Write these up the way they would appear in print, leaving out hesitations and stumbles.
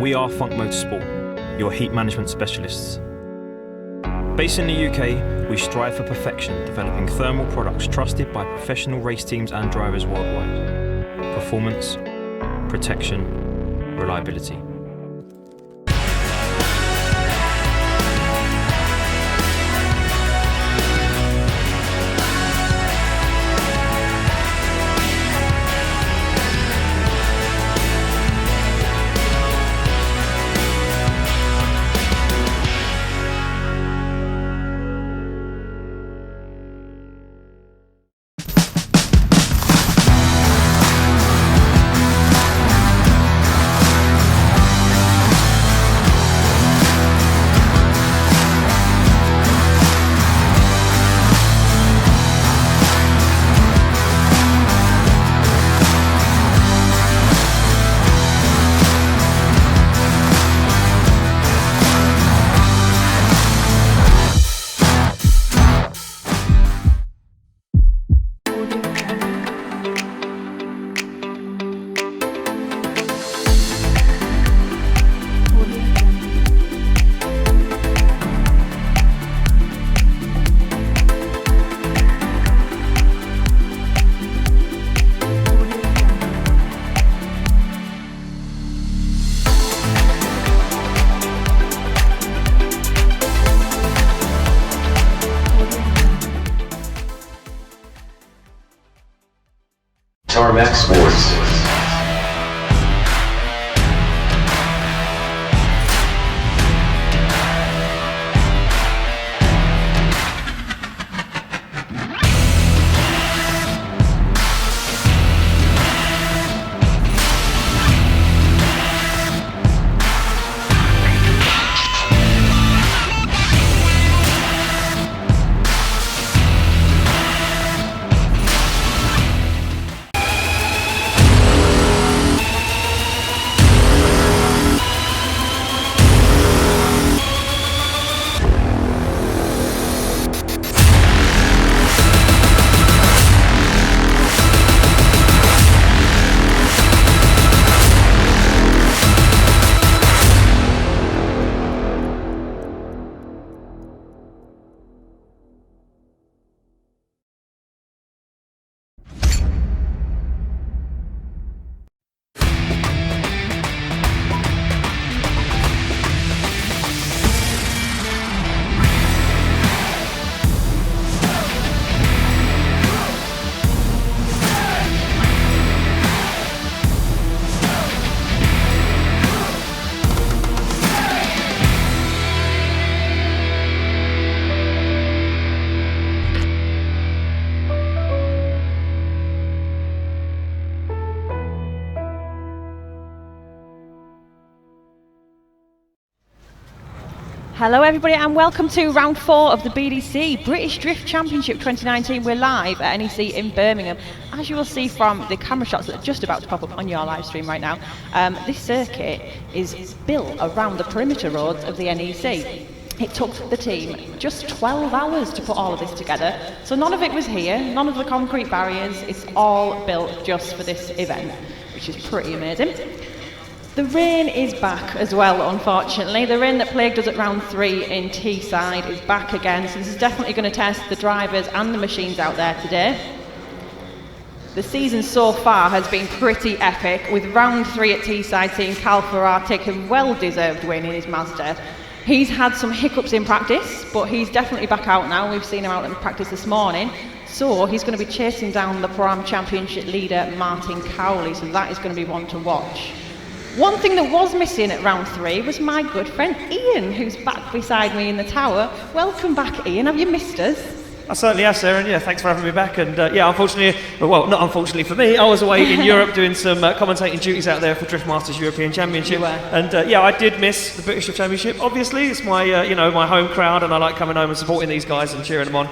We are Funk Motorsport, your heat management specialists. Based in the UK, we strive for perfection, developing thermal products trusted by professional race teams and drivers worldwide. Performance, protection, reliability. Tarmac Sports. Hello everybody and welcome to round 4 of the BDC British Drift Championship 2019. We're live at NEC in Birmingham. As you will see from the camera shots that are just about to pop up on your live stream right now, this circuit is built around the perimeter roads of the NEC. It took the team just 12 hours to put all of this together, so none of it was here, none of the concrete barriers. It's all built just for this event, which is pretty amazing. The rain is back as well, unfortunately. The rain that plagued us at round 3 in Teesside is back again, so this is definitely going to test the drivers and the machines out there today. The season so far has been pretty epic, with round 3 at Teesside seeing Cal Ferrar take a well-deserved win in his Mazda. He's had some hiccups in practice, but he's definitely back out now. We've seen him out in practice this morning. So he's going to be chasing down the Pro-Am Championship leader, Martin Cowley, so that is going to be one to watch. One thing that was missing at round 3 was my good friend Ian, who's back beside me in the tower. Welcome back, Ian. Have you missed us? I certainly have, Sarah, and yeah, thanks for having me back. And yeah, unfortunately, well, not unfortunately for me, I was away in Europe doing some commentating duties out there for Drift Masters European Championship. You were. And yeah, I did miss the British Drift Championship. Obviously, it's my my home crowd, and I like coming home and supporting these guys and cheering them on.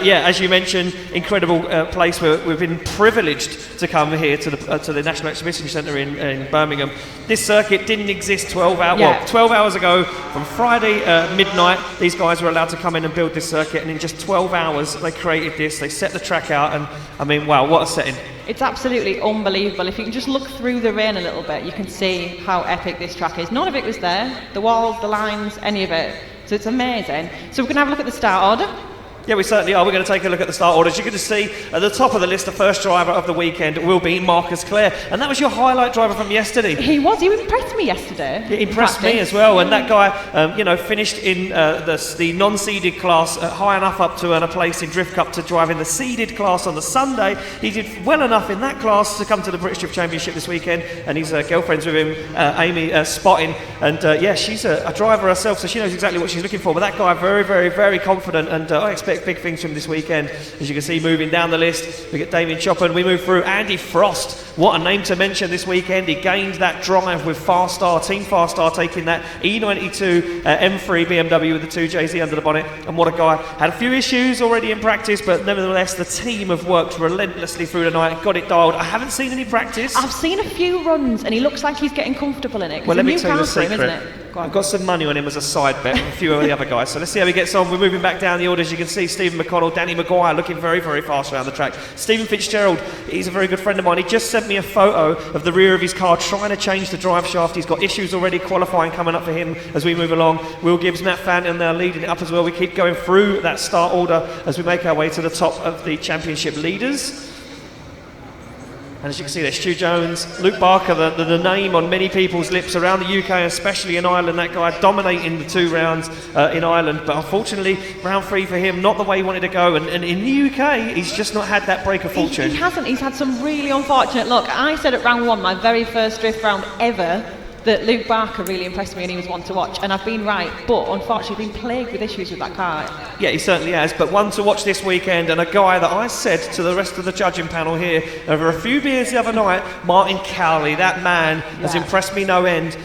Yeah, as you mentioned, incredible place where we've been privileged to come here to the National Exhibition Centre in Birmingham. This circuit didn't exist 12 hours ago. From Friday midnight, these guys were allowed to come in and build this circuit, and in just 12 hours they created this. They set the track out, and I mean, wow, what a setting. It's absolutely unbelievable. If you can just look through the rain a little bit, you can see how epic this track is. None of it was there, the walls, the lines, any of it. So it's amazing. So we're going to have a look at the start order. Yeah, we certainly are. We're going to take a look at the start orders. You're going to see at the top of the list, the first driver of the weekend will be Marcus Clare. And that was your highlight driver from yesterday. He impressed me yesterday. He impressed me as well. And that guy, finished in the non-seeded class high enough up to earn a place in Drift Cup to drive in the seeded class on the Sunday. He did well enough in that class to come to the British Drift Championship this weekend. And his girlfriend's with him, Amy, spotting. And she's a driver herself, so she knows exactly what she's looking for. But that guy, very, very, very confident. And I expect big things from this weekend. As you can see, moving down the list, we get Damien Chopin. We move through Andy Frost. What a name to mention this weekend. He gained that drive with Farstar, Team Farstar, taking that E92 M3 BMW with the 2JZ under the bonnet. And what a guy. Had a few issues already in practice, but nevertheless, the team have worked relentlessly through the night and got it dialed. I haven't seen any practice. I've seen a few runs, and he looks like he's getting comfortable in it. Well, let me tell you the secret. Isn't it? I've got some money on him as a side bet with a few of the other guys. So let's see how he gets on. We're moving back down the orders. You can see Stephen McConnell, Danny Maguire looking very, very fast around the track. Stephen Fitzgerald, he's a very good friend of mine. He just sent me a photo of the rear of his car trying to change the drive shaft. He's got issues already qualifying coming up for him as we move along. Will Gibbs, Matt Fanton now leading it up as well. We keep going through that start order as we make our way to the top of the championship leaders. And as you can see there, Stu Jones, Luke Barker, the name on many people's lips around the UK, especially in Ireland. That guy dominating the 2 rounds in Ireland. But unfortunately, round 3 for him, not the way he wanted to go. And in the UK, he's just not had that break of fortune. He hasn't. He's had some really unfortunate luck. I said at round 1, my very first drift round ever, that Luke Barker really impressed me and he was one to watch, and I've been right, but unfortunately been plagued with issues with that car. Yeah, he certainly has, but one to watch this weekend, and a guy that I said to the rest of the judging panel here over a few beers the other night, Martin Cowley. That man has impressed me no end.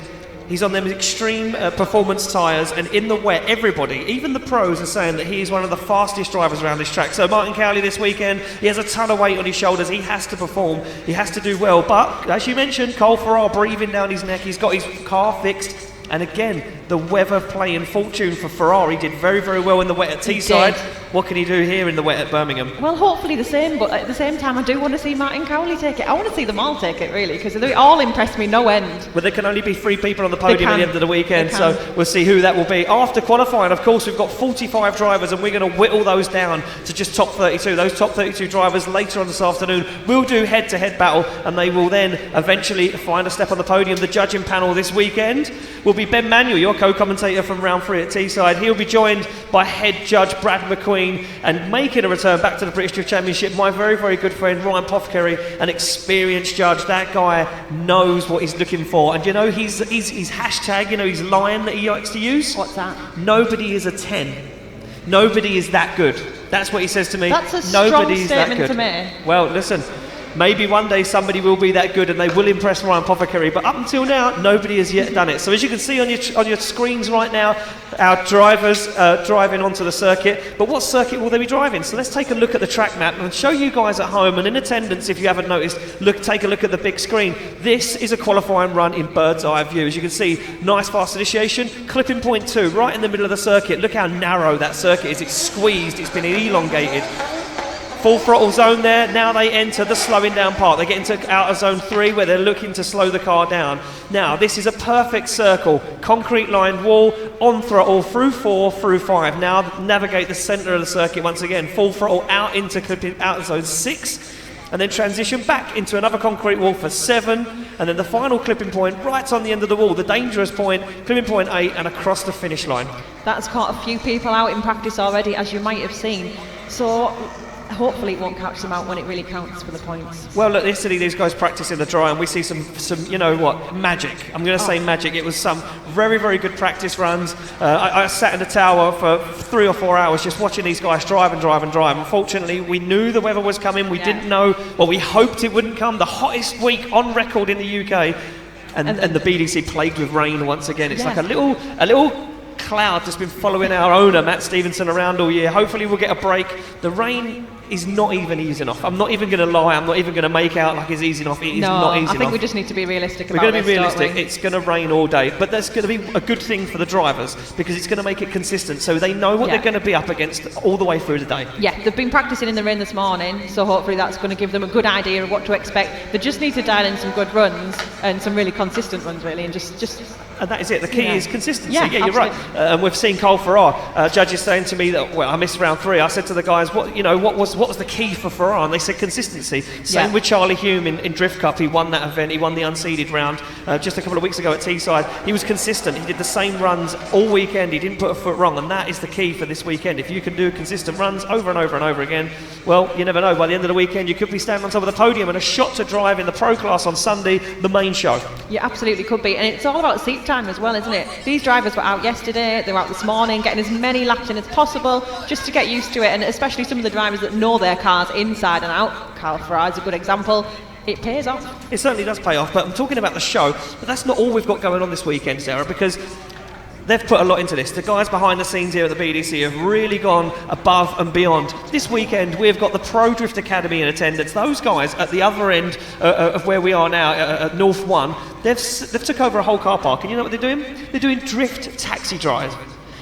He's on them extreme performance tyres, and in the wet, everybody, even the pros, are saying that he is one of the fastest drivers around this track. So Martin Cowley this weekend, he has a ton of weight on his shoulders. He has to perform. He has to do well. But, as you mentioned, Cole Farrar breathing down his neck. He's got his car fixed. And again, the weather playing fortune for Ferrari. Did very, very well in the wet at Teesside. What can he do here in the wet at Birmingham? Well, hopefully the same, but at the same time, I do want to see Martin Cowley take it. I want to see them all take it, really, because they all impress me no end. But there can only be 3 people on the podium at the end of the weekend, so we'll see who that will be. After qualifying, of course, we've got 45 drivers, and we're going to whittle those down to just top 32. Those top 32 drivers later on this afternoon will do head-to-head battle, and they will then eventually find a step on the podium. The judging panel this weekend will be Ben Manuel, your co-commentator from round 3 at Teesside. He'll be joined by head judge Brad McQueen, and making a return back to the British Drift Championship, my very, very good friend Ryan Pothcary, an experienced judge. That guy knows what he's looking for, and you know his hashtag, his line that he likes to use. What's that? Nobody is a 10. Nobody is that good. That's what he says to me. That's a Nobody strong statement to me. Well, listen. Maybe one day somebody will be that good and they will impress Ryan Pothcary, but up until now, nobody has yet done it. So as you can see on your screens right now, our drivers driving onto the circuit. But what circuit will they be driving? So let's take a look at the track map and show you guys at home and in attendance, if you haven't noticed, take a look at the big screen. This is a qualifying run in bird's eye view. As you can see, nice fast initiation, clipping point 2, right in the middle of the circuit. Look how narrow that circuit is. It's squeezed, it's been elongated. Full throttle zone there. Now they enter the slowing down part. They get into outer zone 3 where they're looking to slow the car down. Now this is a perfect circle. Concrete lined wall, on throttle, through 4, through 5. Now navigate the centre of the circuit once again. Full throttle out into outer zone 6. And then transition back into another concrete wall for 7. And then the final clipping point right on the end of the wall. The dangerous point, clipping point 8, and across the finish line. That's caught a few people out in practice already, as you might have seen. So hopefully it won't catch them out when it really counts for the points. Well, look, yesterday these guys practice in the dry and we see some magic. I'm going to say magic. It was some very, very good practice runs. I sat in the tower for 3 or 4 hours just watching these guys drive and drive and drive. Unfortunately, we knew the weather was coming. We didn't know, well, we hoped it wouldn't come. The hottest week on record in the UK. And the BDC plagued with rain once again. It's like a little cloud that's been following our owner Matt Stevenson around all year. Hopefully we'll get a break. The rain is not even easy enough. I'm not even going to lie. I'm not even going to make out like it's easy enough. It is not easy enough. I think we just need to be realistic We're about going to be this, realistic. don't we? It's going to rain all day, but that's going to be a good thing for the drivers because it's going to make it consistent, so they know what they're going to be up against all the way through the day. Yeah, they've been practicing in the rain this morning, so hopefully that's going to give them a good idea of what to expect. They just need to dial in some good runs and some really consistent runs, really, and just. And that is it. The key is consistency. Yeah, you're right. And we've seen Cole Farrar. Judges saying to me that I missed round 3. I said to the guys, what was the key for Farrar? And they said consistency. Same with Charlie Hume in Drift Cup. He won that event. He won the unseeded round just a couple of weeks ago at Teesside. He was consistent. He did the same runs all weekend. He didn't put a foot wrong, and that is the key for this weekend. If you can do consistent runs over and over and over again, well, you never know. By the end of the weekend, you could be standing on top of the podium and a shot to drive in the pro class on Sunday, the main show. You absolutely could be, and it's all about seat time as well, isn't it? These drivers were out yesterday, they were out this morning, getting as many laps in as possible just to get used to it, and especially some of the drivers that know their cars inside and out. Carl Farrar is a good example. It pays off. It certainly does pay off, but I'm talking about the show, but that's not all we've got going on this weekend, Sarah, because they've put a lot into this. The guys behind the scenes here at the BDC have really gone above and beyond. This weekend, we've got the Pro Drift Academy in attendance. Those guys at the other end of where we are now, at North 1, they've took over a whole car park. And you know what they're doing? They're doing drift taxi drives.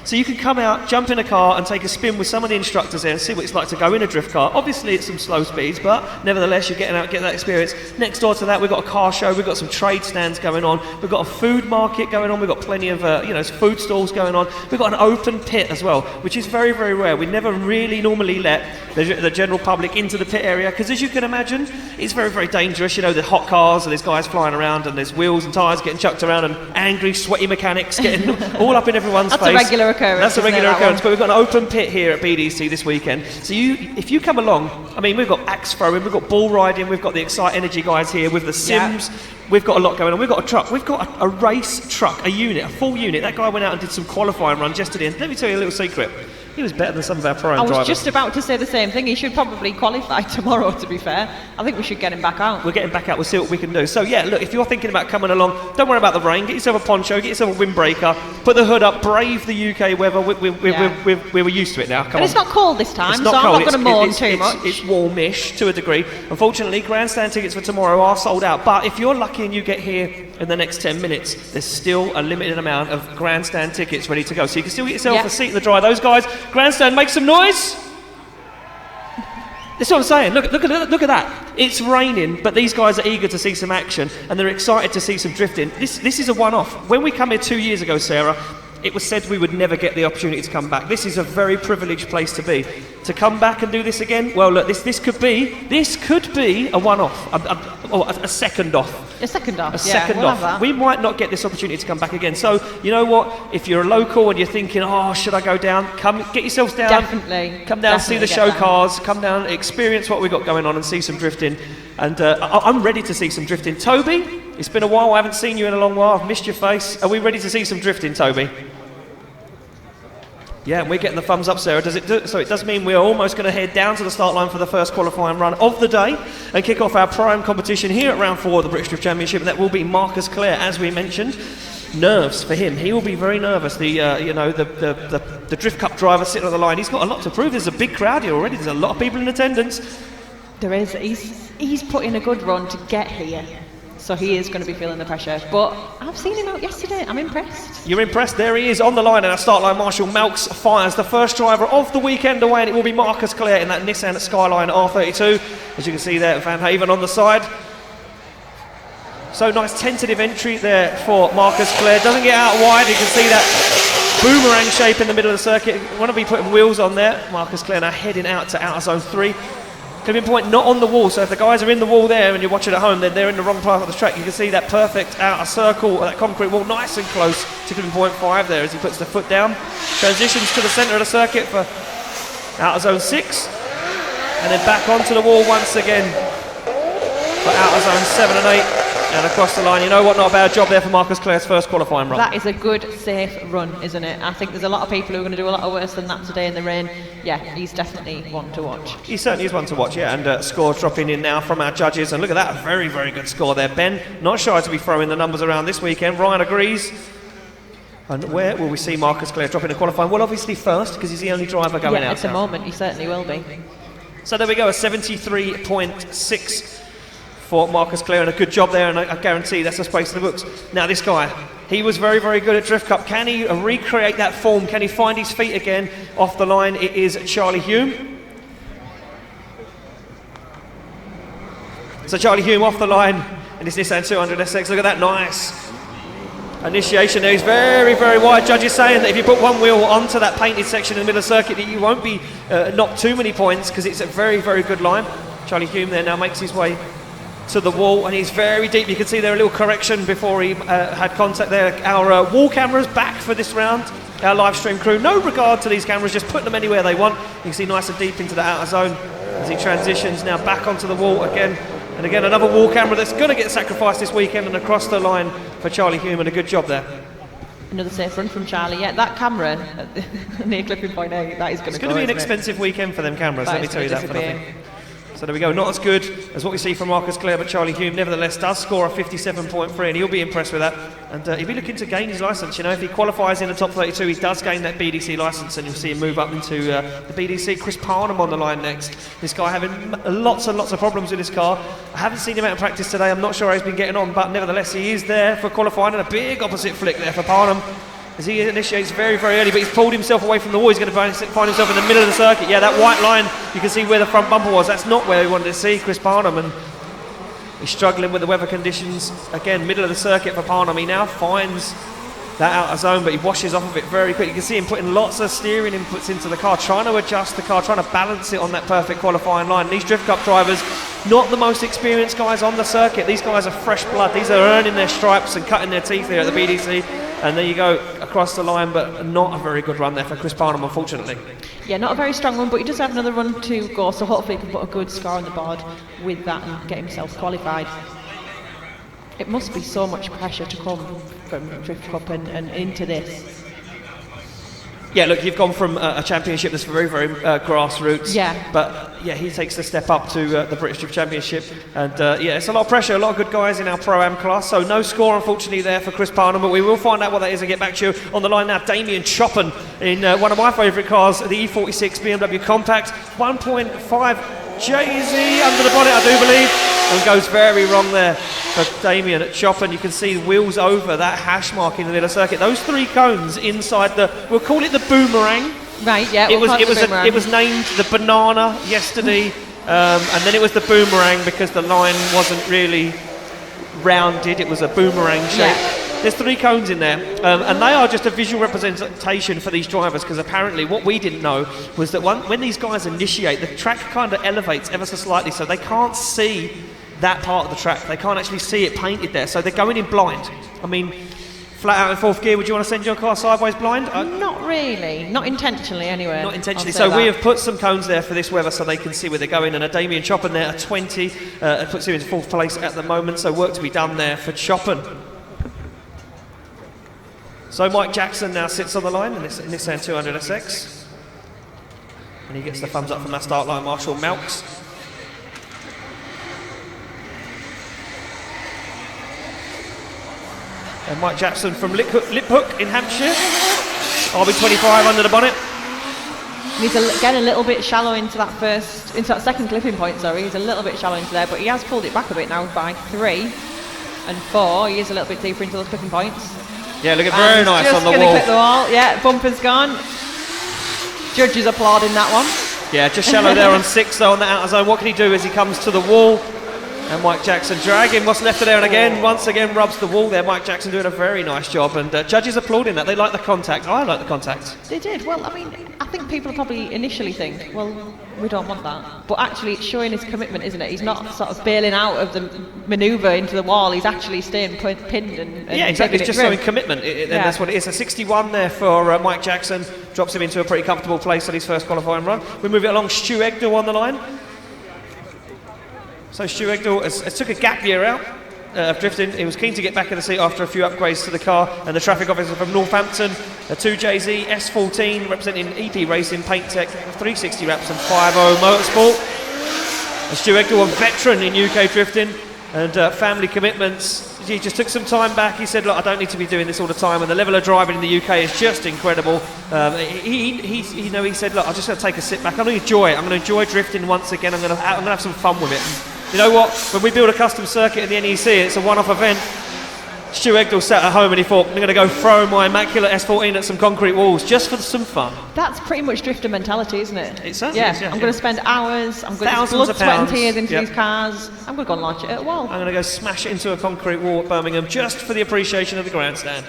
So you can come out, jump in a car and take a spin with some of the instructors there and see what it's like to go in a drift car. Obviously it's some slow speeds, but nevertheless you're getting out, getting that experience. Next door to that we've got a car show, we've got some trade stands going on, we've got a food market going on, we've got plenty of food stalls going on, we've got an open pit as well, which is very, very rare. We never really normally let the general public into the pit area because, as you can imagine, it's very, very dangerous. You know, there's hot cars and there's guys flying around and there's wheels and tyres getting chucked around and angry, sweaty mechanics getting all up in everyone's face. That's a regular occurrence. That's a regular occurrence, but we've got an open pit here at BDC this weekend. So if you come along, I mean, we've got axe throwing, we've got ball riding, we've got the Excite Energy guys here with the Sims. Yeah. We've got a lot going on. We've got a truck. We've got a race truck, a unit, a full unit. That guy went out and did some qualifying runs yesterday. And let me tell you a little secret. He was better than some of our pro drivers. I was just about to say the same thing. He should probably qualify tomorrow, to be fair. I think we should get him back out. We're getting back out. We'll see what we can do. So, yeah, look, if you're thinking about coming along, don't worry about the rain. Get yourself a poncho, get yourself a windbreaker, put the hood up, brave the UK weather. We're used to it now. Come on. It's not cold this time, so I'm not going to moan too much. It's warmish to a degree. Unfortunately, grandstand tickets for tomorrow are sold out. But if you're lucky and you get here in the next 10 minutes, there's still a limited amount of grandstand tickets ready to go. So you can still get yourself a seat in the dry. Those guys, grandstand, make some noise. That's what I'm saying. Look at that. It's raining, but these guys are eager to see some action and they're excited to see some drifting. This is a one-off. When we come here 2 years ago, Sarah, it was said we would never get the opportunity to come back. This is a very privileged place to be. To come back and do this again, well, look, this could be a one-off, or a second off. A second off, A second off. We might not get this opportunity to come back again. So, you know what? If you're a local and you're thinking, oh, should I go down? Come, get yourselves down. Definitely. Come down, see the show cars. Come down, experience what we've got going on and see some drifting. And I'm ready to see some drifting. Toby, it's been a while. I haven't seen you in a long while. I've missed your face. Are we ready to see some drifting, Toby? Yeah, and we're getting the thumbs up, Sarah. So it does mean we're almost going to head down to the start line for the first qualifying run of the day and kick off our prime competition here at round 4 of the British Drift Championship, and that will be Marcus Clare, as we mentioned. Nerves for him. He will be very nervous. The Drift Cup driver sitting on the line. He's got a lot to prove. There's a big crowd here already. There's a lot of people in attendance. There is. He's put in a good run to get here. So he is going to be feeling the pressure. But I've seen him out yesterday. I'm impressed. You're impressed? There he is on the line, and our start line Marshall Melks fires the first driver of the weekend away, and it will be Marcus Clare in that Nissan Skyline R32. As you can see there, Van Haven on the side. So nice tentative entry there for Marcus Clare. Doesn't get out wide. You can see that boomerang shape in the middle of the circuit. Want to be putting wheels on there. Marcus Clare now heading out to outer zone 3. Clipping point not on the wall, so if the guys are in the wall there and you're watching at home, then they're in the wrong part of the track. You can see that perfect outer circle, that concrete wall, nice and close to clipping point 5 there as he puts the foot down. Transitions to the centre of the circuit for outer zone 6, and then back onto the wall once again for outer zone 7 and 8. And across the line. You know what, not a bad job there for Marcus Clare's first qualifying run. That is a good, safe run, isn't it? I think there's a lot of people who are going to do a lot worse than that today in the rain. Yeah, he's definitely one to watch. He certainly is one to watch, yeah. And scores dropping in now from our judges. And look at that, a very, very good score there. Ben, not shy to be throwing the numbers around this weekend. Ryan agrees. And where will we see Marcus Clare dropping a qualifying? Well, obviously first, because he's the only driver going out. At the moment, he certainly will be. So there we go, a 73.6 for Marcus Clare, and a good job there, and I guarantee that's a space in the books. Now this guy, he was very, very good at Drift Cup. Can he recreate that form? Can he find his feet again off the line? It is Charlie Hume. So Charlie Hume off the line in his Nissan 200 SX. Look at that, nice initiation there. He's very, very wide. Judges saying that if you put one wheel onto that painted section in the middle of the circuit, that you won't be knocked too many points, because it's a very, very good line. Charlie Hume there now makes his way to the wall, and he's very deep. You can see there a little correction before he had contact there. Our wall cameras back for this round. Our live stream crew, no regard to these cameras, just put them anywhere they want. You can see nice and deep into the outer zone as he transitions now back onto the wall again. And again, another wall camera that's going to get sacrificed this weekend, and across the line for Charlie Hume, and a good job there. Another safe run from Charlie. Yeah, that camera near clipping point 8, that is going to go. It's going to be an expensive weekend for them cameras, let me tell you that for nothing. So there we go, not as good as what we see from Marcus Clare, but Charlie Hume nevertheless does score a 57.3, and he'll be impressed with that. And he'll be looking to gain his licence. You know, if he qualifies in the top 32, he does gain that BDC licence, and you'll see him move up into the BDC. Chris Parnham on the line next. This guy having lots and lots of problems with his car. I haven't seen him out in practice today. I'm not sure how he's been getting on, but nevertheless, he is there for qualifying, and a big opposite flick there for Parnham, as he initiates very, very early, but he's pulled himself away from the wall. He's going to find himself in the middle of the circuit. Yeah, that white line, you can see where the front bumper was. That's not where we wanted to see Chris Parnham, and he's struggling with the weather conditions. Again, middle of the circuit for Parnham. He now finds that outer zone, but he washes off of it very quick. You can see him putting lots of steering inputs into the car, trying to adjust the car, trying to balance it on that perfect qualifying line. These Drift Cup drivers, not the most experienced guys on the circuit. These guys are fresh blood. These are earning their stripes and cutting their teeth here at the BDC. And there you go, across the line, but not a very good run there for Chris Parnham, unfortunately. Yeah, not a very strong run, but he does have another run to go, so hopefully he can put a good score on the board with that and get himself qualified. It must be so much pressure to come from Drift Cup and into this. Yeah, look, you've gone from a championship that's very, very grassroots. Yeah. But yeah, he takes the step up to the British Drift Championship, and yeah, it's a lot of pressure. A lot of good guys in our Pro-Am class. So no score, unfortunately, there for Chris Parnham. But we will find out what that is and get back to you on the line now. Damien Choppin in one of my favourite cars, the E46 BMW Compact, 1.5 JZ under the bonnet, I do believe, and goes very wrong there for Damien at Choppin. You can see wheels over that hash mark in the middle of the circuit. Those three cones inside the, we'll call it the boomerang. Right, yeah. It was named the banana yesterday, and then it was the boomerang because the line wasn't really rounded. It was a boomerang shape. Yeah. There's three cones in there, and they are just a visual representation for these drivers, because apparently what we didn't know was that when these guys initiate, the track kind of elevates ever so slightly, so they can't see that part of the track. They can't actually see it painted there, so they're going in blind. I mean, flat out in fourth gear, would you want to send your car sideways blind? Not really. Not intentionally, anyway. Not intentionally. So we have put some cones there for this weather so they can see where they're going. And a Damien Choppin there, a 20, puts him in fourth place at the moment. So work to be done there for Choppin. So Mike Jackson now sits on the line in this Nissan 200 SX. And he gets the thumbs up from that start line, Marshall Malks. And Mike Jackson from Liphook in Hampshire. RB25 under the bonnet. He's again a little bit shallow into that second clipping point, sorry. He's a little bit shallow into there, but he has pulled it back a bit now by 3 and 4. He is a little bit deeper into those clipping points. Yeah, looking very nice on the wall. Just going to clip the wall. Yeah, bumper's gone. Judges applauding that one. Yeah, just shallow there on 6 though on the outer zone. What can he do as he comes to the wall? And Mike Jackson dragging what's left of there, and again, once again rubs the wall there. Mike Jackson doing a very nice job, and judges applauding that. They like the contact. I like the contact. They did. Well, I mean, I think people probably initially think, well, we don't want that. But actually, it's showing his commitment, isn't it? He's not sort of bailing out of the manoeuvre into the wall. He's actually staying pinned and yeah, exactly. It's just showing commitment, and that's what it is. A 61 there for Mike Jackson. Drops him into a pretty comfortable place at his first qualifying run. We move it along. Stu Egdahl on the line. So Stu Egdahl has took a gap year out of drifting. He was keen to get back in the seat after a few upgrades to the car, and the traffic officer from Northampton, a 2JZ S14 representing EP Racing, Paint Tech, 360 wraps and 50 Motorsport. And Stu Egdahl, a veteran in UK drifting, and family commitments. He just took some time back. He said, look, I don't need to be doing this all the time, and the level of driving in the UK is just incredible. He said, look, I'm just going to take a sit back. I'm going to enjoy it. I'm going to enjoy drifting once again. I'm going to have some fun with it. And you know what? When we build a custom circuit at the NEC, it's a one-off event. Stu Egdal sat at home and he thought, I'm going to go throw my immaculate S14 at some concrete walls just for some fun. That's pretty much drifter mentality, isn't it? It certainly is, yeah. I'm going to spend hours, I'm going to blood, sweat and tears into these cars. I'm going to go and launch it at a wall. I'm going to go smash it into a concrete wall at Birmingham just for the appreciation of the grandstand.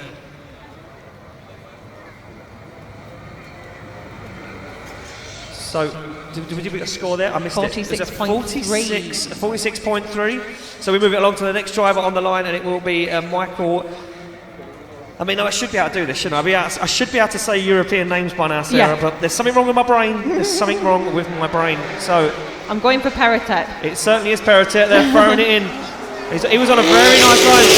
So, did we get a score there? I missed 46.3. 46.3. So we move it along to the next driver on the line, and it will be Michael. I mean, no, I should be able to do this, shouldn't I? I should be able to say European names by now, Sarah, but there's something wrong with my brain. There's something wrong with my brain. So I'm going for Peritet. It certainly is Peritet. They're throwing it in. He was on a very nice line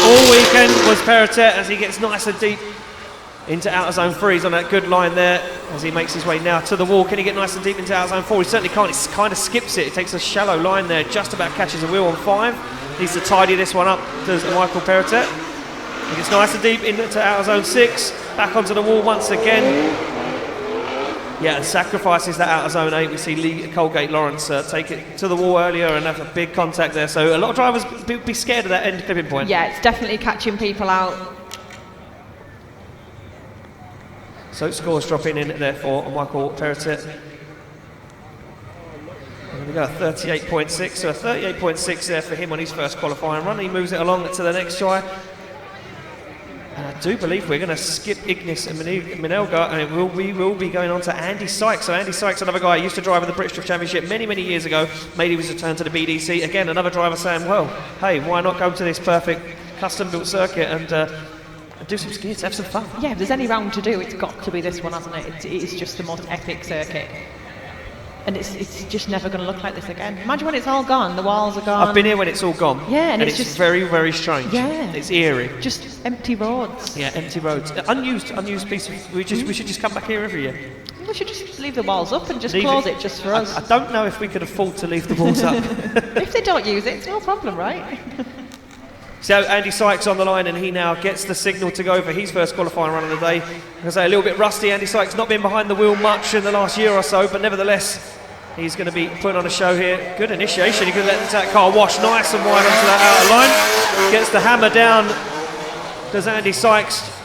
all weekend, was Peritet, as he gets nice and deep into outer zone 3. He's on that good line there as he makes his way now to the wall. Can he get nice and deep into outer zone 4? He certainly can't. He kind of skips it. He takes a shallow line there, just about catches a wheel on 5. Needs to tidy this one up, does Michael Peritet. He gets nice and deep into outer zone 6. Back onto the wall once again. Yeah, and sacrifices that outer zone 8. We see Lee Colgate Lawrence take it to the wall earlier and have a big contact there. So a lot of drivers be scared of that end clipping point. Yeah, it's definitely catching people out. So scores dropping in there for Michael Peritet. And we got a 38.6, so a 38.6 there for him on his first qualifying run. He moves it along to the next try. And I do believe we're going to skip Ignis and Minelga, and we will be going on to Andy Sykes. So Andy Sykes, another guy who used to drive in the British Drift Championship many, many years ago, made his return to the BDC. Again, another driver saying, well, hey, why not go to this perfect custom-built circuit and do some skids, have some fun. Yeah, if there's any round to do, it's got to be this one, hasn't it? It is just the most epic circuit. And it's just never going to look like this again. Imagine when it's all gone, the walls are gone. I've been here when it's all gone. Yeah, and it's just very, very strange. Yeah. It's eerie. Just empty roads. Yeah, empty roads. Unused piece of... We should just come back here every year. We should just leave the walls up and just close it just for us. I don't know if we could afford to leave the walls up. If they don't use it, it's no problem, right? So Andy Sykes on the line, and he now gets the signal to go for his first qualifying run of the day. I'm going to say a little bit rusty. Andy Sykes not been behind the wheel much in the last year or so, but nevertheless, he's going to be putting on a show here. Good initiation. He can let that car wash nice and wide onto that outer line. Gets the hammer down, does Andy Sykes.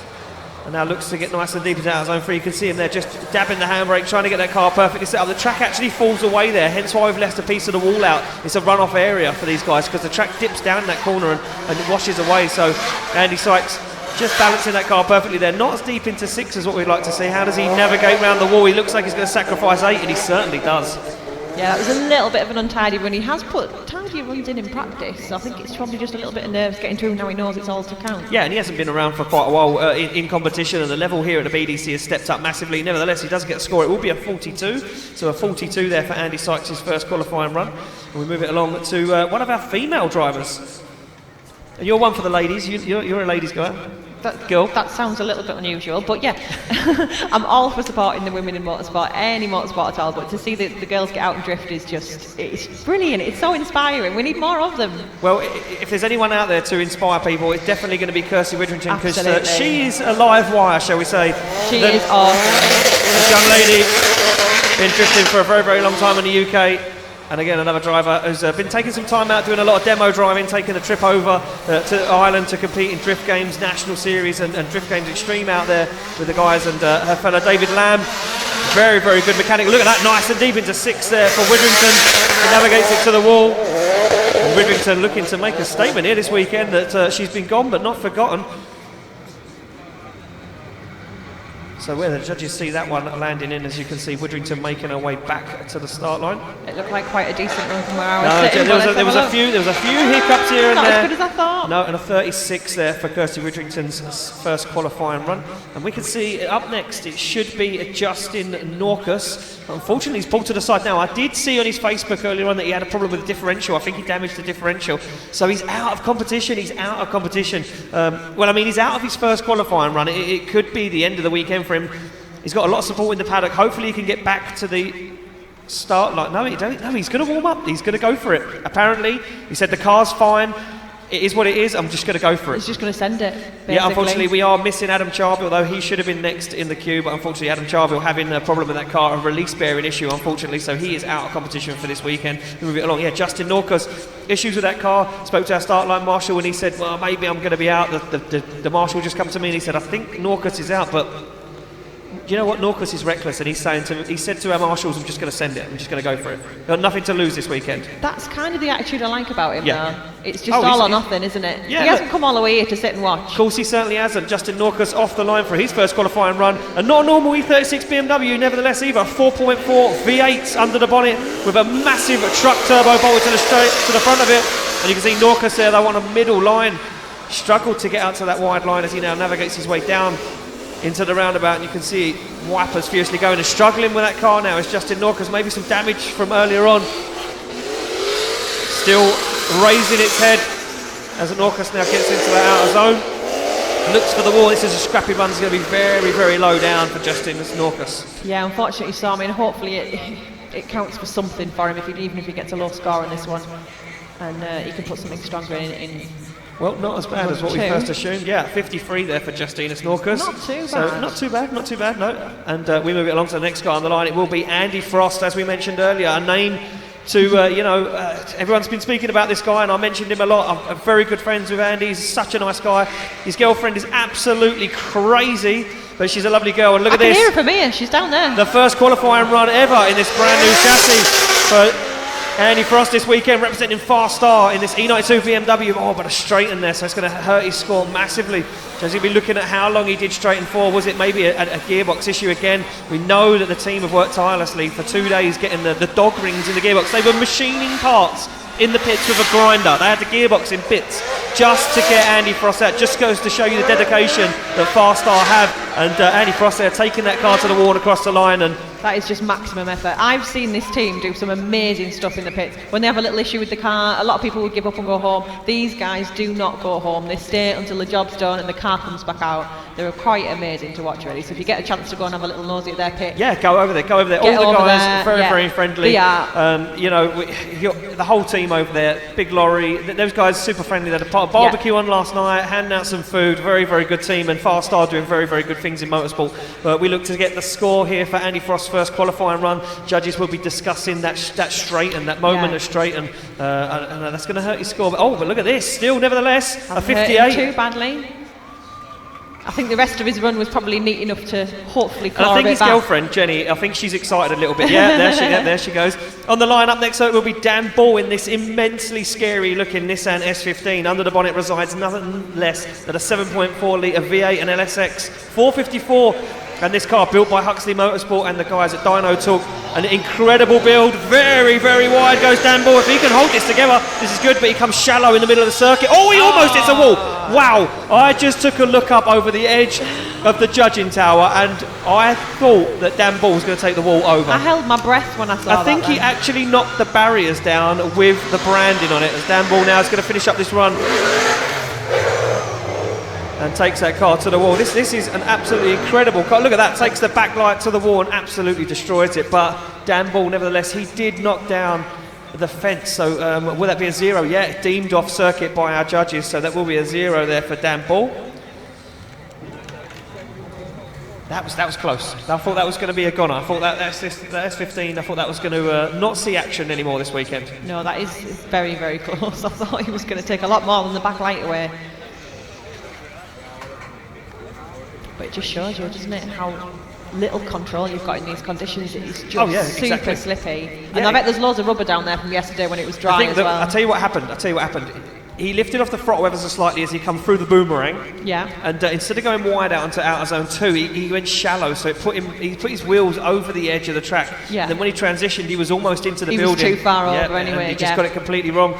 And now looks to get nice and deep into outer zone 3. You can see him there just dabbing the handbrake, trying to get that car perfectly set up. The track actually falls away there, hence why we've left a piece of the wall out. It's a run-off area for these guys because the track dips down that corner and it washes away. So Andy Sykes just balancing that car perfectly there. Not as deep into 6 as what we'd like to see. How does he navigate around the wall? He looks like he's going to sacrifice 8, and he certainly does. Yeah, that was a little bit of an untidy run. He has put tidy runs in practice, so I think it's probably just a little bit of nerves getting to him now he knows it's all to count. Yeah, and he hasn't been around for quite a while in competition, and the level here at the BDC has stepped up massively. Nevertheless, he does get a score. It will be a 42, so a 42 there for Andy Sykes' first qualifying run. And we move it along to one of our female drivers. And you're one for the ladies. You're a ladies guy. That sounds a little bit unusual, but yeah, I'm all for supporting the women in motorsport, any motorsport at all, but to see the girls get out and drift is just, it's brilliant, it's so inspiring, we need more of them. Well, if there's anyone out there to inspire people, it's definitely going to be Kirsty Witherington, because she is a live wire, shall we say. She is awesome. This young lady, been drifting for a very, very long time in the UK. And again, another driver who's been taking some time out, doing a lot of demo driving, taking a trip over to Ireland to compete in Drift Games National Series and Drift Games Extreme out there with the guys, and her fellow David Lamb. Very, very good mechanic. Look at that, nice and deep into 6 there for Witherington. He navigates it to the wall. And Witherington looking to make a statement here this weekend that she's been gone but not forgotten. So where the judges see that one landing in, as you can see, Witherington making her way back to the start line. It looked like quite a decent run from where I was sitting. There was a few hiccups here and there. Not there. as good as I thought. No, and a 36 there for Kirsty Witherington's first qualifying run. And we can see up next, it should be Justin Norcus. Unfortunately, he's pulled to the side now. I did see on his Facebook earlier on that he had a problem with the differential. I think he damaged the differential. So he's out of competition. He's out of competition. He's out of his first qualifying run. It could be the end of the weekend for him. He's got a lot of support in the paddock. Hopefully he can get back to the start like, no, he's going to warm up. He's going to go for it. Apparently, he said the car's fine. It is what it is. I'm just going to go for it. He's just going to send it, basically. Yeah, unfortunately, we are missing Adam Charville, though he should have been next in the queue. But unfortunately, Adam Charville having a problem with that car, a release bearing issue, unfortunately. So he is out of competition for this weekend. We move it along. Yeah, Justin Norcus, issues with that car. Spoke to our start line marshal and he said, well, maybe I'm going to be out. The marshal just come to me and he said, I think Norcus is out, but you know what? Norcus is reckless, and he said to our marshals, I'm just going to send it. I'm just going to go for it. Got nothing to lose this weekend. That's kind of the attitude I like about him, Yeah. though. It's just all or nothing, isn't it? Yeah, he hasn't come all the way here to sit and watch. Of course, he certainly hasn't. Justin Norcus off the line for his first qualifying run. And not a normal E36 BMW, nevertheless, either. 4.4 V8 under the bonnet with a massive truck turbo bolted to the front of it. And you can see Norcus there, though, on a middle line. Struggled to get out to that wide line as he now navigates his way down into the roundabout, and you can see wipers fiercely going and struggling with that car now. It's Justin Norcus, maybe some damage from earlier on. Still raising its head as Norcus now gets into that outer zone. Looks for the wall. This is a scrappy run. It's going to be very, very low down for Justin Norcus. Yeah, unfortunately, so I mean, hopefully it counts for something for him, even if he gets a low score on this one, and he can put something stronger in. Well, not as bad as what we first assumed. Yeah, 53 there for Justinus Norcus. Not too bad. So not too bad, no. And we move it along to the next guy on the line. It will be Andy Frost, as we mentioned earlier, a name to, everyone's been speaking about this guy, and I mentioned him a lot. I'm very good friends with Andy. He's such a nice guy. His girlfriend is absolutely crazy, but she's a lovely girl. And look at this. I can hear her from here. She's down there. The first qualifying run ever in this brand new chassis for Andy Frost this weekend, representing Fast Star in this E92 BMW. Oh, but a straighten there, so it's going to hurt his score massively. So he's going to be looking at how long he did straighten for. Was it maybe a gearbox issue again? We know that the team have worked tirelessly for 2 days getting the dog rings in the gearbox. They were machining parts in the pits with a grinder. They had the gearbox in bits just to get Andy Frost out. Just goes to show you the dedication that Fast Star have. And Andy Frost there taking that car to the wall and across the line. And that is just maximum effort. I've seen this team do some amazing stuff in the pits. When they have a little issue with the car, a lot of people would give up and go home. These guys do not go home. They stay until the job's done and the car comes back out. They're quite amazing to watch, really. So if you get a chance to go and have a little nosy at their pit, yeah, go over there. All the guys are very friendly. They are. The whole team over there, big lorry. Those guys super friendly. They had a barbecue on last night, handing out some food. Very, very good team, and Fast Star doing very, very good things in motorsport. But we look to get the score here for Andy Frost's first qualifying run. Judges will be discussing that straighten, that moment of straighten, and that's going to hurt his score. But look at this. Still, nevertheless, a 58. Too badly. I think the rest of his run was probably neat enough to hopefully claw and I think a bit his back. Girlfriend, Jenny, I think she's excited a little bit. Yeah, there she goes. On the line up next, so it will be Dan Ball in this immensely scary looking Nissan S15. Under the bonnet resides nothing less than a 7.4 litre V8 and LSX 454. And this car built by Huxley Motorsport and the guys at Dyno Talk. An incredible build, very, very wide goes Dan Ball. If he can hold this together, this is good, but he comes shallow in the middle of the circuit. Oh, he almost hits a wall. Wow, I just took a look up over the edge of the judging tower and I thought that Dan Ball was going to take the wall over. I held my breath when I saw that. I think he actually knocked the barriers down with the branding on it, as Dan Ball now is going to finish up this run and takes that car to the wall. This is an absolutely incredible car. Look at that, takes the backlight to the wall and absolutely destroys it. But Dan Ball, nevertheless, he did knock down the fence. So will that be a 0? Yeah, deemed off circuit by our judges. So that will be a 0 there for Dan Ball. That was close. I thought that was going to be a goner. I thought that S15, I thought that was going to not see action anymore this weekend. No, that is very, very close. I thought he was going to take a lot more than the backlight away. But it just shows you, doesn't it, how little control you've got in these conditions. It's just super slippy. And I bet there's loads of rubber down there from yesterday when it was dry as well. I'll tell you what happened. He lifted off the throttle ever so slightly as he come through the boomerang. Yeah. And instead of going wide out onto outer zone 2, he went shallow. So he put his wheels over the edge of the track. Yeah. And then when he transitioned, he was almost into the building. He was too far over anyway. He just got it completely wrong.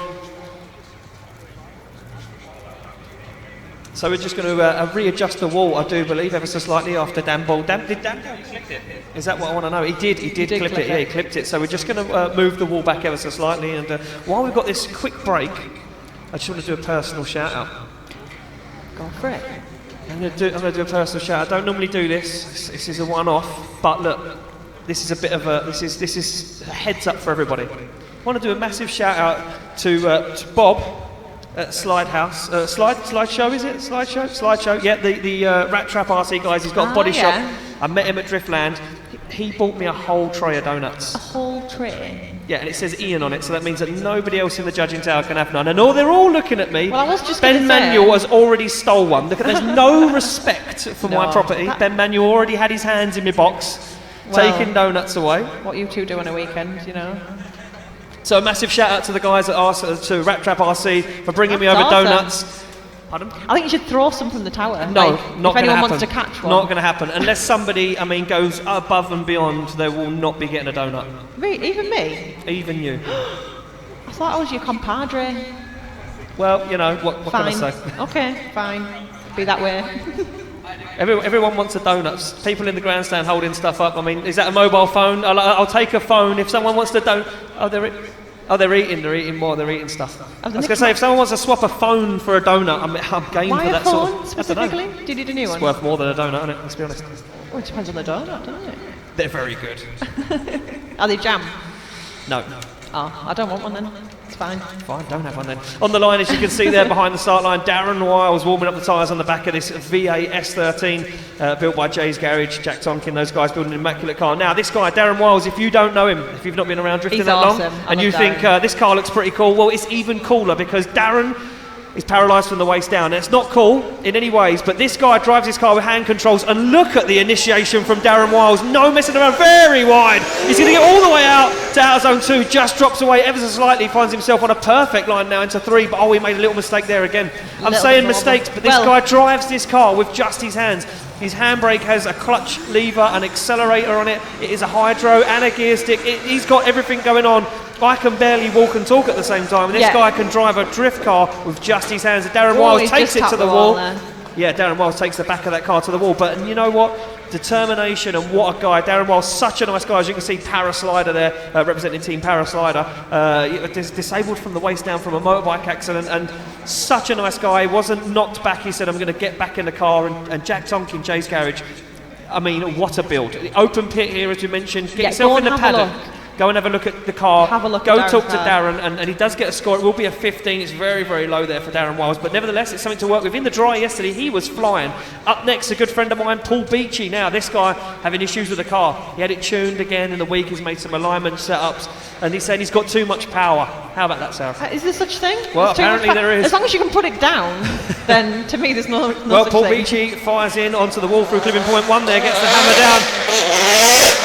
So we're just going to readjust the wall, I do believe, ever so slightly after Dan Ball. Did Dan Ball clip it? Is that what I want to know? He did clip it. Yeah, he clipped it. So we're just going to move the wall back ever so slightly. And while we've got this quick break, I just want to do a personal shout out. Go for it. I'm going to do a personal shout out. I don't normally do this. This is a one-off. But look, this is a bit of a this is a heads up for everybody. I want to do a massive shout out to Bob at Slideshow, is it? Slideshow. Yeah, the Rat Trap RC guys. He's got a body shop. I met him at Driftland. He bought me a whole tray of donuts. A whole tray? Yeah, and it says Ian on it, so that means that nobody else in the judging tower can have none. And they're all looking at me. Well, I was just Ben Manuel has already stole one. There's no respect for my property. Ben Manuel already had his hands in my box, taking donuts away. What you two do on a weekend, you know. So a massive shout out to the guys at to Rat Trap RC for bringing me over donuts. Pardon? I think you should throw some from the tower. No, like, not going to happen. If anyone wants to catch one. Not going to happen. Unless somebody, goes above and beyond, they will not be getting a donut. Even me? Even you. I thought I was your compadre. Well, you know, what can I say? Okay, fine. Be that way. Everyone wants a donut. People in the grandstand holding stuff up. I mean, is that a mobile phone? I'll take a phone. If someone wants to donut... they're eating more. They're eating stuff. I was going to say, if someone wants to swap a phone for a donut, I'm game for that sort of... Why specifically? Do you need a new one? It's worth more than a donut, isn't it? Let's be honest. Well, it depends on the donut, doesn't it? They're very good. Are they jam? No. Oh, I don't want one then. It's fine. Fine, don't have one then. On the line, as you can see there behind the start line, Darren Wiles warming up the tyres on the back of this VA S13 built by Jay's Garage, Jack Tonkin, those guys building an immaculate car. Now, this guy, Darren Wiles, if you don't know him, if you've not been around drifting that long, and you think this car looks pretty cool, well, it's even cooler because Darren is paralysed from the waist down. And it's not cool in any ways, but this guy drives his car with hand controls, and look at the initiation from Darren Wiles. No messing around, very wide. He's going to get all the way out to outer zone 2, just drops away ever so slightly, finds himself on a perfect line now into 3, but he made a little mistake there again. I'm saying mistakes, but this guy drives this car with just his hands. His handbrake has a clutch lever, an accelerator on it. It is a hydro and a gear stick. He's got everything going on. I can barely walk and talk at the same time, and this guy can drive a drift car with just his hands. Darren Wiles takes it to the wall. Yeah, Darren Wiles takes the back of that car to the wall. But you know what? Determination, and what a guy. Darren Wiles, such a nice guy. As you can see, Paraslider there, representing Team Paraslider. Disabled from the waist down from a motorbike accident, and such a nice guy. He wasn't knocked back. He said, I'm going to get back in the car. And Jack Tonkin, Jay's Garage, I mean, what a build. Open pit here, as we mentioned. Get yourself in the paddock. Go and have a look at the car. Go talk to Darren, and he does get a score. It will be a 15. It's very, very low there for Darren Wiles, but nevertheless, it's something to work with. In the dry yesterday, he was flying. Up next, a good friend of mine, Paul Beachy. Now, this guy having issues with the car. He had it tuned again in the week. He's made some alignment setups, and he said he's got too much power. How about that, Sarah? Is there such thing? Well, apparently there is. As long as you can put it down, then to me there's no well, such Paul thing. Beachy fires in onto the wall through clipping point 1 there, gets the hammer down.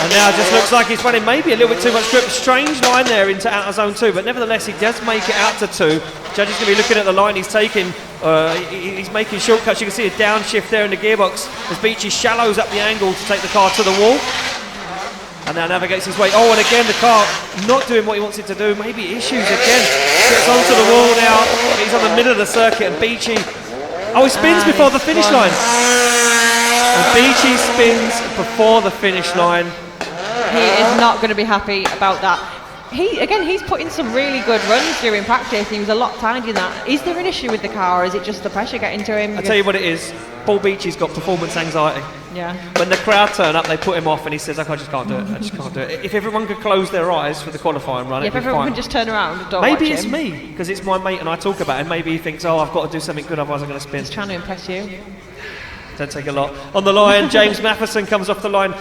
And now it just looks like he's running maybe a little bit too much grip. Strange line there into outer zone 2, but nevertheless he does make it out to 2. Judge is going to be looking at the line he's taking. He's making shortcuts. You can see a downshift there in the gearbox as Beachy shallows up the angle to take the car to the wall. And now navigates his way. Oh, and again the car not doing what he wants it to do. Maybe issues again. Gets onto the wall now. He's on the middle of the circuit, and Beachy. Oh, he spins before the finish line. And Beachy spins before the finish line. He is not going to be happy about that. He's put in some really good runs during practice. He was a lot tidier than that. Is there an issue with the car, or is it just the pressure getting to him? I'll tell you what it is. Paul Beachy's got performance anxiety. Yeah. When the crowd turn up, they put him off, and he says, I just can't do it. I just can't do it. If everyone could close their eyes for the qualifying run, if everyone could just turn around and don't maybe watch it's him. me, because it's my mate and I talk about it. Maybe he thinks, I've got to do something good, otherwise I'm going to spin. He's trying to impress you. Don't take a lot. On the line, James Matheson comes off the line.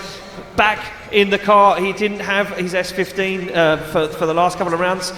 Back in the car, he didn't have his S15 for the last couple of rounds.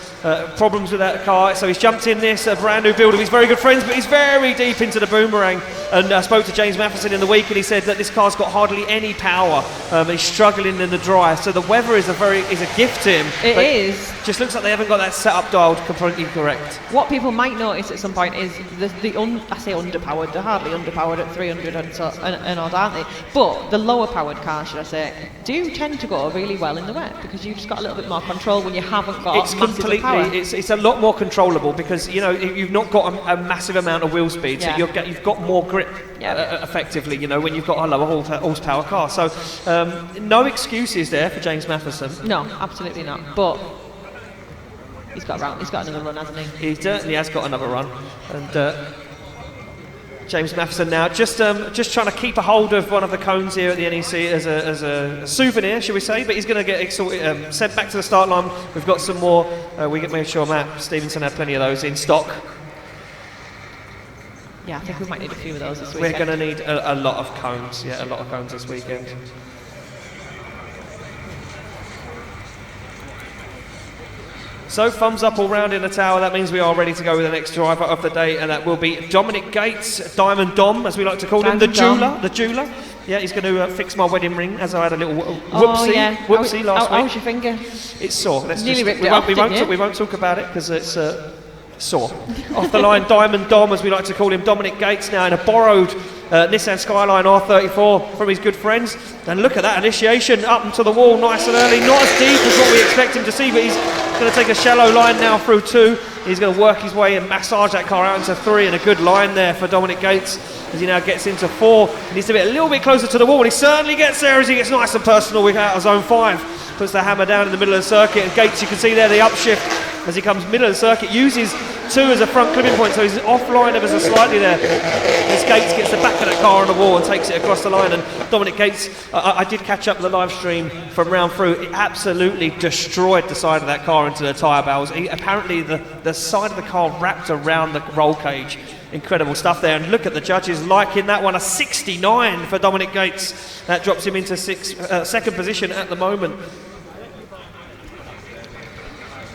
Problems with that car, so he's jumped in this, a brand new build of his very good friends, but he's very deep into the boomerang. And I spoke to James Matheson in the week, and he said that this car's got hardly any power. He's struggling in the dry, so the weather is a gift to him. It is. Just looks like they haven't got that setup dialed completely correct. What people might notice at some point is I say underpowered. They're hardly underpowered at 300 and odd, aren't they? But the lower powered cars, should I say, do tend to go really well in the wet, because you've just got a little bit more control when you haven't got massive power. It's a lot more controllable, because you've not got a massive amount of wheel speed, so you've got more grip effectively. When you've got a lower horsepower car. So no excuses there for James Matheson. No, absolutely not. But he's got another run, hasn't he? He certainly has got another run, and James Matheson now, just trying to keep a hold of one of the cones here at the NEC as a souvenir, shall we say, but he's going to get sent back to the start line. We've got some more, we made sure Matt Stevenson had plenty of those in stock. Yeah, I think we might need a few of those this weekend. We're going to need a lot of cones, a lot of cones this weekend. So thumbs up all round in the tower. That means we are ready to go with the next driver of the day, and that will be Dominic Gates, Diamond Dom, as we like to call him, the jeweler. Yeah, he's going to fix my wedding ring, as I had a little whoopsie last week. How's your finger? It's sore. We won't talk about it because it's sore. Off the line, Diamond Dom, as we like to call him, Dominic Gates now in a borrowed Nissan Skyline R34 from his good friends. And look at that initiation up into the wall nice and early, not as deep as what we expect him to see, but he's going to take a shallow line now through 2. He's going to work his way and massage that car out into 3, and a good line there for Dominic Gates as he now gets into 4. He needs to be a little bit closer to the wall, and he certainly gets there as he gets nice and personal with out of zone 5. Puts the hammer down in the middle of the circuit, and Gates, you can see there the upshift as he comes middle of the circuit, uses 2 as a front clipping point, so he's offline ever so slightly there. As Gates gets the back of that car on the wall and takes it across the line, and Dominic Gates, I did catch up the live stream from round through, it absolutely destroyed the side of that car into the tyre barrels. Apparently the side of the car wrapped around the roll cage. Incredible stuff there, and look at the judges liking that one, a 69 for Dominic Gates. That drops him into second position at the moment.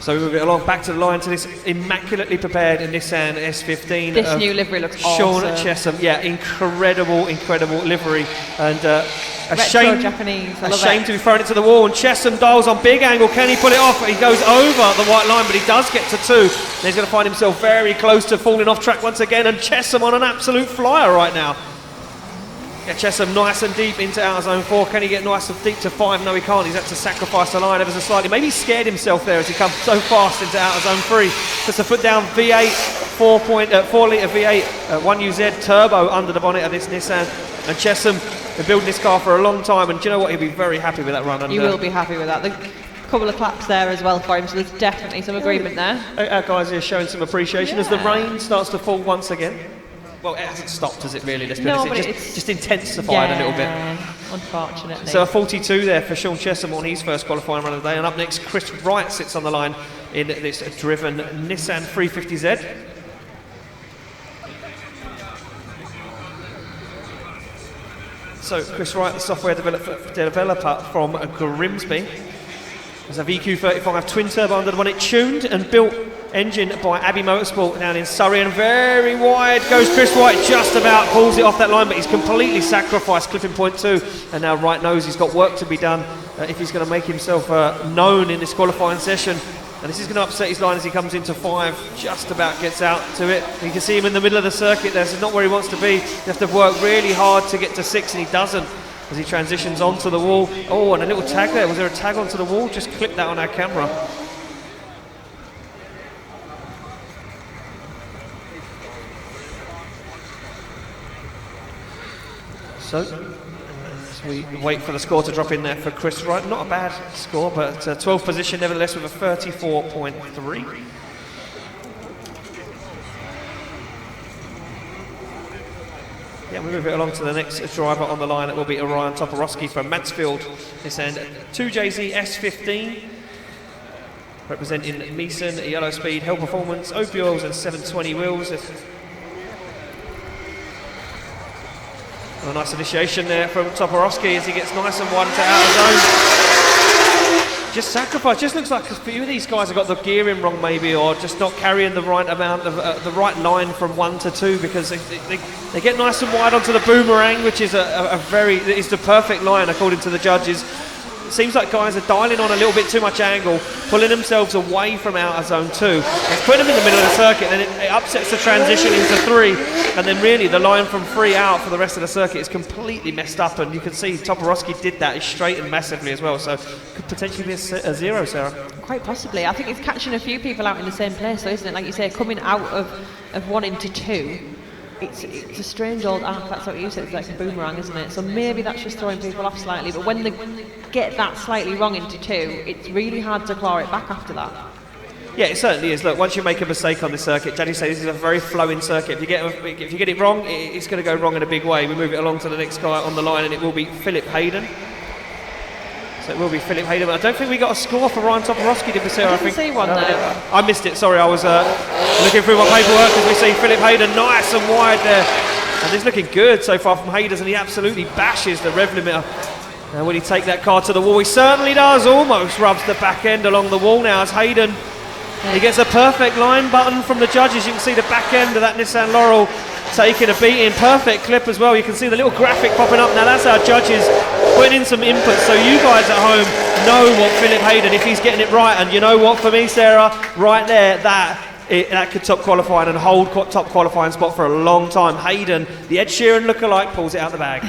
So we'll get along back to the line to this immaculately prepared Nissan S15. This new livery looks Sean awesome. Chesham, incredible livery, and a Retro Japanese. A shame to be throwing it to the wall. And Chesham dials on big angle. Can he pull it off? He goes over the white line, but he does get to 2. And he's going to find himself very close to falling off track once again. And Chesham on an absolute flyer right now. Yeah, Chesham nice and deep into outer zone 4. Can he get nice and deep to 5? No, he can't. He's had to sacrifice the line ever so slightly. Maybe he scared himself there as he comes so fast into outer zone 3. Just a foot down, V8, 4 litre V8, 1UZ turbo under the bonnet of this Nissan. And Chesham been building this car for a long time, and do you know what? He'll be very happy with that run. And, you will be happy with that. The couple of claps there as well for him, so there's definitely some agreement there. Our guys are showing some appreciation as the rain starts to fall once again. Well, it hasn't stopped, has it really? No, but it's just intensified a little bit. Unfortunately. So a 42 there for Sean Chesham on his first qualifying run of the day. And up next, Chris Wright sits on the line in this driven Nissan 350Z. So Chris Wright, the software developer from Grimsby. There's a VQ35 twin turbo under the bonnet, tuned and built engine by Abbey Motorsport down in Surrey, and very wide goes Chris Wright, just about pulls it off that line, but he's completely sacrificed clipping point 2, and now Wright knows he's got work to be done if he's going to make himself known in this qualifying session. And this is going to upset his line as he comes into 5, just about gets out to it. You can see him in the middle of the circuit there, so not where he wants to be. You have to work really hard to get to 6, and he doesn't as he transitions onto the wall. Oh, and a little tag there. Was there a tag onto the wall? Just clip that on our camera. So, as we wait for the score to drop in there for Chris Wright. Not a bad score, but 12th position nevertheless with a 34.3. Yeah, we move it along to the next driver on the line. It will be Orion Toporowski from Mansfield. This end, 2JZ S15. Representing Meeson, Yellow Speed, Hell Performance, Opiols and 720 wheels. A nice initiation there from Toporowski as he gets nice and wide to outer zone. Just sacrifice. Just looks like a few of these guys have got the gearing wrong, maybe, or just not carrying the right amount of the right line from 1 to 2, because they get nice and wide onto the boomerang, which is is the perfect line according to the judges. It seems like guys are dialing on a little bit too much angle, pulling themselves away from outer zone 2. It's putting them in the middle of the circuit, and it upsets the transition into 3, and then really the line from 3 out for the rest of the circuit is completely messed up, and you can see Toporowski did that. He's straightened massively as well, so could potentially be a 0, Sarah. Quite possibly. I think it's catching a few people out in the same place, though, isn't it? Like you say, coming out of 1 into 2. It's a strange old arc, that's what you said, it's like a boomerang, isn't it? So maybe that's just throwing people off slightly, but when they get that slightly wrong into 2, it's really hard to claw it back after that. Yeah, it certainly is. Look, once you make a mistake on this circuit, Danny says this is a very flowing circuit. If you get it wrong, it's going to go wrong in a big way. We move it along to the next guy on the line, and it will be Philip Hayden. So it will be Philip Hayden. I don't think we got a score for Ryan Toporowski, did we, Sarah? I didn't see one there. I missed it, sorry. I was looking through my paperwork as we see Philip Hayden nice and wide there. And he's looking good so far from Hayden, and he absolutely bashes the rev limiter. Now, will he take that car to the wall? He certainly does. Almost rubs the back end along the wall now as Hayden. He gets a perfect line button from the judges. You can see the back end of that Nissan Laurel taking a beating. Perfect clip as well. You can see the little graphic popping up. Now that's our judges putting in some input so you guys at home know what Philip Hayden, if he's getting it right. And you know what, for me, Sarah, right there, that could top qualifying and hold top qualifying spot for a long time. Hayden, the Ed Sheeran lookalike, pulls it out the bag.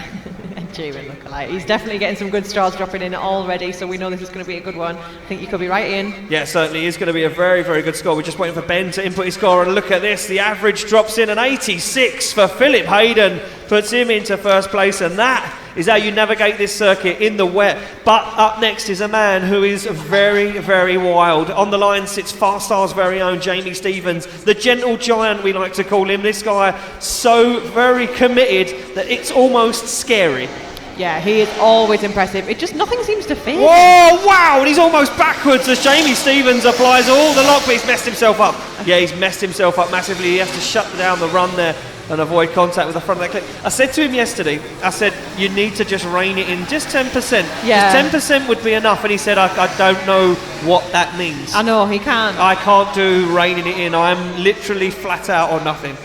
Lookalike. He's definitely getting some good straws dropping in already, so we know this is going to be a good one. I think you could be right in. Yeah, certainly is going to be a very, very good score. We're just waiting for Ben to input his score, and look at this. The average drops in an 86 for Philip Hayden, puts him into first place, and that is how you navigate this circuit in the wet. But up next is a man who is very, very wild. On the line sits Fast Star's very own Jamie Stevens, the gentle giant we like to call him. This guy so very committed that it's almost scary. Yeah, he is always impressive. It just, nothing seems to fit. Whoa, wow, and he's almost backwards as Jamie Stevens applies all the lock, but he's messed himself up. Yeah, he's messed himself up massively. He has to shut down the run there and avoid contact with the front of that clip. I said to him yesterday, I said, you need to just rein it in, just 10%. Yeah. Just 10% would be enough. And he said, I don't know what that means. I know, he can't. I can't do reining it in. I'm literally flat out or nothing.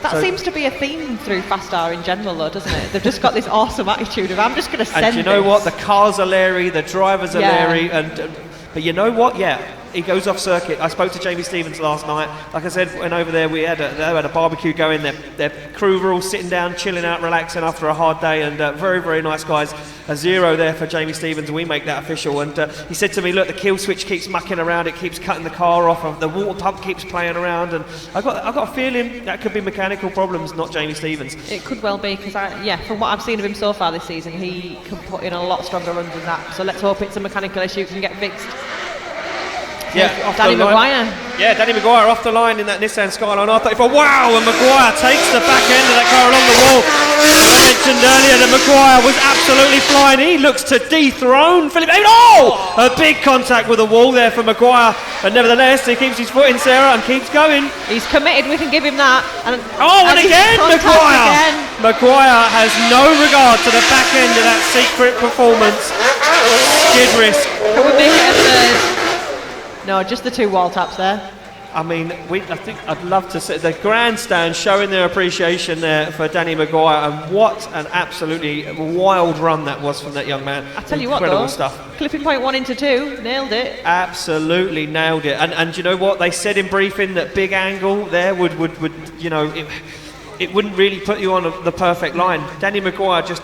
That seems to be a theme through Fast Star in general, though, doesn't it? They've just got this awesome attitude of, I'm just going to send And you know this. what? The cars are leery, the drivers are leery, but you know what? Yeah, he goes off circuit. I spoke to Jamie Stevens last night. Like I said, went over there. They had a barbecue going. Their crew were all sitting down, chilling out, relaxing after a hard day, and very, very nice guys. A 0 there for Jamie Stevens. We make that official. And he said to me, look, the kill switch keeps mucking around. It keeps cutting the car off. The water pump keeps playing around. And I got a feeling that could be mechanical problems, not Jamie Stevens. It could well be, because from what I've seen of him so far this season, he can put in a lot stronger runs than that. So let's hope it's a mechanical issue can get fixed. Yeah, Danny Maguire. Yeah, Danny Maguire off the line in that Nissan Skyline R34. Wow, and Maguire takes the back end of that car along the wall. I mentioned earlier that Maguire was absolutely flying. He looks to dethrone Philip Hayden. Oh! A big contact with the wall there for Maguire. But nevertheless, he keeps his foot in, Sarah, and keeps going. He's committed, we can give him that. And again, Maguire! Maguire has no regard to the back end of that secret performance. Skid risk. Can we make it a third? No, just the 2 wall taps there. I mean, I think I'd love to see the grandstand showing their appreciation there for Danny Maguire, and what an absolutely wild run that was from that young man. I tell you Incredible what, though, stuff. Clipping point 1 into 2, nailed it. Absolutely nailed it. And you know what? They said in briefing that big angle there would you know, it wouldn't really put you on the perfect line. Danny Maguire just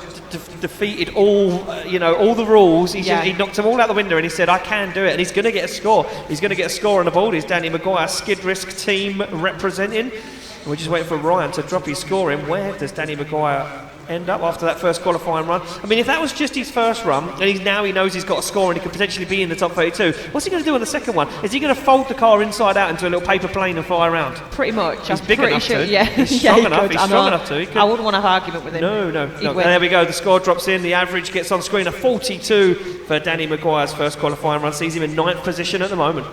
defeated all the rules. He knocked them all out the window, and he said, I can do it, and he's going to get a score. He's going to get a score on the board. He's Danny Maguire, Skid Risk team representing. And we're just waiting for Ryan to drop his score in. Where does Danny Maguire end up after that first qualifying run? I mean, if that was just his first run, and he knows he's got a score and he could potentially be in the top 32, what's he going to do on the second one? Is he going to fold the car inside out into a little paper plane and fly around? Pretty much. He's big enough to. Yeah. He's strong enough. He's strong enough to. I wouldn't want to have an argument with him. No. And there we go. The score drops in. The average gets on screen. A 42 for Danny Maguire's first qualifying run. Sees him in 9th position at the moment.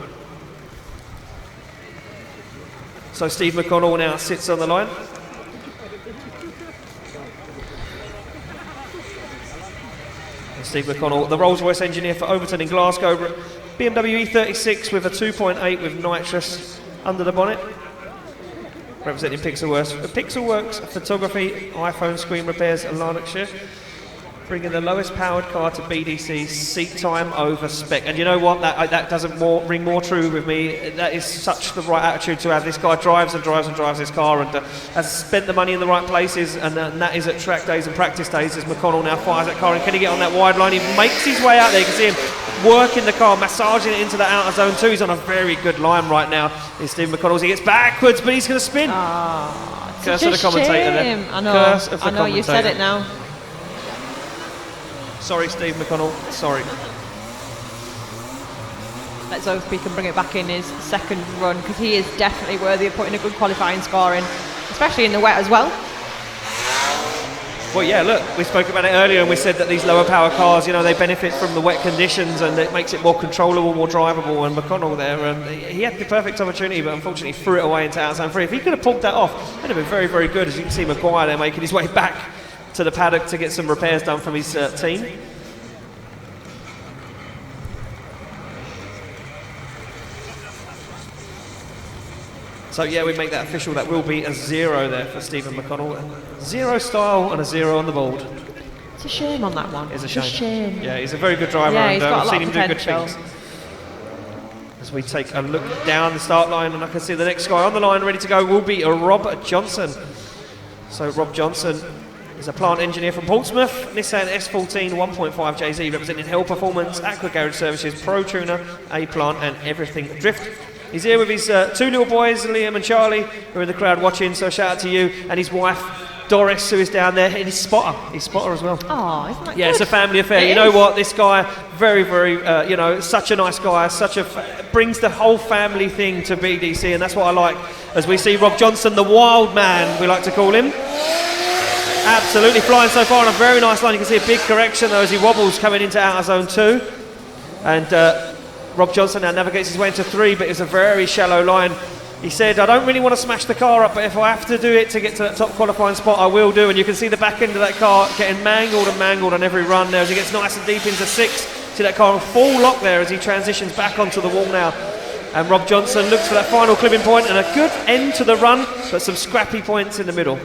So Steve McConnell now sits on the line. Steve McConnell, the Rolls-Royce engineer for Overton in Glasgow, BMW E36 with a 2.8 with nitrous under the bonnet, representing Pixelworks Photography, iPhone screen repairs in Lanarkshire, bringing the lowest powered car to BDC, seat time over spec. And you know what, that doesn't ring more true with me. That is such the right attitude to have. This guy drives this car, and has spent the money in the right places, and that is at track days and practice days as McConnell now fires that car. And can he get on that wide line? He makes his way out there. You can see him working the car, massaging it into the outer zone too. He's on a very good line right now. It's Steve McConnell. He gets backwards, but he's going to spin. Curse of the commentator there. I know. Curse of the I know, you said it now. Sorry, Steve McConnell. Sorry. Let's hope he can bring it back in his second run, because he is definitely worthy of putting a good qualifying score in, especially in the wet as well. Well, yeah, look, we spoke about it earlier and we said that these lower power cars, you know, they benefit from the wet conditions and it makes it more controllable, more drivable. And McConnell there, he had the perfect opportunity, but unfortunately threw it away into outside free. If he could have pulled that off, it would have been very, very good. As you can see, Maguire there making his way back to the paddock to get some repairs done from his team. So yeah, we make that official. That will be a 0 there for Stephen McConnell. 0 style and a 0 on the board. It's a shame on that one. It's a shame. It's a shame. Yeah, he's a very good driver, Yeah, and he's got we've a lot seen of him do good potential. things. As we take a look down the start line, and I can see the next guy on the line ready to go will be Rob Johnson. So Rob Johnson is a plant engineer from Portsmouth, Nissan S14 1.5 JZ, representing Hill Performance, Aqua Garage Services, Pro Tuner, A Plant and Everything Drift. He's here with his 2 little boys, Liam and Charlie, who are in the crowd watching, so shout out to you, and his wife, Doris, who is down there, and his spotter as well. Oh, isn't that Yeah, good? it's a family affair. It You know is. what? This guy, very, very, you know, such a nice guy, brings the whole family thing to BDC, and that's what I like. As we see Rob Johnson, the wild man, we like to call him. Absolutely flying so far on a very nice line. You can see a big correction though as he wobbles coming into outer zone 2. And Rob Johnson now navigates his way into 3, but it's a very shallow line. He said, I don't really want to smash the car up, but if I have to do it to get to that top qualifying spot, I will do. And you can see the back end of that car getting mangled on every run there as he gets nice and deep into 6. See that car in full lock there as he transitions back onto the wall now. And Rob Johnson looks for that final clipping point and a good end to the run, but some scrappy points in the middle.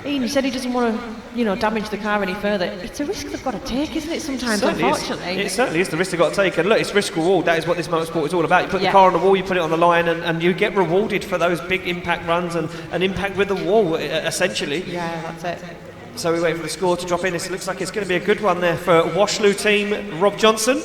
Ian, you said he doesn't want to, damage the car any further. It's a risk they've got to take, isn't it, sometimes, unfortunately? It certainly is the risk they've got to take. And look, it's risk reward. That is what this motorsport is all about. You put the Yeah. car on the wall, you put it on the line, and you get rewarded for those big impact runs and an impact with the wall, essentially. Yeah, that's it. So we wait for the score to drop in. This looks like it's going to be a good one there for Washloo team, Rob Johnson.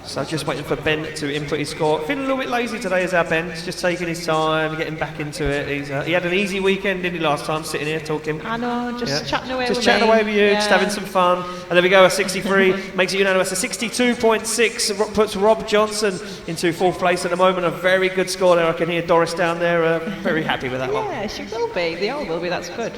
So just waiting for Ben to input his score. Feeling a little bit lazy today is our Ben. He's just taking his time, getting back into it. He had an easy weekend, didn't he, last time, sitting here talking. I know, just chatting away with Just chatting me. away with you, Yeah. just having some fun. And there we go, a 63 makes it unanimous. A 62.6 puts Rob Johnson into 4th place at the moment. A very good score there. I can hear Doris down there, very happy with that one. Yeah, she will be. They all will be. That's good.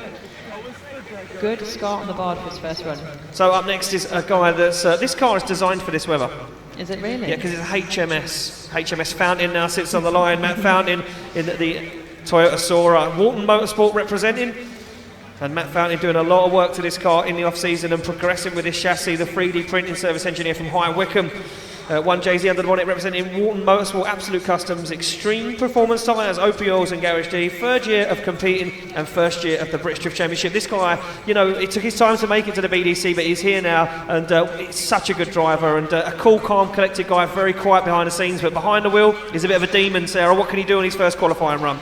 Good score on the board for his first run. So up next is a guy that's... this car is designed for this weather. Is it really? Yeah, because it's a HMS. HMS Fountain now sits on the line. Matt Fountain in the Toyota Sora. Walton Motorsport representing. And Matt Fountain doing a lot of work to this car in the off-season and progressing with this chassis. The 3D printing service engineer from High Wycombe. 1JZ under the bonnet representing Walton Motorsport Absolute Customs, Extreme Performance Tyres, OP and Garage D. 3rd year of competing and 1st year of the British Drift Championship. This guy, it took his time to make it to the BDC, but he's here now, and he's such a good driver and a cool, calm, collected guy, very quiet behind the scenes, but behind the wheel, he's a bit of a demon, Sarah. What can he do on his first qualifying run?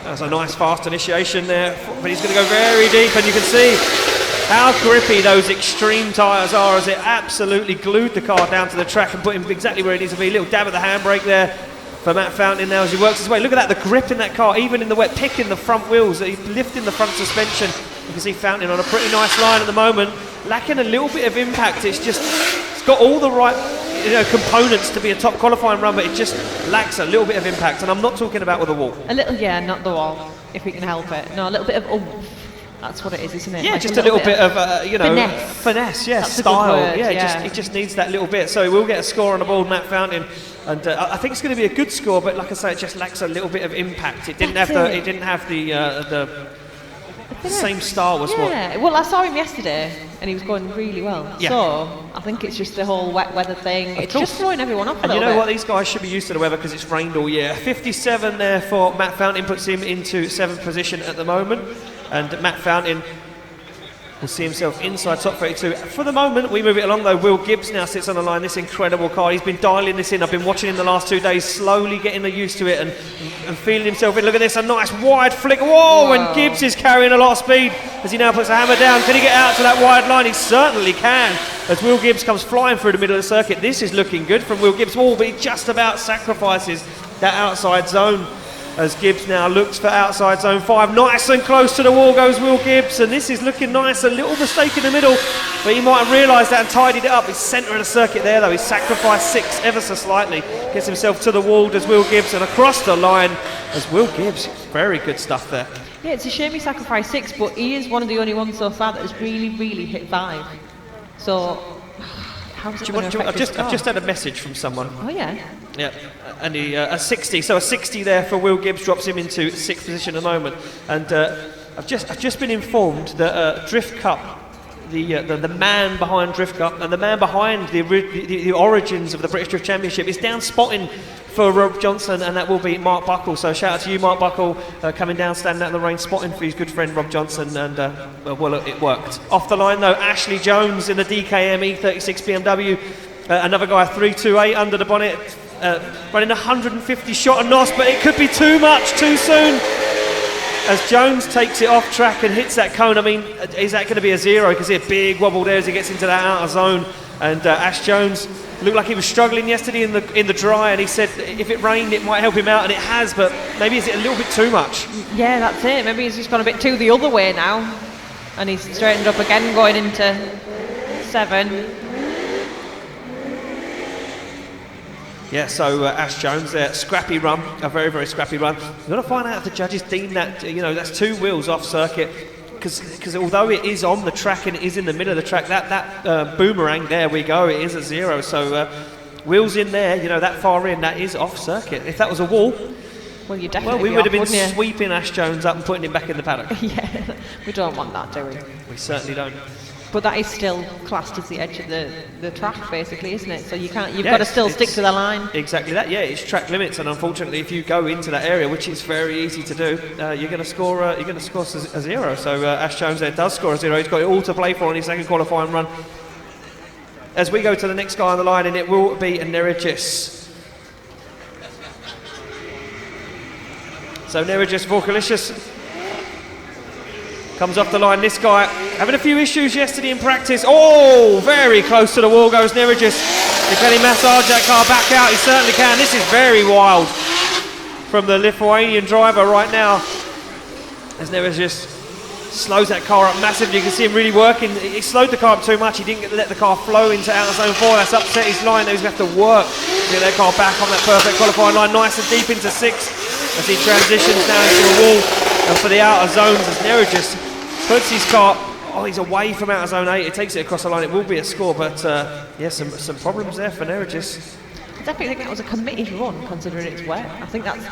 That's a nice fast initiation there, but he's going to go very deep, and you can see how grippy those extreme tyres are as it absolutely glued the car down to the track and put him exactly where it needs to be. A little dab of the handbrake there for Matt Fountain now as he works his way. Look at that, the grip in that car, even in the wet, picking the front wheels, he's lifting the front suspension. You can see Fountain on a pretty nice line at the moment, lacking a little bit of impact. It's got all the right components to be a top qualifying run, but it just lacks a little bit of impact. And I'm not talking about with the wall. A little, not the wall, if we can help it. No, a little bit of oomph. That's what it is, isn't it? Yeah, like just a little bit of finesse. Yeah, That's style. a good word, It just needs that little bit. So we'll get a score on the board, Matt Fountain, and I think it's going to be a good score. But like I say, it just lacks a little bit of impact. It didn't have the same style as what. Yeah, well, I saw him yesterday, and he was going really well. Yeah. So I think it's just the whole wet weather thing. It's course. just throwing everyone off a And little you know bit. what? These guys should be used to the weather because it's rained all year. 57 there for Matt Fountain puts him into 7th position at the moment, and Matt Fountain will see himself inside top 32. For the moment, we move it along though. Will Gibbs now sits on the line, this incredible car. He's been dialing this in. I've been watching him the last 2 days, slowly getting used to it and feeling himself in. Look at this, a nice wide flick. Whoa, and Gibbs is carrying a lot of speed as he now puts the hammer down. Can he get out to that wide line? He certainly can. As Will Gibbs comes flying through the middle of the circuit. This is looking good from Will Gibbs. Oh, but he just about sacrifices that outside zone as Gibbs now looks for outside zone 5. Nice and close to the wall goes Will Gibbs, and this is looking nice. A little mistake in the middle, but he might have realised that and tidied it up. He's centre of the circuit there though. He's sacrificed 6 ever so slightly. Gets himself to the wall, does Will Gibbs, and across the line as Will Gibbs. Very good stuff there. Yeah, it's a shame he sacrificed 6, but he is one of the only ones so far that has really hit 5. So, how's it going to affect his score? I've just had a message from someone. Oh yeah? Yeah, and a 60. So a 60 there for Will Gibbs drops him into 6th position at the moment. And I've just been informed that Drift Cup, the man behind Drift Cup and the man behind the origins of the British Drift Championship is down spotting for Rob Johnson, and that will be Mark Buckle. So shout out to you, Mark Buckle, coming down, standing out in the rain, spotting for his good friend Rob Johnson, and well, it worked. Off the line though, Ashley Jones in the DKM E36 BMW, another guy 328 under the bonnet, running 150 shot and nos, but it could be too much too soon. As Jones takes it off track and hits that cone, I mean, is that going to be a 0? You can see a big wobble there as he gets into that outer zone. And Ash Jones looked like he was struggling yesterday in the dry, and he said if it rained it might help him out, and it has, but maybe is it a little bit too much? Yeah, that's it. Maybe he's just gone a bit too the other way now, and he's straightened up again going into 7. Yeah, so Ash Jones there, scrappy run, a very scrappy run. We've got to find out if the judges deem that, that's 2 wheels off circuit, because although it is on the track and it is in the middle of the track, that boomerang, there we go, it is a 0. So wheels in there, that far in, that is off circuit. If that was a wall, well, you definitely we would have been sweeping Ash Jones up and putting him back in the paddock. Yeah, we don't want that, do we? We certainly don't. But that is still classed as the edge of the track, basically, isn't it? So you've got to still stick to the line. Exactly that. Yeah, it's track limits, and unfortunately, if you go into that area, which is very easy to do, you're going to score a 0. So Ash Jones there does score a 0. He's got it all to play for on his second qualifying run. As we go to the next guy on the line, and it will be a Neregis. So Neregis Vorkalicious comes off the line. This guy having a few issues yesterday in practice. Oh, very close to the wall goes Neregis. Can he massage that car back out? He certainly can. This is very wild from the Lithuanian driver right now, as Neregis slows that car up massively. You can see him really working. He slowed the car up too much. He didn't let the car flow into outer zone 4. That's upset his line. He's going to have to work to get that car back on that perfect qualifying line. Nice and deep into 6 as he transitions now into the wall. And for the outer zones, as Neregis puts his car, he's away from outer zone 8. It takes it across the line. It will be a score, but yeah, some problems there for Neregis. I definitely think that was a committed run, considering it's wet. I think that's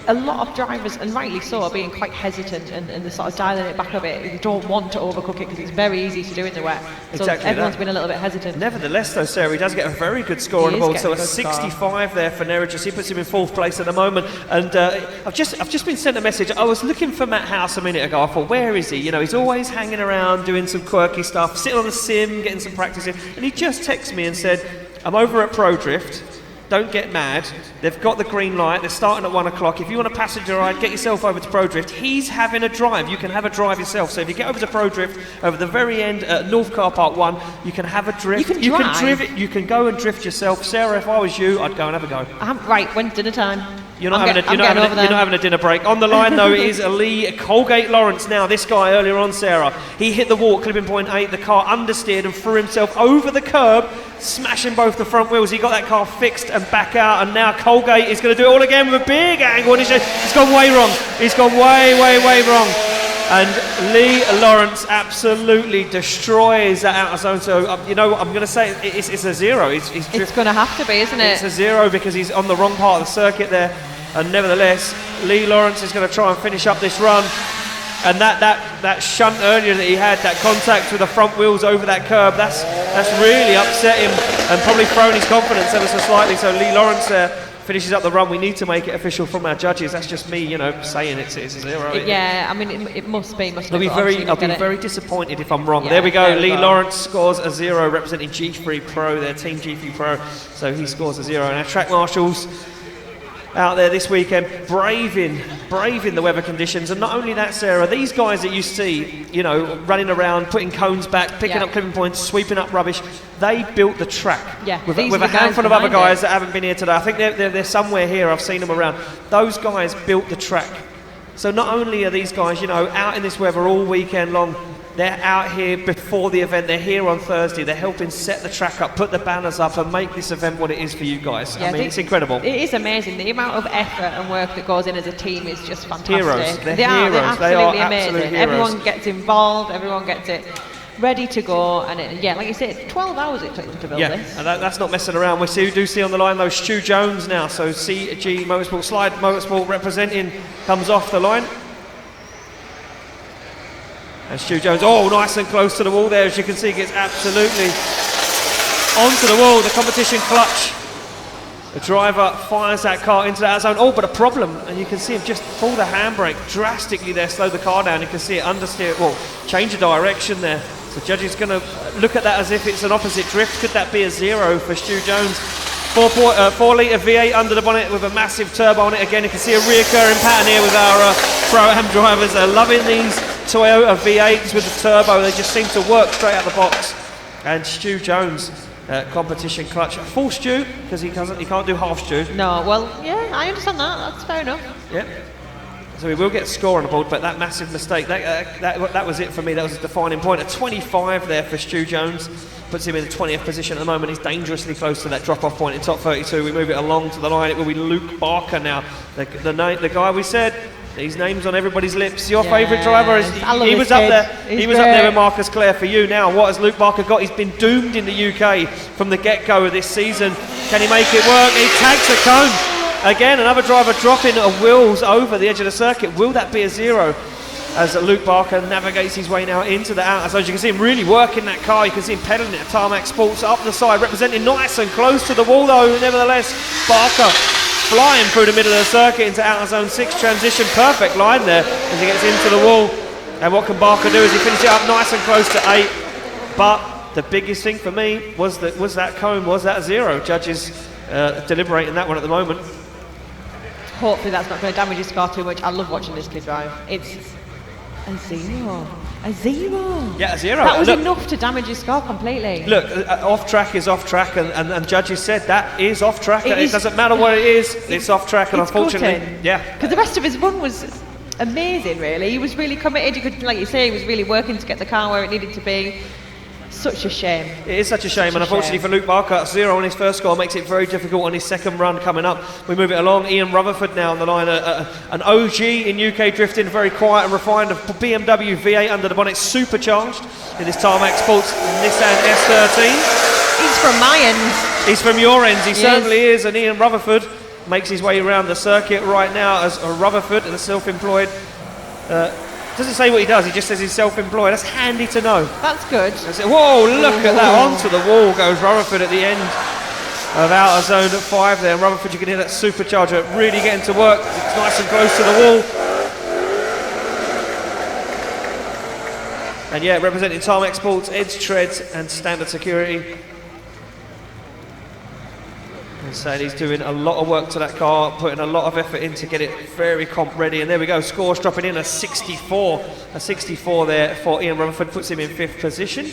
a lot of drivers, and rightly so, are being quite hesitant and they're sort of dialing it back a bit. They don't want to overcook it because it's very easy to do in the wet. So exactly everyone's been a little bit hesitant. Nevertheless, though, Sarah, he does get a very good score on the board. So a 65 there for Neregis. He puts him in 4th place at the moment. And I've just been sent a message. I was looking for Matt House a minute ago. I thought, where is he? He's always hanging around doing some quirky stuff, sitting on the sim, getting some practice in. And he just texted me and said, I'm over at Pro Drift. Don't get mad. They've got the green light. They're starting at 1 o'clock. If you want a passenger ride, get yourself over to Pro Drift. He's having a drive. You can have a drive yourself. So if you get over to Pro Drift, over the very end at North Car Park 1, you can have a drift. You can drive. You can go and drift yourself. Sarah, if I was you, I'd go and have a go. Right, when's dinner time? You're not having a dinner break. On the line, though, is Lee Colgate Lawrence. Now, this guy earlier on, Sarah, he hit the wall at clipping point 8. The car understeered and threw himself over the curb, smashing both the front wheels. He got that car fixed and back out, and now Colgate is going to do it all again with a big angle. And he's gone way wrong. He's gone way wrong. And Lee Lawrence absolutely destroys that outer zone. So, I'm going to say it's a 0. It's going to have to be, isn't it? It's a 0 because he's on the wrong part of the circuit there. And nevertheless, Lee Lawrence is going to try and finish up this run. And that shunt earlier that he had, that contact with the front wheels over that curb, that's really upset him and probably thrown his confidence ever so slightly. So Lee Lawrence finishes up the run. We need to make it official from our judges. That's just me, saying it's a 0. Yeah, I mean, it must be. I'll be very disappointed if I'm wrong. Yeah, there we go. Lee Lawrence scores a 0, representing G3 Pro, their team G3 Pro. So he scores a 0. And our track marshals, out there this weekend, braving the weather conditions. And not only that, Sarah, these guys that you see, you know, running around, putting cones back, picking up clipping points, sweeping up rubbish, they built the track with a handful of other guys that haven't been here today. I think they're somewhere here. I've seen them around. Those guys built the track. So not only are these guys, you know, out in this weather all weekend long, they're out here before the event. They're here on Thursday. They're helping set the track up, put the banners up, and make this event what it is for you guys. I mean, it's incredible. It is amazing. The amount of effort and work that goes in as a team is just fantastic. Heroes. They're heroes. They're absolutely amazing. Absolute heroes. Everyone gets involved. Everyone gets it ready to go. And like you said, 12 hours it took them to build this. And that's not messing around. We do see on the line though Stu Jones now. So CG Motorsport, Slide Motorsport representing, comes off the line. And Stu Jones, nice and close to the wall there, as you can see, gets absolutely onto the wall. The competition clutch. The driver fires that car into that zone. But a problem, and you can see him just pull the handbrake drastically there, slow the car down. You can see it understeer, change of direction there. So judges going to look at that as if it's an opposite drift. Could that be a 0 for Stu Jones? 4 litre V8 under the bonnet with a massive turbo on it. Again, you can see a reoccurring pattern here with our Pro-Am drivers. They're loving these Toyota V8s with the turbo. They just seem to work straight out the box. And Stu Jones, competition clutch. Full Stu, because he can't do half Stu. No, well, yeah, I understand that. That's fair enough. Yep. So we will get a score on the board, but that massive mistake, that was it for me. That was a defining point. A 25 there for Stu Jones. Puts him in the 20th position at the moment. He's dangerously close to that drop-off point in top 32. We move it along to the line. It will be Luke Barker now. The guy we said, his name's on everybody's lips. Your favourite driver, he was up there. He was up there with Marcus Clare for you. Now, what has Luke Barker got? He's been doomed in the UK from the get-go of this season. Can he make it work? He tags a cone. Again, another driver dropping wheels over the edge of the circuit. Will that be a 0? As Luke Barker navigates his way now into the outer. So as you can see him really working that car. You can see him pedalling it at Tarmac Sports up the side, representing nice and close to the wall though. Nevertheless, Barker flying through the middle of the circuit into outer zone 6 transition. Perfect line there as he gets into the wall. And what can Barker do as he finishes it up nice and close to 8. But the biggest thing for me was that cone, was that 0. Judges deliberating that one at the moment. Hopefully that's not going to damage his car too much. I love watching this kid drive. It's a 0. A 0. Yeah, a 0. That was enough to damage his car completely. Look, off track is off track, and judges said that is off track. It doesn't matter what it is, it's off track, and unfortunately, because the rest of his run was amazing. Really, he was really committed. You could, like you say, he was really working to get the car where it needed to be. Such a shame. It is such a shame, and unfortunately for Luke Barker, 0 on his first score makes it very difficult on his second run coming up. We move it along. Ian Rutherford now on the line, an OG in UK drifting, very quiet and refined. A BMW V8 under the bonnet, supercharged in this Tarmac Sports Nissan S13. He's from my ends. He's from your ends. He certainly is. And Ian Rutherford makes his way around the circuit right now as a Rutherford, and a self-employed. Doesn't say what he does, he just says he's self-employed. That's handy to know. That's good. Whoa, look at that. Onto the wall goes Rutherford at the end of outer zone 5 there. And Rutherford, you can hear that supercharger really getting to work. It's nice and close to the wall. And yeah, representing Tarmac Sports, Ed's Treads and Standard Security. Saying he's doing a lot of work to that car, putting a lot of effort in to get it very comp ready. And there we go, scores dropping in a 64. A 64 there for Ian Rutherford, puts him in 5th position.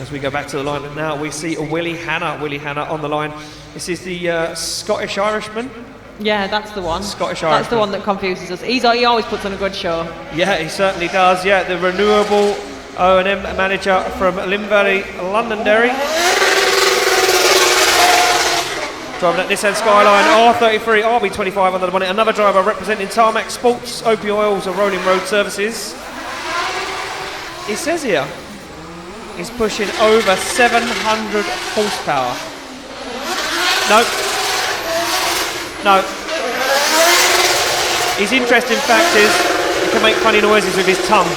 As we go back to the line now, we see Willie Hanna on the line. This is the Scottish Irishman. Yeah, that's the one. Scottish Irishman. That's the one that confuses us. He always puts on a good show. Yeah, he certainly does. Yeah, the renewable O&M manager from Limbury, Londonderry. Driving that Nissan Skyline R33, RB25 under the bonnet. Another driver representing Tarmac Sports, OP Oils and Rolling Road Services. It says here, he's pushing over 700 horsepower. No. His interesting fact is, he can make funny noises with his tongue.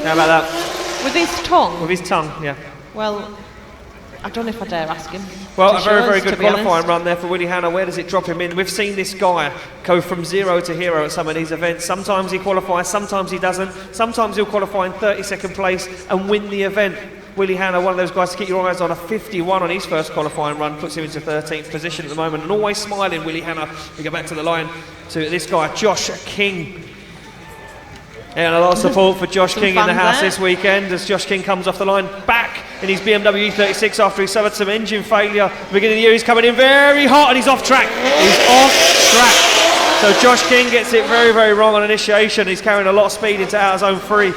How about that? With his tongue? With his tongue, yeah. Well, I don't know if I dare ask him. Well, a very, very good qualifying run there for Willie Hanna. Where does it drop him in? We've seen this guy go from 0 to hero at some of these events. Sometimes he qualifies, sometimes he doesn't. Sometimes he'll qualify in 32nd place and win the event. Willie Hanna, one of those guys to keep your eyes on. A 51 on his first qualifying run puts him into 13th position at the moment, and always smiling, Willie Hanna. We go back to the line to this guy, Josh King. And a lot of support for Josh King in the house this weekend as Josh King comes off the line back in his BMW E36 after he suffered some engine failure at the beginning of the year. He's coming in very hot and he's off track. He's off track. So Josh King gets it very, very wrong on initiation. He's carrying a lot of speed into outer zone 3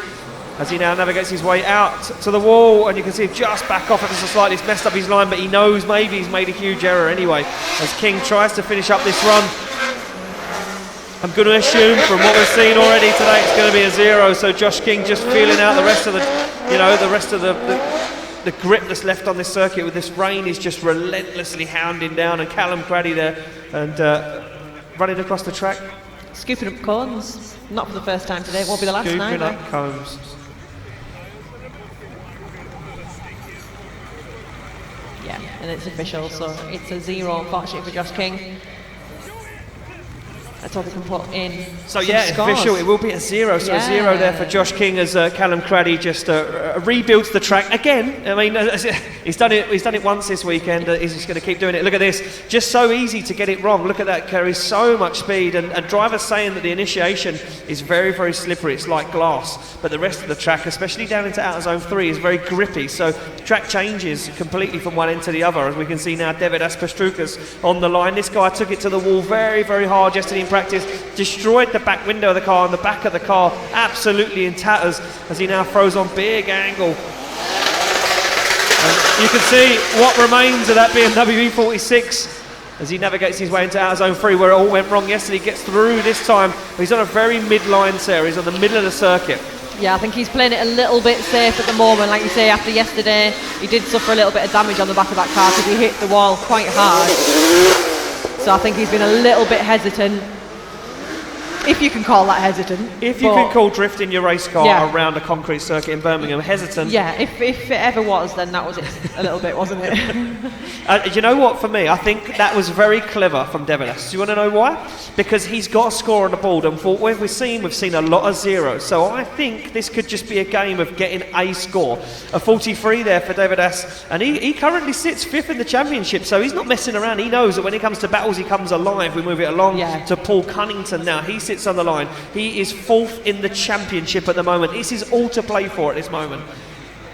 as he now navigates his way out to the wall, and you can see him just back off ever so slightly. He's messed up his line, but he knows maybe he's made a huge error anyway as King tries to finish up this run. I'm going to assume from what we've seen already today it's going to be a 0, so Josh King just feeling out the rest of the grip that's left on this circuit with this rain is just relentlessly hounding down, and Callum Craddy there and running across the track. Scooping up cones, not for the first time today, it won't be the last time. Scooping up cones. Yeah, and it's official, so it's a 0 unfortunately for Josh King. That's all they can put in. So yeah, scores. official, it will be a 0. So a 0 there for Josh King as Callum Craddy just rebuilds the track again. I mean, he's done it once this weekend. He's just going to keep doing it. Look at this, just so easy to get it wrong. Look at that, carries so much speed, and drivers saying that the initiation is very, very slippery. It's like glass, but the rest of the track, especially down into outer zone 3, is very grippy. So track changes completely from one end to the other. As we can see now, David Aspastrukas on the line. This guy took it to the wall very, very hard yesterday in practice, destroyed the back window of the car and the back of the car absolutely in tatters as he now throws on big angle. And you can see what remains of that BMW E46 as he navigates his way into outer zone 3 where it all went wrong yesterday. He gets through this time. He's on a very mid-line series, on the middle of the circuit. Yeah, I think he's playing it a little bit safe at the moment. Like you say, after yesterday, he did suffer a little bit of damage on the back of that car because he hit the wall quite hard. So I think he's been a little bit hesitant. If you can call that hesitant. If you can call drifting your race car around a concrete circuit in Birmingham hesitant. Yeah, if it ever was, then that was it a little bit, wasn't it? You know what, for me, I think that was very clever from Devidas. Do you want to know why? Because he's got a score on the board, and for what we've seen a lot of 0s. So I think this could just be a game of getting a score. A 43 there for Devidas, and he currently sits 5th in the championship, so he's not messing around. He knows that when it comes to battles, he comes alive. We move it along to Paul Cunnington now. He sits on the line. He is 4th in the championship at the moment. This is all to play for at this moment.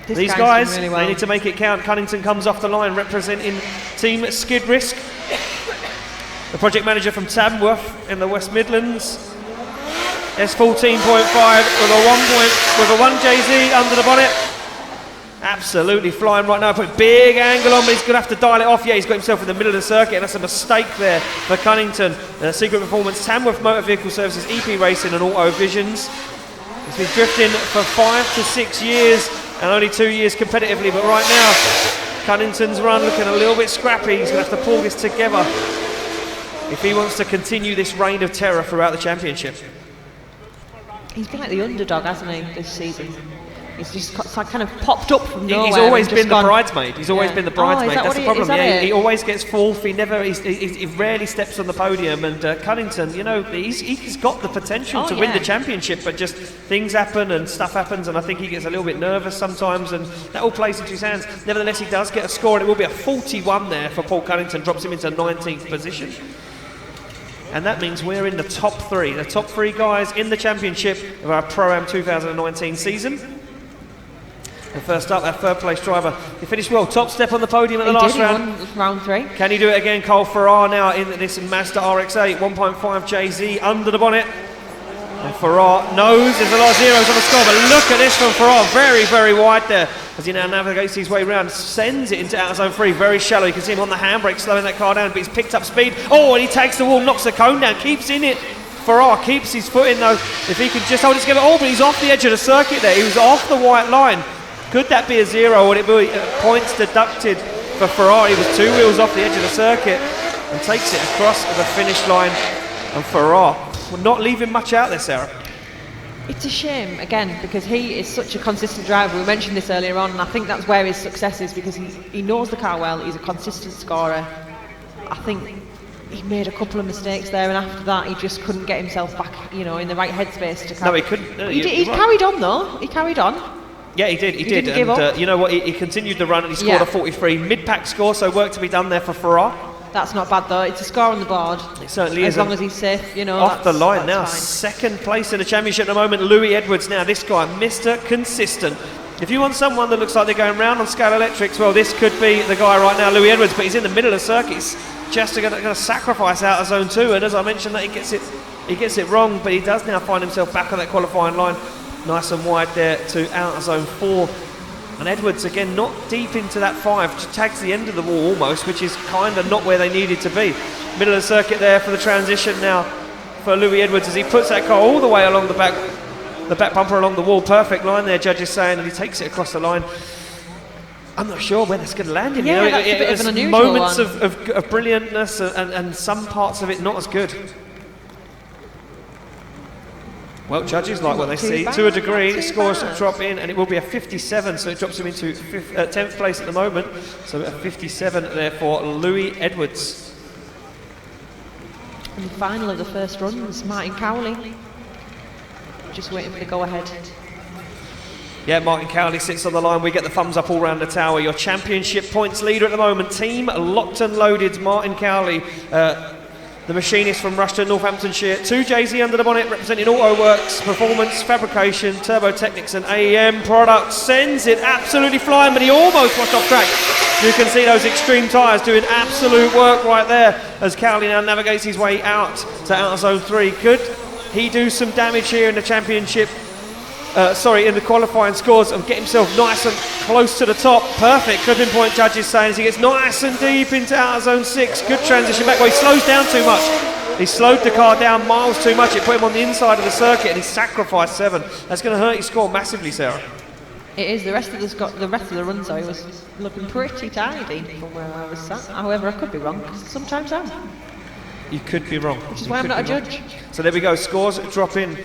These guys, really well. They need to make it count. Cunnington comes off the line representing Team Skid Risk. The project manager from Tamworth in the West Midlands. S14.5 with a 1JZ under the bonnet. Absolutely flying right now. Put big angle on, but he's going to have to dial it off. Yeah, he's got himself in the middle of the circuit, and that's a mistake there for Cunnington. Secret Performance, Tamworth Motor Vehicle Services, EP Racing and Auto Visions. He's been drifting for 5 to 6 years and only 2 years competitively, but right now Cunnington's run looking a little bit scrappy. He's going to have to pull this together if he wants to continue this reign of terror throughout the championship. He's been like the underdog, hasn't he, this season? He's just kind of popped up from nowhere. He's always been the bridesmaid. He's always been the bridesmaid. That's the problem. Yeah, he always gets 4th. He rarely steps on the podium. And Cunnington, you know, he's got the potential to win the championship, but just things happen and stuff happens, and I think he gets a little bit nervous sometimes, and that all plays into his hands. Nevertheless, he does get a score, and it will be a 41 there for Paul Cunnington. Drops him into 19th position. And that means we're in the top 3. The top 3 guys in the championship of our Pro-Am 2019 season. And first up, our 3rd place driver. He finished well, top step on the podium in the last round. Round 3. Can he do it again? Cole Farrar now in this Mazda RX-8, 1.5 JZ under the bonnet. And Farrar knows there's a lot of 0s on the score, but look at this from Farrar, very, very wide there. As he now navigates his way around, sends it into outer zone 3, very shallow. You can see him on the handbrake, slowing that car down, but he's picked up speed. Oh, and he takes the wall, knocks the cone down, keeps in it. Farrar keeps his foot in though. If he can just hold it together, but he's off the edge of the circuit there. He was off the white line. Could that be a 0? Would it be points deducted for Farrar? He was 2 wheels off the edge of the circuit and takes it across the finish line. And Farrar will not leaving much out there, Sarah. It's a shame, again, because he is such a consistent driver. We mentioned this earlier on, and I think that's where his success is, because he knows the car well, he's a consistent scorer. I think he made a couple of mistakes there, and after that he just couldn't get himself back, you know, in the right headspace to carry. No, he couldn't. He carried on though. He carried on. Yeah, he did. He did. Didn't give up. You know what? He continued the run and he scored a 43 mid-pack score. So work to be done there for Farrar. That's not bad though. It's a score on the board. It certainly is. As long as he's safe, you know. Off the line now. Fine. Second place in the championship at the moment. Louis Edwards. Now this guy, Mr. Consistent. If you want someone that looks like they're going round on scale electrics, well, this could be the guy right now, Louis Edwards. But he's in the middle of circuits. Just going to sacrifice out of zone 2. And as I mentioned, that he gets it wrong. But he does now find himself back on that qualifying line, nice and wide there to out of zone 4. And Edwards, again, not deep into that 5, tags the end of the wall almost, which is kind of not where they needed to be. Middle of the circuit there for the transition now for Louis Edwards as he puts that car all the way along the back bumper along the wall. Perfect line there, judges saying, and he takes it across the line. I'm not sure when it's going to land him. Yeah, you know, that's a bit of an unusual moments one. of brilliantness and some parts of it not as good. Well, judges like what they see. To a degree, scores drop in, and it will be a 57, so it drops him into 10th place at the moment. So a 57 there for Louis Edwards. And the final of the first runs, Martin Cowley. Just waiting for the go-ahead. Yeah, Martin Cowley sits on the line. We get the thumbs up all round the tower. Your championship points leader at the moment. Team locked and loaded, Martin Cowley. The machinist from Rushton, Northamptonshire. 2JZ under the bonnet, representing Auto Works, Performance, Fabrication, Turbo Technics and AEM Products. Sends it absolutely flying, but he almost washed off track. You can see those extreme tyres doing absolute work right there as Cowley now navigates his way out to outer zone 3. Could he do some damage here in the championship? In the qualifying scores and get himself nice and close to the top. Perfect clipping point, judges saying, as he gets nice and deep into outer zone 6. Good transition back. Well, he slows down too much. He slowed the car down miles too much. It put him on the inside of the circuit and he sacrificed 7. That's going to hurt his score massively, Sarah. It is. The rest of the run, sorry, was looking pretty tidy from where I was sat. However, I could be wrong, because sometimes I am. You could be wrong. Which is why I'm not a judge. So there we go. Scores drop in.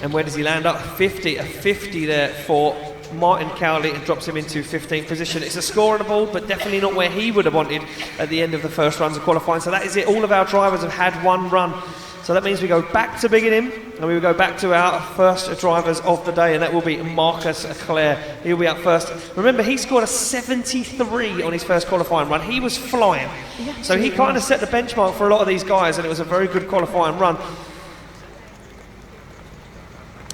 And where does he land up? 50, a 50 there for Martin Cowley, and drops him into 15th position. It's a score on the board, but definitely not where he would have wanted at the end of the first runs of qualifying. So that is it. All of our drivers have had one run. So that means we go back to beginning, and we will go back to our first drivers of the day, and that will be Marcus Clare. He'll be up first. Remember, he scored a 73 on his first qualifying run. He was flying. So he kind of set the benchmark for a lot of these guys, and it was a very good qualifying run.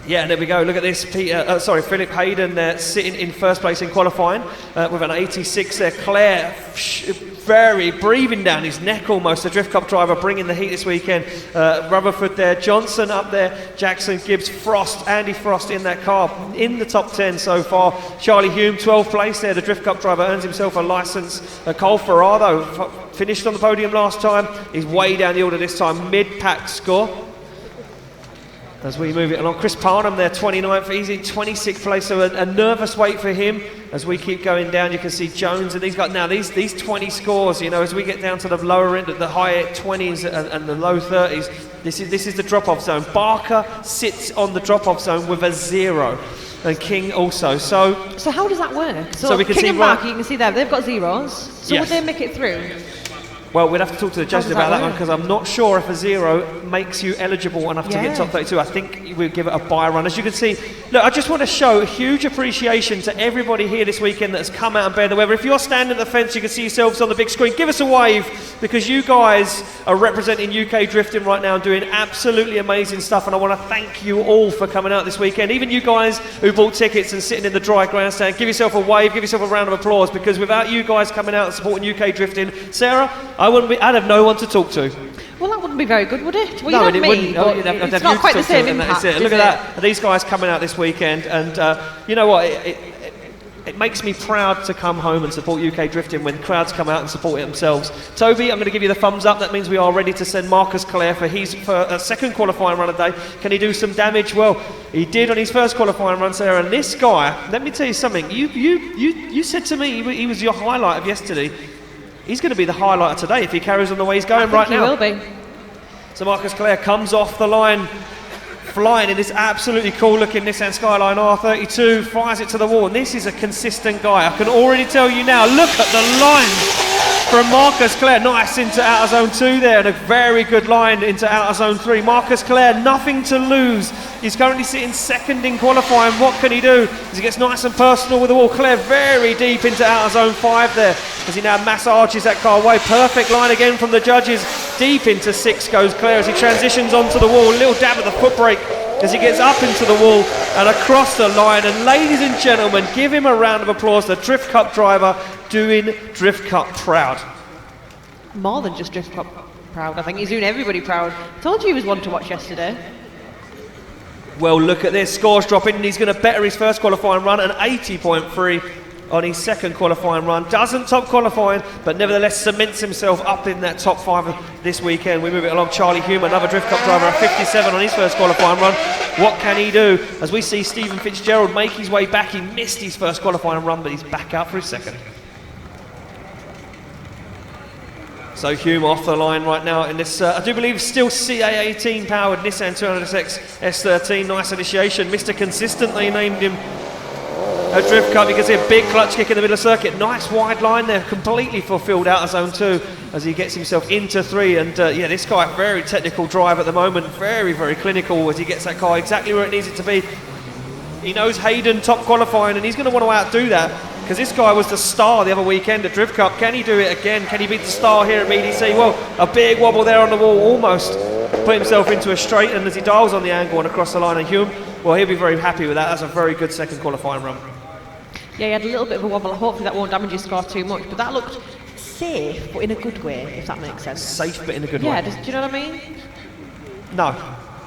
Yeah, there we go. Look at this. Philip Hayden there sitting in first place in qualifying with an 86 there. Claire very breathing down his neck almost. The Drift Cup driver bringing the heat this weekend. Rutherford there. Johnson up there. Jackson, Gibbs, Frost. Andy Frost in that car in the top 10 so far. Charlie Hume, 12th place there. The Drift Cup driver earns himself a licence. Cole Farrar, though, finished on the podium last time. He's way down the order this time. Mid-pack score. As we move it along, Chris Parnham there, 29th, he's in 26th place, so a nervous wait for him. As we keep going down, you can see Jones, and these got now these 20 scores. You know, as we get down to the lower end, the high 20s and the low 30s, this is the drop-off zone. Barker sits on the drop-off zone with a 0, and King also. So how does that work? So we can King see and Barker, you can see there, they've got 0s. So yes. Would they make it through? Well, we'd have to talk to the judges about that one, because I'm not sure if a 0 makes you eligible enough to get top 32. I think we'll give it a bye run. As you can see, look, I just want to show a huge appreciation to everybody here this weekend that has come out and bear the weather. If you're standing at the fence, you can see yourselves on the big screen. Give us a wave, because you guys are representing UK drifting right now and doing absolutely amazing stuff. And I want to thank you all for coming out this weekend. Even you guys who bought tickets and sitting in the dry grandstand, give yourself a wave, give yourself a round of applause, because without you guys coming out and supporting UK drifting, Sarah, I'd have no one to talk to. Well, that wouldn't be very good, would it? Well, no, you know it wouldn't. But it's not quite the same impact. Look at that. These guys coming out this weekend, and you know what? It makes me proud to come home and support UK drifting when crowds come out and support it themselves. Toby, I'm going to give you the thumbs up. That means we are ready to send Marcus Clare for a second qualifying run a day. Can he do some damage? Well, he did on his first qualifying run, Sarah. And this guy, let me tell you something. You said to me he was your highlight of yesterday. He's going to be the highlight of today if he carries on the way he's going right now. He will be. So Marcus Clare comes off the line, flying in this absolutely cool looking Nissan Skyline R32, fires it to the wall. And this is a consistent guy. I can already tell you now, look at the line. from Marcus Clare. Nice into outer zone 2 there, and a very good line into outer zone 3. Marcus Clare, nothing to lose. He's currently sitting second in qualifying. What can he do? As he gets nice and personal with the wall. Clare very deep into outer zone 5 there, as he now massages that car away. Perfect line again from the judges. Deep into 6 goes Clare as he transitions onto the wall. A little dab at the foot brake as he gets up into the wall and across the line. And ladies and gentlemen, give him a round of applause. The Drift Cup driver doing Drift Cup proud. More than just Drift Cup proud, I think he's doing everybody proud. Told you he was one to watch yesterday. Well, look at this, scores dropping, and he's going to better his first qualifying run, an 80.3 on his second qualifying run. Doesn't top qualifying, but nevertheless cements himself up in that top 5 this weekend. We move it along. Charlie Hume, another Drift Cup driver, a 57 on his first qualifying run. What can he do? As we see Stephen Fitzgerald make his way back. He missed his first qualifying run, but he's back out for his second. So Hume off the line right now in this, I do believe, still CA18 powered Nissan 200SX S13. Nice initiation. Mr. Consistent, they named him a Drift Cup. You can see a big clutch kick in the middle of the circuit. Nice wide line there, completely fulfilled out of zone 2 as he gets himself into 3. And yeah, this guy, very technical drive at the moment. Very, very clinical as he gets that car exactly where it needs it to be. He knows Hayden top qualifying, and he's going to want to outdo that, because this guy was the star the other weekend at Drift Cup. Can he do it again? Can he beat the star here at BDC? Well, a big wobble there on the wall, almost put himself into a straight, and as he dials on the angle and across the line, and Hume, well, he'll be very happy with that. That's a very good second qualifying run. Yeah, he had a little bit of a wobble. Hopefully that won't damage his score too much, but that looked safe, but in a good way, if that makes sense. Safe, but in a good way. Yeah, do you know what I mean? No,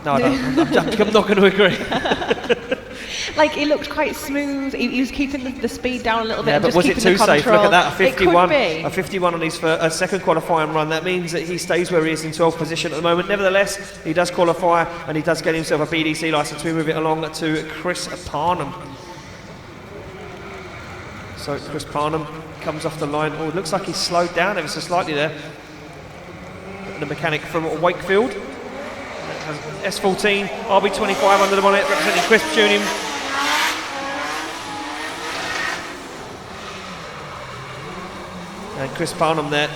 I don't. I'm not going to agree. Like, it looked quite smooth. He was keeping the speed down a little bit. Yeah, and but just was it keeping too the safe? control. Look at that, a 51. It could be. A 51 on his second qualifying run. That means that he stays where he is in 12th position at the moment. Nevertheless, he does qualify and he does get himself a BDC licence. We move it along to Chris Parnham. So Chris Parnham comes off the line. Oh, it looks like he's slowed down ever so slightly there. The mechanic from Wakefield. S14, RB25 under the bonnet, representing Chris Tuning. And Chris Parnham there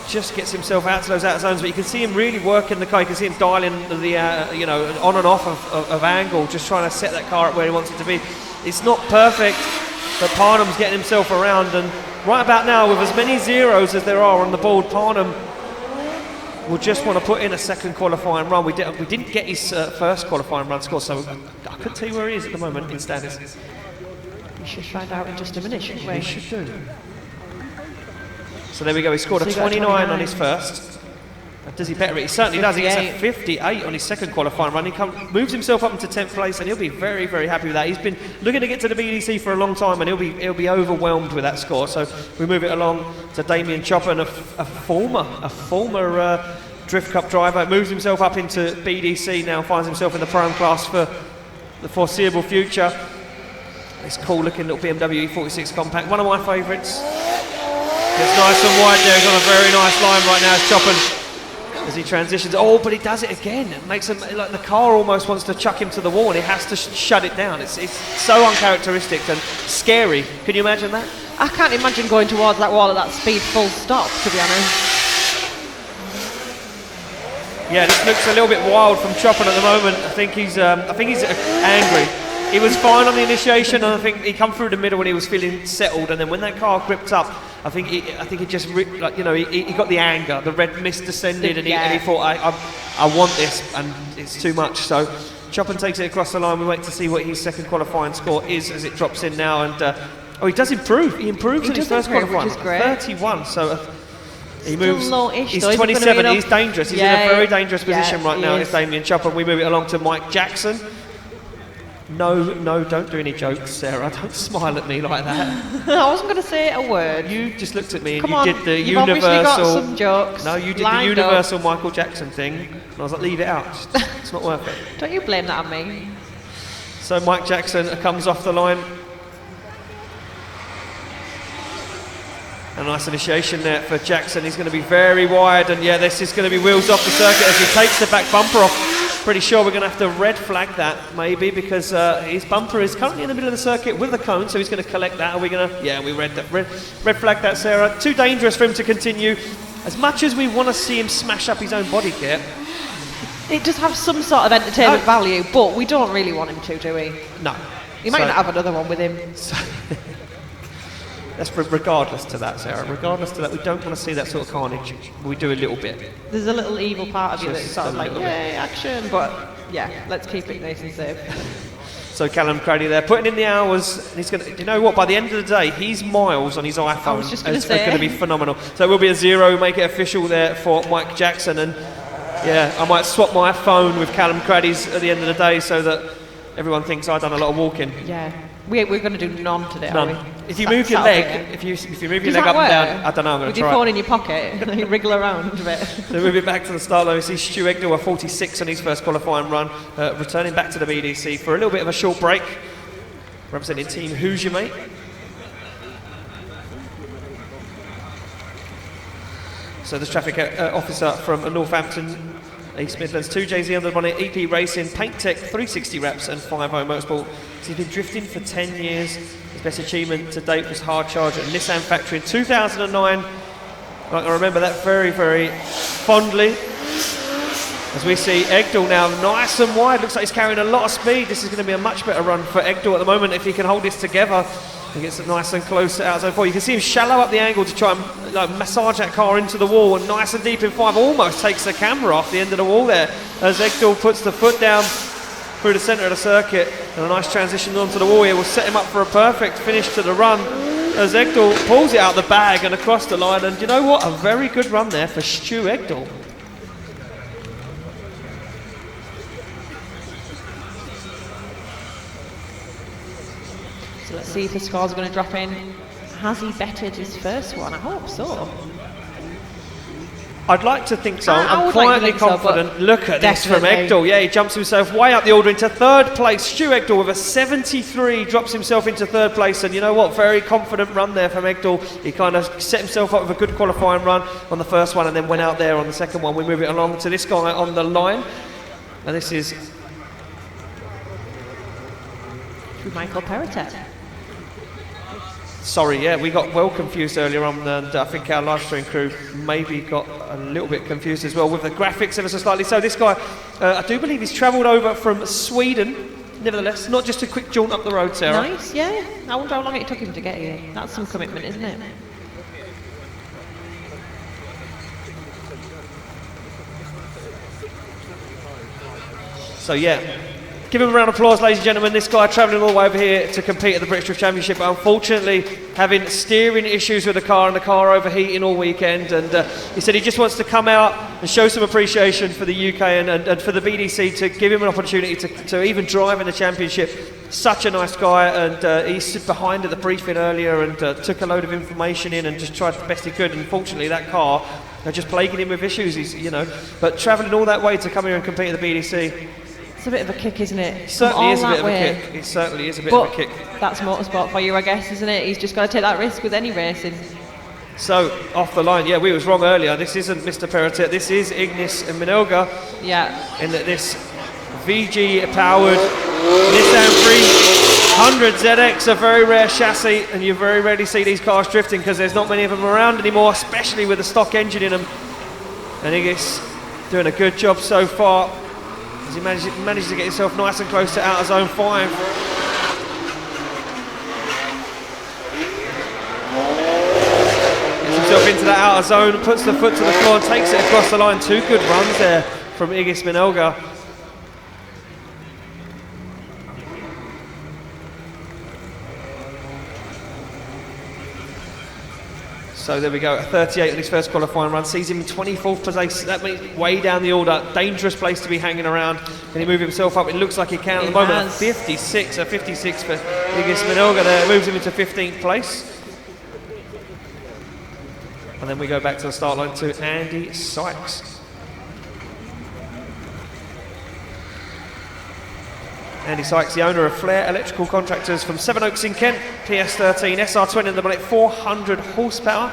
just gets himself out to those outer zones, but you can see him really working the car. You can see him dialing the on and off of angle, just trying to set that car up where he wants it to be. It's not perfect, but Parnham's getting himself around, and right about now, with as many zeros as there are on the board, Parnham will just want to put in a second qualifying run. We didn't get his first qualifying run score, so I couldn't tell you where he is at the moment in standings. We should find out in just a minute, shouldn't we? We should do. So there we go, he scored a 29 on his first. Does he better it? He certainly does. He gets a 58 on his second qualifying run. He moves himself up into 10th place, and he'll be very, very happy with that. He's been looking to get to the BDC for a long time, and he'll be overwhelmed with that score. So we move it along to Damien Chopin, a former Drift Cup driver. Moves himself up into BDC now, finds himself in the Pro class for the foreseeable future. This cool looking little BMW E46 compact, one of my favourites. Gets nice and wide there. He's on a very nice line right now. It's Chopin as he transitions. Oh, but he does it again. It makes him like the car almost wants to chuck him to the wall, and he has to shut it down. It's so uncharacteristic and scary. Can you imagine that? I can't imagine going towards that wall at that speed full stop, to be honest. Yeah, this looks a little bit wild from Chopin at the moment. I think he's angry. He was fine on the initiation, and I think he come through the middle when he was feeling settled, and then when that car gripped up, I think he just he got the anger, the red mist descended, and he thought I want this, and it's too much. So Chopin takes it across the line. We wait to see what his second qualifying score is as it drops in now, and he does improve. He improves in his first qualifying, 31. So he moves. He's 27. He's dangerous. He's in a very dangerous position right now. It's Damien Chopin. We move it along to Mike Jackson. No, don't do any jokes, Sarah. Don't smile at me like that. I wasn't going to say a word. You just looked at me and Come you on, did the you've universal. obviously got some jokes. No, you did the universal Michael Jackson thing, and I was like, leave it out. It's not worth it. Don't you blame that on me. So Mike Jackson comes off the line. A nice initiation there for Jackson. He's going to be very wide, and yeah, this is going to be wheels off the circuit as he takes the back bumper off. Pretty sure we're going to have to red flag that, maybe, because his bumper is currently in the middle of the circuit with the cone, so he's going to collect that. Are we going to... Yeah, we red flag that, Sarah. Too dangerous for him to continue. As much as we want to see him smash up his own body kit... It does have some sort of entertainment value, but we don't really want him to, do we? No. He might not have another one with him. That's regardless to that, Sarah. Regardless to that, we don't want to see that sort of carnage. We do a little bit. There's a little evil part of you that's Just sort of a like, little yay, action, but yeah, let's keep it nice and safe. So Callum Crady there, putting in the hours, and he's going to, you know what, by the end of the day, his miles on his iPhone are going to be phenomenal. So it will be a 0, make it official there for Mike Jackson, and yeah, I might swap my phone with Callum Crady's at the end of the day so that everyone thinks I've done a lot of walking. Yeah, we're going to do none today, none. Are we? If you move your leg, if you move your leg up and down, I don't know, I'm going to try. With your phone in your pocket, you wriggle around a bit. So move it back to the start line. We see Stu Egdal, a 46 on his first qualifying run, returning back to the BDC for a little bit of a short break, representing Team Who's Your Mate. So the traffic officer from Northampton, East Midlands, 2JZ on the bonnet, EP Racing, Paint Tech, 360 wraps and 5.0 Motorsport. He's been drifting for 10 years. His best achievement to date was Hard Charge at Nissan factory in 2009. I remember that very, very fondly. As we see Egdal now nice and wide, looks like he's carrying a lot of speed. This is going to be a much better run for Egdal at the moment if he can hold this together. He gets it nice and close to outside 4. You can see him shallow up the angle to try and massage that car into the wall, and nice and deep in 5, almost takes the camera off the end of the wall there as Egdal puts the foot down through the centre of the circuit, and a nice transition onto the wall here will set him up for a perfect finish to the run as Egdal pulls it out the bag and across the line. And you know what, a very good run there for Stu Egdal. So let's see if the scores are going to drop in. Has he betted his first one? I hope so. I'd like to think so. I I'm would quietly like to think so, confident. Look at this from definitely. Egdal. Yeah, he jumps himself way up the order into third place. Stu Egdal with a 73 drops himself into third place. And you know what? Very confident run there from Egdal. He kind of set himself up with a good qualifying run on the first one and then went out there on the second one. We move it along to this guy on the line. And this is Michael Peritet. Sorry, yeah, we got well confused earlier on, and I think our live stream crew maybe got a little bit confused as well with the graphics ever so slightly. So this guy, I do believe he's travelled over from Sweden, nevertheless, not just a quick jaunt up the road, Sarah. Nice, yeah. I wonder how long it took him to get here. That's some commitment, isn't it? So yeah, give him a round of applause, ladies and gentlemen. This guy travelling all the way over here to compete at the British Drift Championship, but unfortunately having steering issues with the car and the car overheating all weekend. And he said he just wants to come out and show some appreciation for the UK and for the BDC to give him an opportunity to even drive in the championship. Such a nice guy, and he stood behind at the briefing earlier and took a load of information in and just tried the best he could. And unfortunately that car just plaguing him with issues, but travelling all that way to come here and compete at the BDC. It's a bit of a kick, isn't it? It certainly is a bit of a kick. It certainly is a bit of a kick. That's motorsport for you, I guess, isn't it? He's just got to take that risk with any racing. So, off the line, yeah, we was wrong earlier. This isn't Mr. Peritet, this is Ignis Minolga. Yeah. In this VG-powered Nissan 300 ZX, a very rare chassis, and you very rarely see these cars drifting because there's not many of them around anymore, especially with a stock engine in them. And Ignis doing a good job so far. He managed to get himself nice and close to outer zone 5. Gets himself into that outer zone, puts the foot to the floor and takes it across the line. 2 good runs there from Ignis Minolga. So there we go, at 38 on his first qualifying run, sees him in 24th place. That means way down the order, dangerous place to be hanging around. Can he move himself up? It looks like he can at the moment. 56 for Ignis Minolga there, moves him into 15th place. And then we go back to the start line to Andy Sykes. Andy Sykes, the owner of Flair Electrical Contractors from Sevenoaks in Kent, PS13, SR20 in the bonnet, 400 horsepower.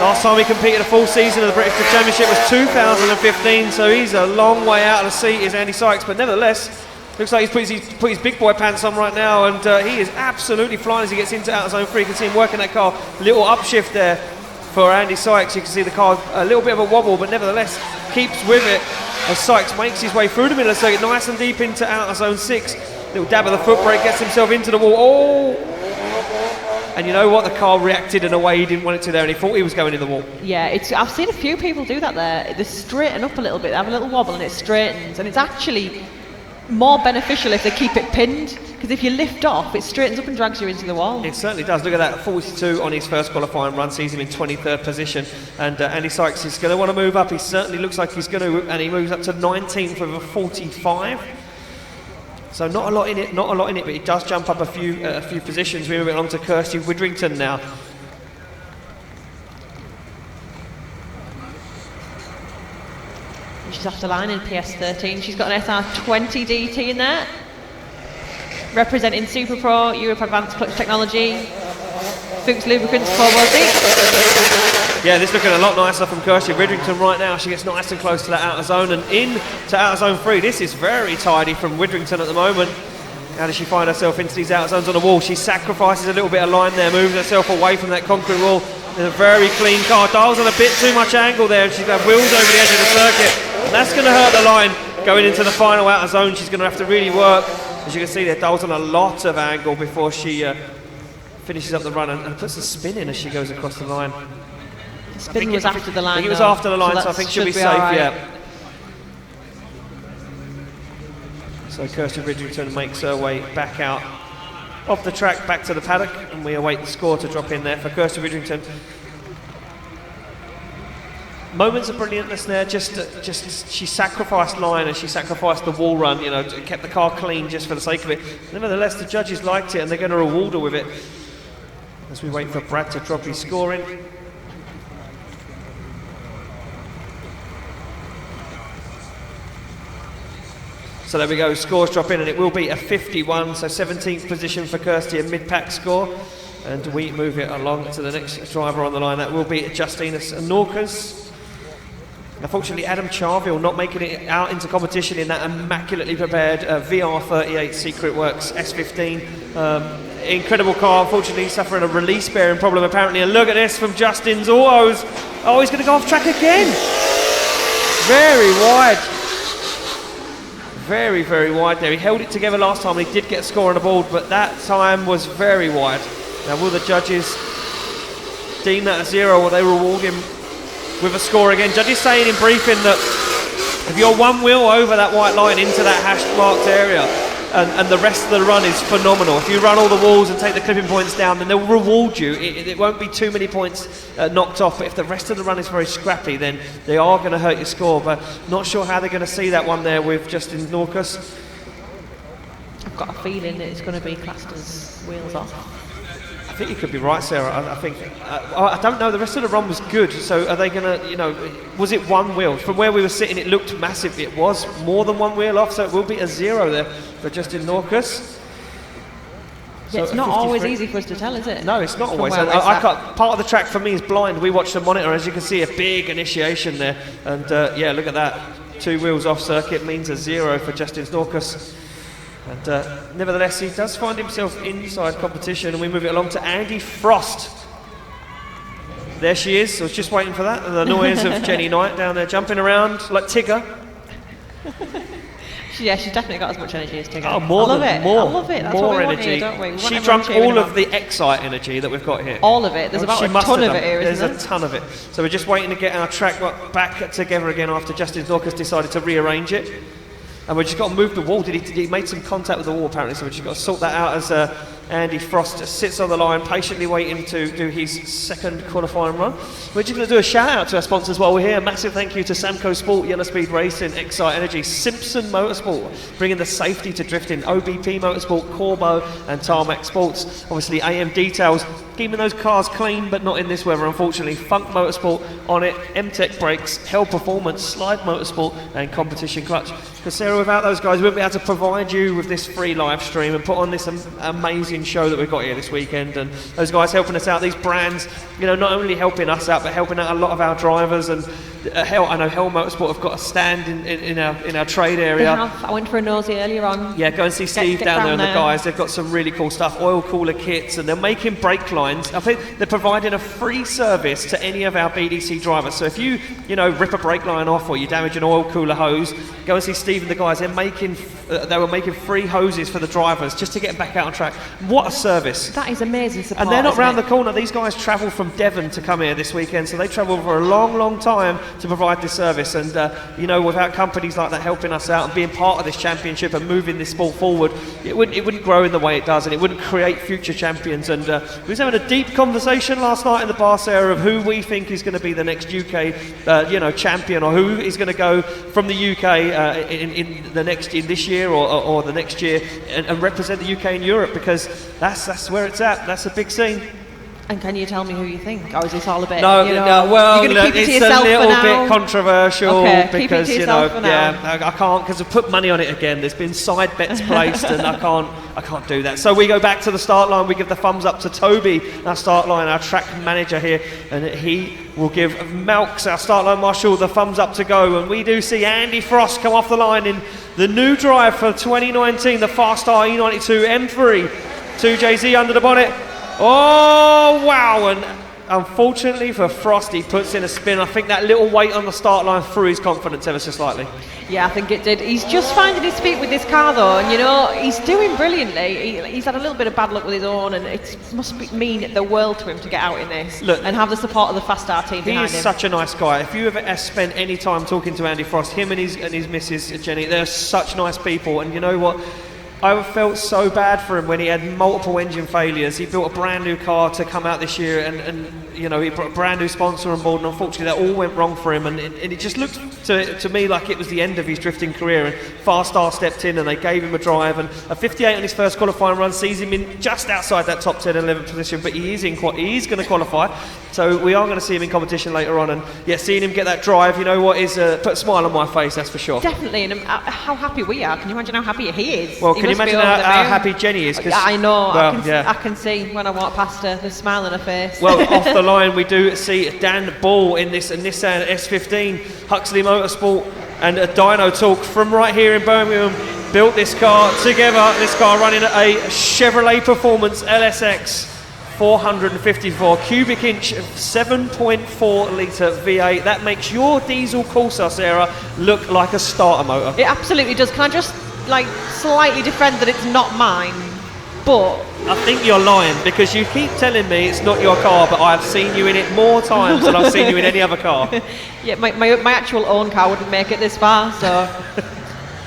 Last time he competed a full season of the British Drift Championship was 2015, so he's a long way out of the seat, is Andy Sykes, but nevertheless, looks like he's put his big boy pants on right now, and he is absolutely flying as he gets into outer zone 3. You can see him working that car. Little upshift there for Andy Sykes. You can see the car a little bit of a wobble, but nevertheless keeps with it as Sykes makes his way through the middle of the circuit, nice and deep into outer zone 6. Little dab of the foot brake, gets himself into the wall. Oh! And you know what? The car reacted in a way he didn't want it to there, and he thought he was going in the wall. Yeah, I've seen a few people do that there. They straighten up a little bit, they have a little wobble and it straightens, and it's actually more beneficial if they keep it pinned, because if you lift off, it straightens up and drags you into the wall. It certainly does. Look at that, 42 on his first qualifying run, sees him in 23rd position, and Andy Sykes is going to want to move up. He certainly looks like he's going to, and he moves up to 19th with a 45. So not a lot in it, but he does jump up a few positions. We're moving on to Kirsty Widrington now. She's off the line in PS13. She's got an SR20 DT in there. Representing Super Pro, Europe Advanced Clutch Technology, Fuchs Lubricants, Corvosi. Yeah, this is looking a lot nicer from Kirsty Widrington right now. She gets nice and close to that outer zone and in to outer zone 3. This is very tidy from Widrington at the moment. How does she find herself into these outer zones on the wall? She sacrifices a little bit of line there, moves herself away from that concrete wall. There's a very clean car, dials on a bit too much angle there, and she's got wheels over the edge of the circuit. And that's going to hurt the line going into the final outer zone. She's going to have to really work. As you can see there, dials on a lot of angle before she finishes up the run and puts a spin in as she goes across the line. The spin was after the line. I think it was after the line, so I think she'll be safe, yeah. So Kirsty Widrington makes her way back out of the track, back to the paddock, and we await the score to drop in there for Kirsty Widrington. Moments of brilliantness there, just she sacrificed line and she sacrificed the wall run, you know, kept the car clean just for the sake of it. Nevertheless, the judges liked it and they're going to reward her with it as we wait for Brad to drop his score in. So there we go, scores drop in and it will be a 51, so 17th position for Kirsty, a mid-pack score. And we move it along to the next driver on the line, that will be Justinas Norcas. Unfortunately, Adam Charville not making it out into competition in that immaculately prepared VR38 Secret Works S15. Incredible car, unfortunately suffering a release bearing problem apparently. And look at this from Justin's autos. Oh, he's going to go off track again. Very wide. Very, very wide there. He held it together last time and he did get a score on the board, but that time was very wide. Now, will the judges deem that a 0 or they reward him with a score again? Judges saying in briefing that if you're one wheel over that white line into that hash marked area and the rest of the run is phenomenal, if you run all the walls and take the clipping points down, then they'll reward you. It won't be too many points knocked off, but if the rest of the run is very scrappy, then they are going to hurt your score. But not sure how they're going to see that one there with Justin Norcas. I've got a feeling that it's going to be classed as wheels off. I think you could be right, Sarah. I think I don't know. The rest of the run was good. So are they going to, you know, was it one wheel? From where we were sitting, it looked massive. It was more than one wheel off, so it will be a 0 there for Justin Norcas. Yeah, so it's not always easy for us to tell, is it? No, it's not From always. Part of the track for me is blind. We watch the monitor, as you can see, a big initiation there. And yeah, look at that. 2 wheels off circuit means a 0 for Justin Norcas. And nevertheless, he does find himself inside competition, and we move it along to Andy Frost. There she is. I was just waiting for that. And the noise of Jenny Knight down there jumping around like Tigger. Yeah, she's definitely got as much energy as Tigger. Oh, more I love than it. more. I love it. That's more what we energy. want here, don't we? We She want drank everyone all cheering of the Excite energy that we've got here. All of it. There's about a ton of it here, isn't there? There's a ton of it. So we're just waiting to get our track back together again after Justin Norcas decided to rearrange it. And we've just got to move the wall. He made some contact with the wall apparently, so we've just got to sort that out as Andy Frost sits on the line, patiently waiting to do his second qualifying run. We're just going to do a shout out to our sponsors while we're here. Massive thank you to Samco Sport, Yellow Speed Racing, Excite Energy, Simpson Motorsport, bringing the safety to drifting, OBP Motorsport, Corbo and Tarmac Sports. Obviously AM Details, keeping those cars clean but not in this weather unfortunately. Funk Motorsport on it, M-Tech Brakes, Hell Performance, Slide Motorsport and Competition Clutch. Because Sarah, without those guys we wouldn't be able to provide you with this free live stream and put on this amazing amazing show that we've got here this weekend, and those guys helping us out, these brands, you know, not only helping us out, but helping out a lot of our drivers. And I know Hell Motorsport have got a stand in our trade area. I went for a nosy earlier on. Yeah, go and see Steve get down there down and the there. guys. They've got some really cool stuff, oil cooler kits, and they're making brake lines. I think they're providing a free service to any of our BDC drivers. So if you rip a brake line off or you damage an oil cooler hose, go and see Steve and the guys. They were making free hoses for the drivers just to get them back out on track. What a service. That is amazing support. And they're not isn't round it? the corner. These guys travel from Devon to come here this weekend, so they travel for a long, long time to provide this service. And without companies like that helping us out and being part of this championship and moving this sport forward, it wouldn't grow in the way it does, and it wouldn't create future champions. And we was having a deep conversation last night in the bar area of who we think is going to be the next UK champion, or who is going to go from the UK in this year or the next year and represent the UK in Europe, because that's where it's at. That's a big scene. And can you tell me who you think? Or is this all a bit, well, you're going to keep it to it's a yourself little for now? bit controversial, Okay, keep it because to yourself for now. I can't, because I've put money on it again. There's been side bets placed, and I can't do that. So we go back to the start line. We give the thumbs up to Toby, our start line, our track manager here, and he will give Malks, our start line marshal, the thumbs up to go. And we do see Andy Frost come off the line in the new drive for 2019, the Fastar E92 M3, 2JZ under the bonnet. Oh wow! And unfortunately for Frost, he puts in a spin. I think that little weight on the start line threw his confidence ever so slightly. Yeah, I think it did. He's just finding his feet with this car though, and he's doing brilliantly. He's had a little bit of bad luck with his own, and it must mean the world to him to get out in this. Look, and have the support of the Fastar team behind him. He is such a nice guy. If you ever spent any time talking to Andy Frost, him and his missus Jenny, they're such nice people. And you know what? I felt so bad for him when he had multiple engine failures. He built a brand new car to come out this year, and he brought a brand new sponsor on board, and unfortunately that all went wrong for him, and it just looked to me like it was the end of his drifting career. And Farstar stepped in and they gave him a drive, and a 58 on his first qualifying run sees him in just outside that top 10 and 11 position, but he is going to qualify, so we are going to see him in competition later on. And yeah, seeing him get that drive, you know what, is put a smile on my face, that's for sure. Definitely. And how happy we are. Can you imagine how happy he is? Well, can you imagine how happy Jenny is? I know. Well, I can see when I walk past her, the smile on her face. Well, off the line we do see Dan Ball in this Nissan S15, Huxley Motorsport and a Dyno Talk from right here in Birmingham built this car together. This car running a Chevrolet Performance LSX 454 cubic inch 7.4 litre V8. That makes your diesel Corsa, Sarah, look like a starter motor. It absolutely does. Can I just slightly defend that it's not mine? But I think you're lying, because you keep telling me it's not your car, but I've seen you in it more times than I've seen you in any other car. Yeah, my actual own car wouldn't make it this far, so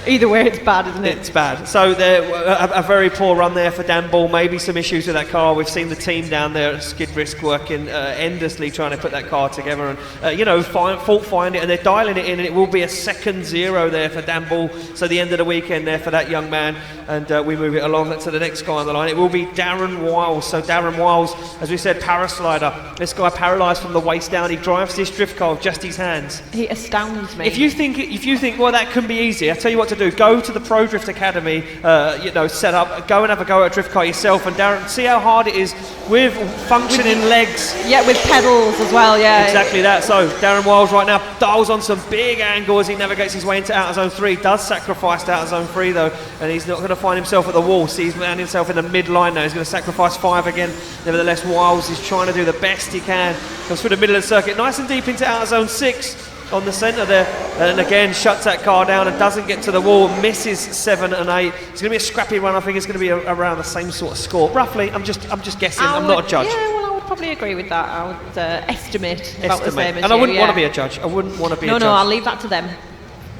either way it's bad, isn't it? It's bad. So a very poor run there for Dan Ball. Maybe some issues with that car. We've seen the team down there at Skid Risk working endlessly trying to put that car together and fault find it, and they're dialing it in, and it will be a second 0 there for Dan Ball. So the end of the weekend there for that young man, and we move it along to the next guy on the line. It will be Darren Wiles. So Darren Wiles, as we said, paraslider. This guy paralysed from the waist down. He drives this drift car with just his hands. He astounds me. If you think well, that can be easy, I tell you what to do. Go to the Pro Drift Academy, set up, go and have a go at a drift car yourself, and Darren, see how hard it is with functioning legs. Yeah, with pedals as well, yeah. Exactly that. So Darren Wiles right now dials on some big angle as he navigates his way into outer zone 3. Does sacrifice to outer zone 3 though, and he's not going to find himself at the wall. See, he's found himself in the mid-line now. He's going to sacrifice 5 again. Nevertheless, Wiles is trying to do the best he can. Comes through the middle of the circuit, nice and deep into outer zone 6. On the centre there, and again shuts that car down and doesn't get to the wall, misses 7 and 8. It's going to be a scrappy run. I think it's going to be around the same sort of score, roughly. I'm just guessing. I'm not a judge. Yeah, well, I would probably agree with that. I would estimate about the same as and you, I wouldn't want to be a judge. I wouldn't want to be a judge. No, I'll leave that to them.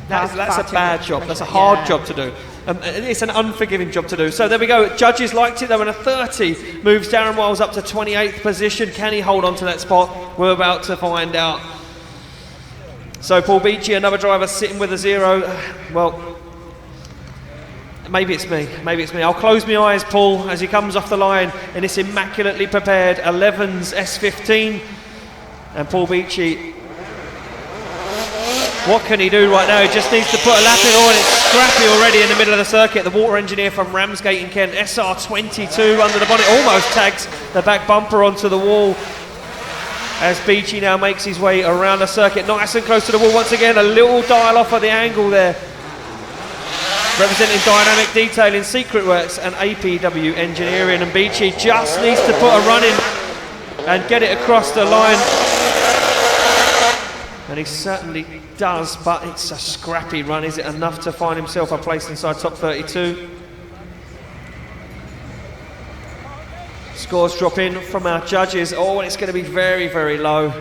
That's a bad job. That's a hard job to do. It's an unforgiving job to do. So there we go. Judges liked it though, and a 30 moves Darren Wiles up to 28th position. Can he hold on to that spot? We're about to find out. So Paul Beachy, another driver sitting with a 0. Well, maybe it's me. I'll close my eyes, Paul, as he comes off the line in this immaculately prepared 11's S15. And Paul Beachy, what can he do right now? He just needs to put a lap in, and it's scrappy already in the middle of the circuit. The water engineer from Ramsgate in Kent, SR22 under the bonnet, almost tags the back bumper onto the wall. As Beachy now makes his way around the circuit, nice and close to the wall once again. A little dial off at the angle there. Representing Dynamic Detailing, Secret Works and APW Engineering, and Beachy just needs to put a run in and get it across the line. And he certainly does, but it's a scrappy run. Is it enough to find himself a place inside top 32? Scores drop in from our judges. Oh, and it's going to be very, very low.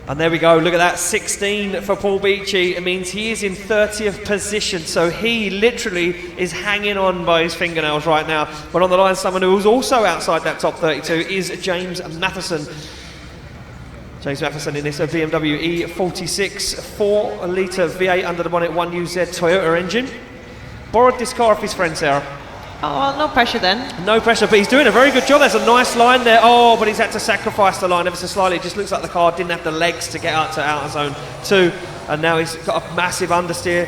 And there we go, look at that, 16 for Paul Beachy. It means he is in 30th position, so he literally is hanging on by his fingernails right now. But on the line, someone who's also outside that top 32 is James Matheson. James Matheson in this BMW E46 4-litre V8 under the bonnet 1UZ Toyota engine. Borrowed this car off his friend, Sarah. Oh, well, no pressure then. No pressure, but he's doing a very good job. There's a nice line there. Oh, but he's had to sacrifice the line ever so slightly. It just looks like the car didn't have the legs to get out to outer zone 2. And now he's got a massive understeer.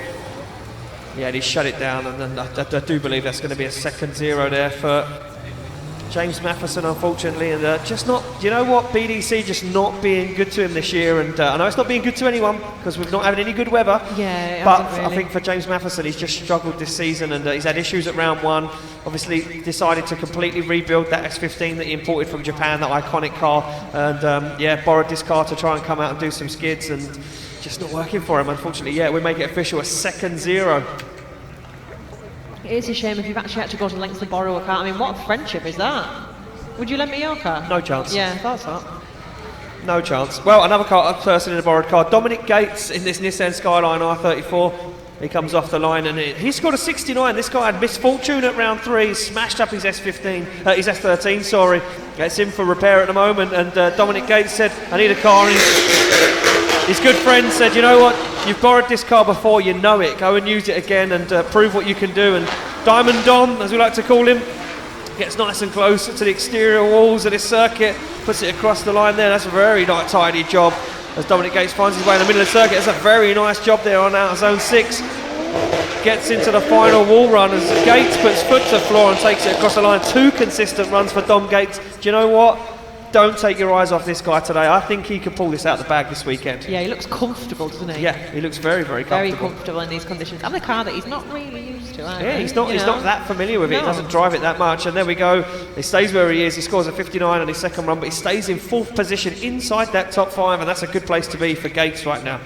Yeah, and he's shut it down. And I do believe that's going to be a second 0 there for James Matheson, unfortunately. And just not, you know what, BDC just not being good to him this year. And I know it's not being good to anyone because we've not having any good weather. Yeah, but really. I think for James Matheson, he's just struggled this season, and he's had issues at round 1. Obviously decided to completely rebuild that S15 that he imported from Japan, that iconic car. And yeah, borrowed this car to try and come out and do some skids, and just not working for him, unfortunately. Yeah, we make it official, a second 0. It is a shame if you've actually had to go to lengths to borrow a car. I mean, what friendship is that? Would you lend me your car? No chance. Yeah, I thought so. No chance. Well, another person in a borrowed car, Dominic Gates in this Nissan Skyline R34. He comes off the line and he scored a 69. This guy had misfortune at round 3, smashed up his his S13, sorry. It's in for repair at the moment, and Dominic Gates said, I need a car. And his good friend said, you know what, you've borrowed this car before, you know it, go and use it again and prove what you can do. And Diamond Dom, as we like to call him, gets nice and close to the exterior walls of this circuit, puts it across the line there. That's a very tidy job as Dominic Gates finds his way in the middle of the circuit. That's a very nice job there on outer zone 6. Gets into the final wall run as Gates puts foot to the floor and takes it across the line. 2 consistent runs for Dom Gates. Do you know what? Don't take your eyes off this guy today. I think he could pull this out of the bag this weekend. Yeah, he looks comfortable, doesn't he? Yeah, he looks very, very comfortable. Very comfortable in these conditions. And the car that he's not really used to, yeah, he's not that familiar with it. He doesn't drive it that much. And there we go. He stays where he is. He scores a 59 on his second run, but he stays in 4th position inside that top 5, and that's a good place to be for Gates right now.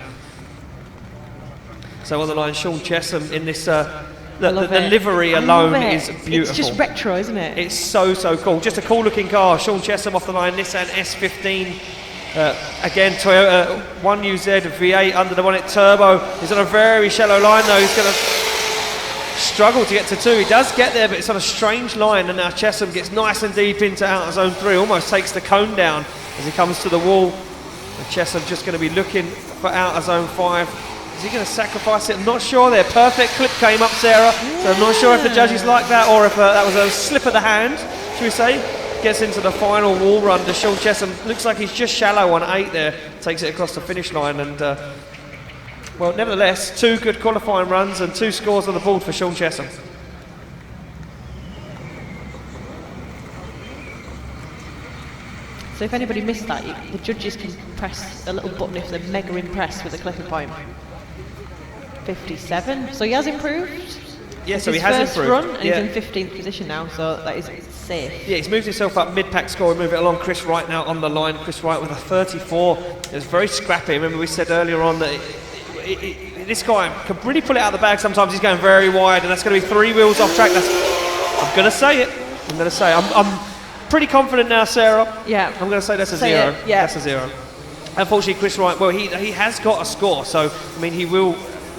So on the line, Sean Chesham in this... The livery alone is beautiful. It's just retro, isn't it? It's so cool. Just a cool looking car. Sean Chesham off the line, Nissan S15. Again, Toyota 1UZ V8 under the bonnet turbo. He's on a very shallow line though. He's going to struggle to get to 2. He does get there, but it's on a strange line. And now Chesham gets nice and deep into outer zone 3. Almost takes the cone down as he comes to the wall. And Chesham just going to be looking for outer zone 5. Is he going to sacrifice it? I'm not sure there. Perfect clip came up, Sarah. So I'm not sure if the judges like that or if that was a slip of the hand, should we say. Gets into the final wall run to Sean Chesham. Looks like he's just shallow on 8 there. Takes it across the finish line. And, well, nevertheless, 2 good qualifying runs and 2 scores on the board for Sean Chesham. So if anybody missed that, the judges can press a little button if they're mega impressed with the clicker point. 57. So he has improved. Yeah, so he has improved. Run, and he's in 15th position now, so that is safe. Yeah, he's moved himself up mid-pack score and move it along. Chris Wright now on the line. Chris Wright with a 34. It's very scrappy. Remember we said earlier on that this guy can really pull it out of the bag. Sometimes he's going very wide, and that's going to be 3 wheels off track. I'm going to say it. I'm pretty confident now, Sarah. Yeah. I'm going to say that's a 0. Yeah. That's a 0. Unfortunately, Chris Wright, well, he has got a score, so I mean he will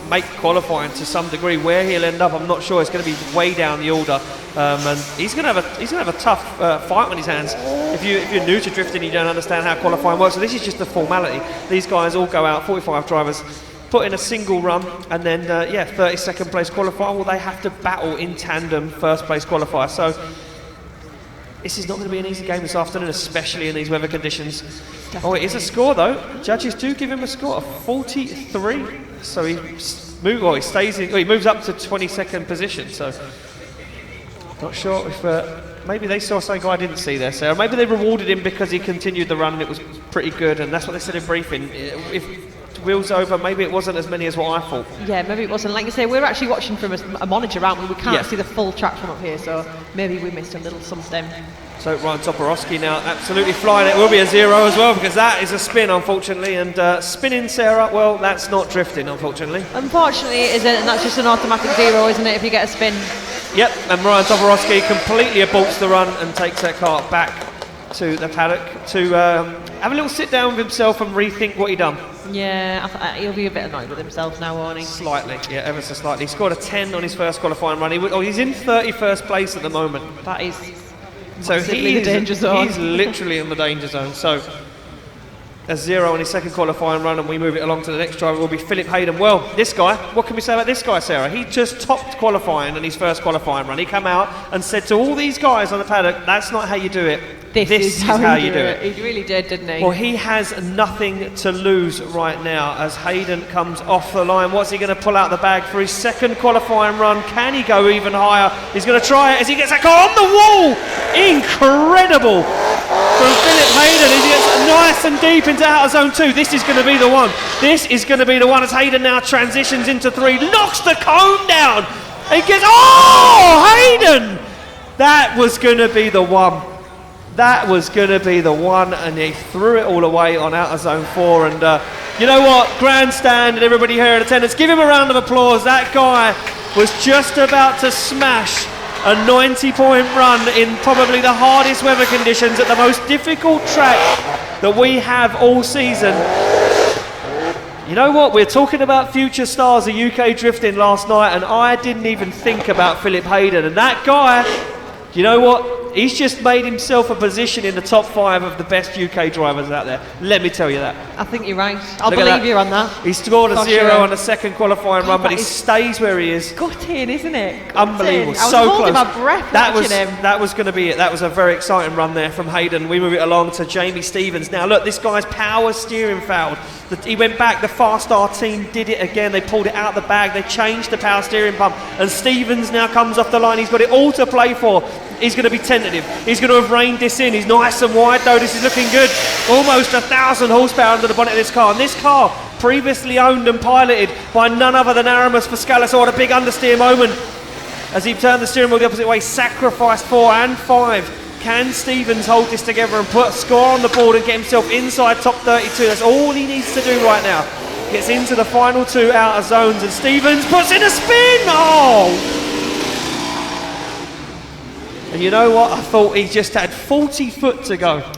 make qualifying to some degree. Where he'll end up, I'm not sure. It's going to be way down the order, and he's going to have a tough fight on his hands. If you're new to drifting, you don't understand how qualifying works. So this is just a formality. These guys all go out, 45 drivers, put in a single run, and then 32nd place qualifier. Well, they have to battle in tandem first place qualifier. So this is not going to be an easy game this afternoon, especially in these weather conditions. Definitely. Oh, it is a score though. Judges do give him a score of 43. So he he stays in. Well, he moves up to 22nd position. So not sure if maybe they saw something I didn't see there, Sarah. Maybe they rewarded him because he continued the run and it was pretty good, and that's what they said in briefing. If wheels over, maybe it wasn't as many as what I thought. Yeah, maybe it wasn't. Like you say, we're actually watching from a monitor, aren't we? We can't see the full track from up here, so maybe we missed a little something. So Ryan Toporowski now absolutely flying. It will be a 0 as well, because that is a spin, unfortunately. And spinning, Sarah, well, that's not drifting, unfortunately. Unfortunately, it isn't, and that's just an automatic 0, isn't it, if you get a spin? Yep, and Ryan Toporowski completely aborts the run and takes that car back to the paddock to have a little sit down with himself and rethink what he done. Yeah, he'll be a bit annoyed with himself now, won't he? Slightly, yeah, ever so slightly. He scored a 10 on his first qualifying run. He's in 31st place at the moment. That is so the danger zone. He's literally in the danger zone. So a 0 on his second qualifying run, and we move it along to the next driver will be Philip Hayden. Well, this guy, what can we say about this guy, Sarah? He just topped qualifying in his first qualifying run. He came out and said to all these guys on the paddock, that's not how you do it. This is how you do it. He really did, didn't he? Well, he has nothing to lose right now as Hayden comes off the line. What's he going to pull out the bag for his second qualifying run? Can he go even higher? He's going to try it as he gets that car on the wall. Incredible from Philip Hayden as he gets nice and deep into outer zone 2. This is going to be the one. This is going to be the one as Hayden now transitions into 3, knocks the cone down. And he gets, Hayden! That was going to be the one. That was going to be the one, and he threw it all away on outer zone 4. And you know what? Grandstand and everybody here in attendance, give him a round of applause. That guy was just about to smash a 90-point run in probably the hardest weather conditions at the most difficult track that we have all season. You know what? We're talking about future stars of UK drifting last night, and I didn't even think about Philip Hayden. And that guy, you know what? He's just made himself a position in the top 5 of the best UK drivers out there. Let me tell you that. I think you're right. I'll believe you on that. He scored a 0 on the second qualifying run, but he stays where he is. Gutting, isn't it? Unbelievable. I was so holding close. my breath That was going to be it. That was a very exciting run there from Hayden. We move it along to Jamie Stevens. Now look, this guy's power steering failed. He went back. The Fastar team did it again. They pulled it out the bag. They changed the power steering pump, and Stevens now comes off the line. He's got it all to play for. He's going to be tentative. He's going to have reined this in. He's nice and wide though. This is looking good. Almost 1,000 horsepower under the bonnet of this car. And this car, previously owned and piloted by none other than Aramis Fiscalis. What a big understeer moment as he turned the steering wheel the opposite way. Sacrificed 4 and 5. Can Stevens hold this together and put a score on the board and get himself inside top 32? That's all he needs to do right now. Gets into the final 2 outer zones, and Stevens puts in a spin. And you know what? I thought he just had 40 foot to go.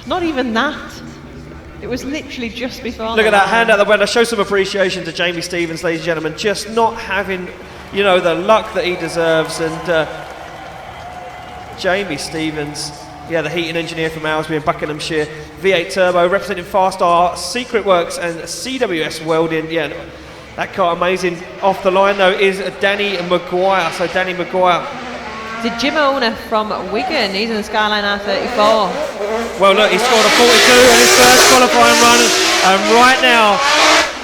Not even that. It was literally just before. Look at that, hand out the window. Show some appreciation to Jamie Stevens, ladies and gentlemen. Just not having, the luck that he deserves. And Jamie Stevens, the heating engineer from Aylesbury in Buckinghamshire, V8 Turbo, representing Fastar, Secret Works and CWS Welding. Yeah, that car amazing. Off the line though is Danny Maguire. So Danny Maguire. The gym owner from Wigan, he's in the Skyline R34. Well look, he scored a 42 in his first qualifying run, and right now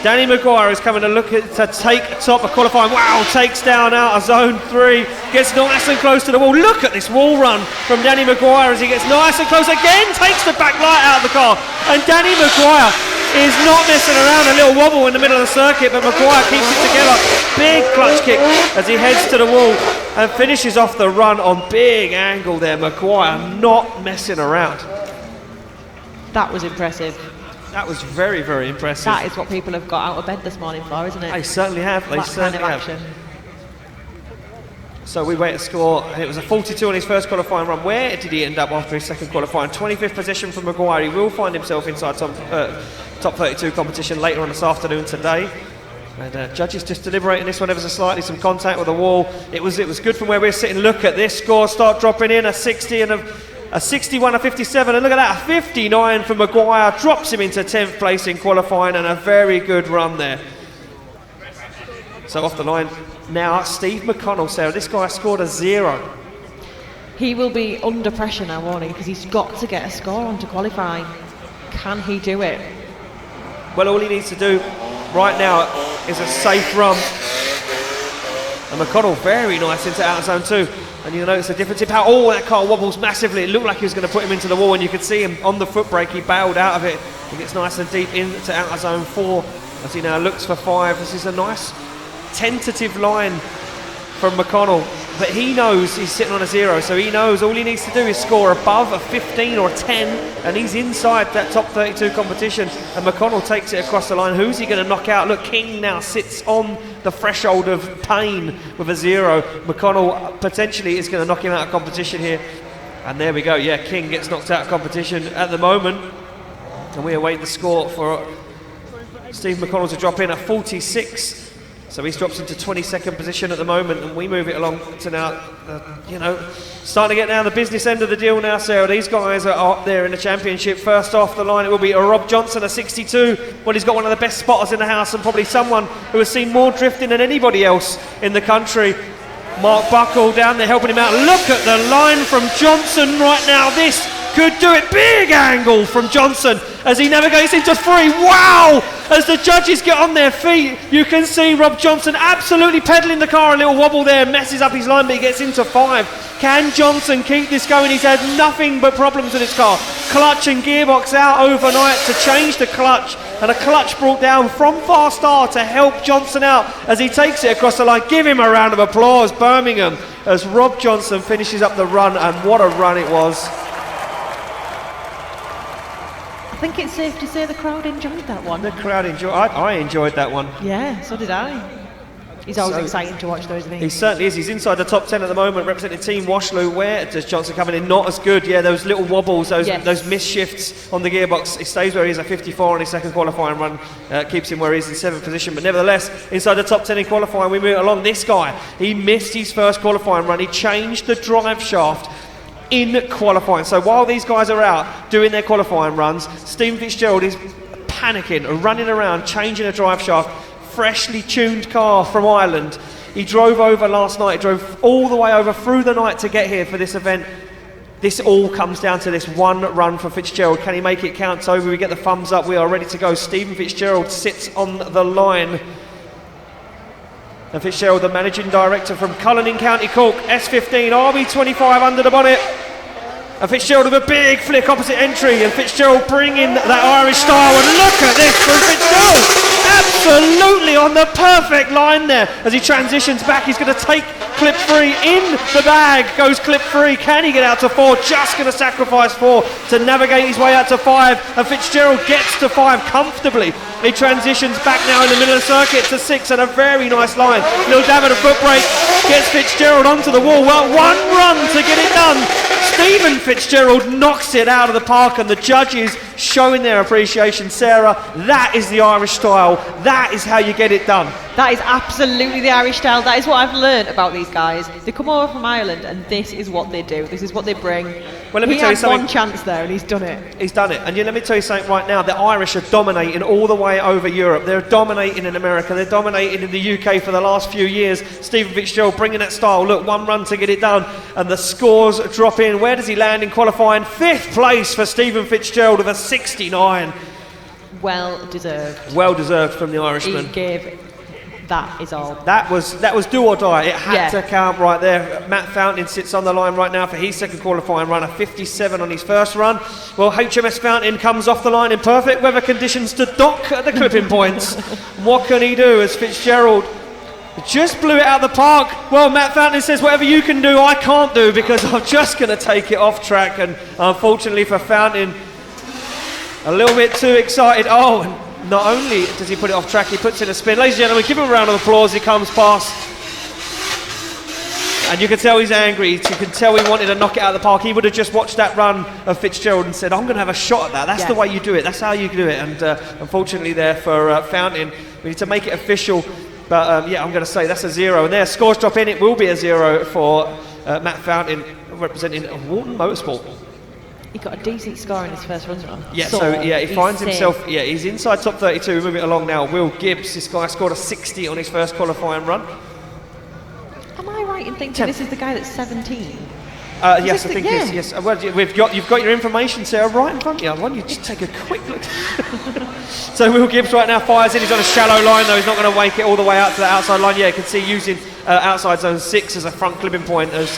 Danny Maguire is coming to take top of qualifying. Wow, takes down out of zone 3, gets nice and close to the wall. Look at this wall run from Danny Maguire as he gets nice and close again, takes the back light out of the car, and Danny Maguire is not messing around. A little wobble in the middle of the circuit, but Maguire keeps it together. Big clutch kick as he heads to the wall and finishes off the run on big angle there. Maguire not messing around. That was impressive. That was very, very impressive. That is what people have got out of bed this morning for, isn't it? They certainly have. They certainly have. Action. So we wait to score. It was a 42 on his first qualifying run. Where did he end up after his second qualifying? 25th position for Maguire. He will find himself inside top 32 competition later on this afternoon today. And judges just deliberating this one. There was some contact with the wall. It was good from where we were sitting. Look at this score start dropping in. A 60 and a 61, a 57, and look at that, a 59 for Maguire. Drops him into 10th place in qualifying, and a very good run there. So off the line now, Steve McConnell. Sarah, this guy scored a 0. He will be under pressure now, won't he? Because he's got to get a score on to qualify. Can he do it? Well, all he needs to do right now is a safe run. And McConnell, very nice into out of zone 2. And you'll notice the difference. That car wobbles massively. It looked like he was going to put him into the wall, and you could see him on the foot brake. He bailed out of it. He gets nice and deep into out of zone 4 as he now looks for 5. This is a nice tentative line from McConnell, but he knows he's sitting on a 0, so he knows all he needs to do is score above a 15 or a 10, and he's inside that top 32 competition. And McConnell takes it across the line. Who's he going to knock out? Look, King now sits on the threshold of pain with a 0. McConnell potentially is going to knock him out of competition here, and there we go. Yeah, King gets knocked out of competition at the moment, and we await the score for Steve McConnell to drop in at 46. So he drops into 22nd position at the moment, and we move it along to now, starting to get down the business end of the deal now, Sarah. These guys are up there in the championship. First off the line, it will be Rob Johnson, a 62. Well, he's got one of the best spotters in the house, and probably someone who has seen more drifting than anybody else in the country. Mark Buckle down there helping him out. Look at the line from Johnson right now. This could do it. Big angle from Johnson as he navigates into 3. Wow! As the judges get on their feet, you can see Rob Johnson absolutely pedaling the car. A little wobble there, messes up his line, but he gets into 5. Can Johnson keep this going? He's had nothing but problems with his car. Clutch and gearbox out overnight to change the clutch, and a clutch brought down from Fast R to help Johnson out as he takes it across the line. Give him a round of applause, Birmingham, as Rob Johnson finishes up the run, and what a run it was. I think it's safe to say the crowd enjoyed that one. The crowd enjoyed. I enjoyed that one. Yeah, so did I. He's always exciting to watch, though, isn't he? He certainly is. He's inside the top 10 at the moment, representing Team Washloo. Where does Johnson coming in? Not as good. Yeah, those little wobbles, those misshifts on the gearbox. He stays where he is at 54 on his second qualifying run. Keeps him where he is in 7th position. But nevertheless, inside the top 10 in qualifying, we move along. This guy, he missed his first qualifying run. He changed the drive shaft in qualifying. So while these guys are out doing their qualifying runs, Stephen Fitzgerald is panicking, running around, changing a drive shaft. Freshly tuned car from Ireland. He drove over last night, drove all the way over through the night to get here for this event. This all comes down to this one run for Fitzgerald. Can he make it count? It's over. We get the thumbs up. We are ready to go. Stephen Fitzgerald sits on the line. And Fitzgerald, the managing director from Cullen in County Cork, S15, RB25 under the bonnet. And Fitzgerald with a big flick opposite entry, and Fitzgerald bringing that Irish style, and look at this from Fitzgerald! Absolutely on the perfect line there. As he transitions back, he's going to take clip 3 in the bag. Goes clip 3. Can he get out to 4? Just going to sacrifice 4 to navigate his way out to 5. And Fitzgerald gets to 5 comfortably. He transitions back now in the middle of the circuit to 6, and a very nice line. Little dab at a foot brake gets Fitzgerald onto the wall. Well, one run to get it done. Stephen Fitzgerald knocks it out of the park, and the judges showing their appreciation. Sarah, that is the Irish style. That is how you get it done. That is absolutely the Irish style. That is what I've learned about these guys. They come over from Ireland, and this is what they do. This is what they bring. Well, let me tell you something. He had one chance there, and he's done it. He's done it. And let me tell you something right now. The Irish are dominating all the way over Europe. They're dominating in America. They're dominating in the UK for the last few years. Stephen Fitzgerald bringing that style. Look, one run to get it done. And the scores drop in. Where does he land in qualifying? 5th place for Stephen Fitzgerald with a 69. Well deserved. Well deserved from the Irishman. He gave... That is all. That was do or die. It had to count right there. Matt Fountain sits on the line right now for his second qualifying run, a 57 on his first run. Well, HMS Fountain comes off the line in perfect weather conditions to dock at the clipping points. What can he do as Fitzgerald just blew it out of the park? Well, Matt Fountain says, whatever you can do, I can't do, because I'm just going to take it off track. And unfortunately for Fountain, a little bit too excited. Oh, and not only does he put it off track, he puts in a spin. Ladies and gentlemen, give him a round of applause. He comes past. And you can tell he's angry. You can tell he wanted to knock it out of the park. He would have just watched that run of Fitzgerald and said, I'm going to have a shot at that. That's the way you do it. That's how you do it. And unfortunately there for Fountain, we need to make it official. But I'm going to say that's a 0. And there, scores drop in. It will be a 0 for Matt Fountain, representing Walton Motorsport. He got a decent score in his first run. Yeah, he finds himself, he's inside top 32. We move it along now. Will Gibbs, this guy scored a 60 on his first qualifying run. Am I right in thinking this is the guy that's 17? Yes, I think it's yes. Well, you've got your information, Sarah, right in front of you. Why don't you just take a quick look? So Will Gibbs right now fires in. He's on a shallow line though. He's not going to wake it all the way out to the outside line. Yeah, you can see using outside zone 6 as a front clipping point as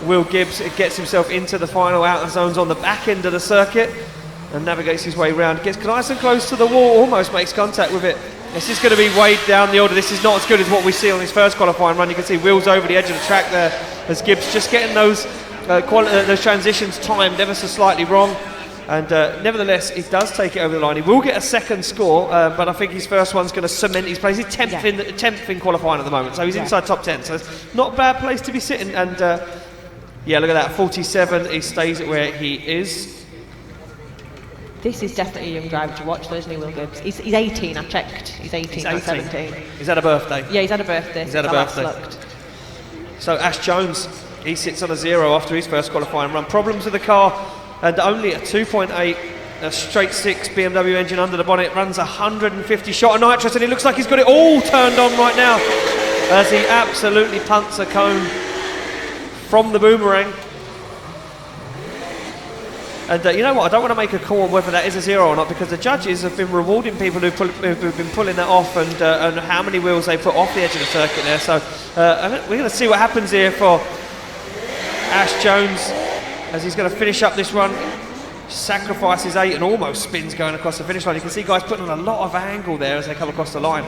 Will Gibbs gets himself into the final outer zones on the back end of the circuit and navigates his way around. Gets nice and close to the wall, almost makes contact with it. This is going to be weighed down the order. This is not as good as what we see on his first qualifying run. You can see Will's over the edge of the track there as Gibbs just getting those transitions timed ever so slightly wrong. And nevertheless, he does take it over the line. He will get a second score, but I think his first one's going to cement his place. He's 10th in qualifying at the moment, so he's inside top 10. So it's not a bad place to be sitting. And yeah, look at that, 47. He stays at where he is. This is definitely a young driver to watch, though, isn't he, Will Gibbs? He's 18, I checked. He's 18, not 17. He's had a birthday. Yeah, he's had a birthday. He's had a birthday. So Ash Jones, he sits on a 0 after his first qualifying run. Problems with the car, and only a 2.8, a straight 6 BMW engine under the bonnet, runs 150 shot of nitrous, and it looks like he's got it all turned on right now as he absolutely punts a cone from the boomerang. And you know what, I don't want to make a call on whether that is a 0 or not, because the judges have been rewarding people who've been pulling that off, and how many wheels they put off the edge of the circuit there. So we're going to see what happens here for Ash Jones as he's going to finish up this run. Sacrifices 8 and almost spins going across the finish line. You can see guys putting on a lot of angle there as they come across the line.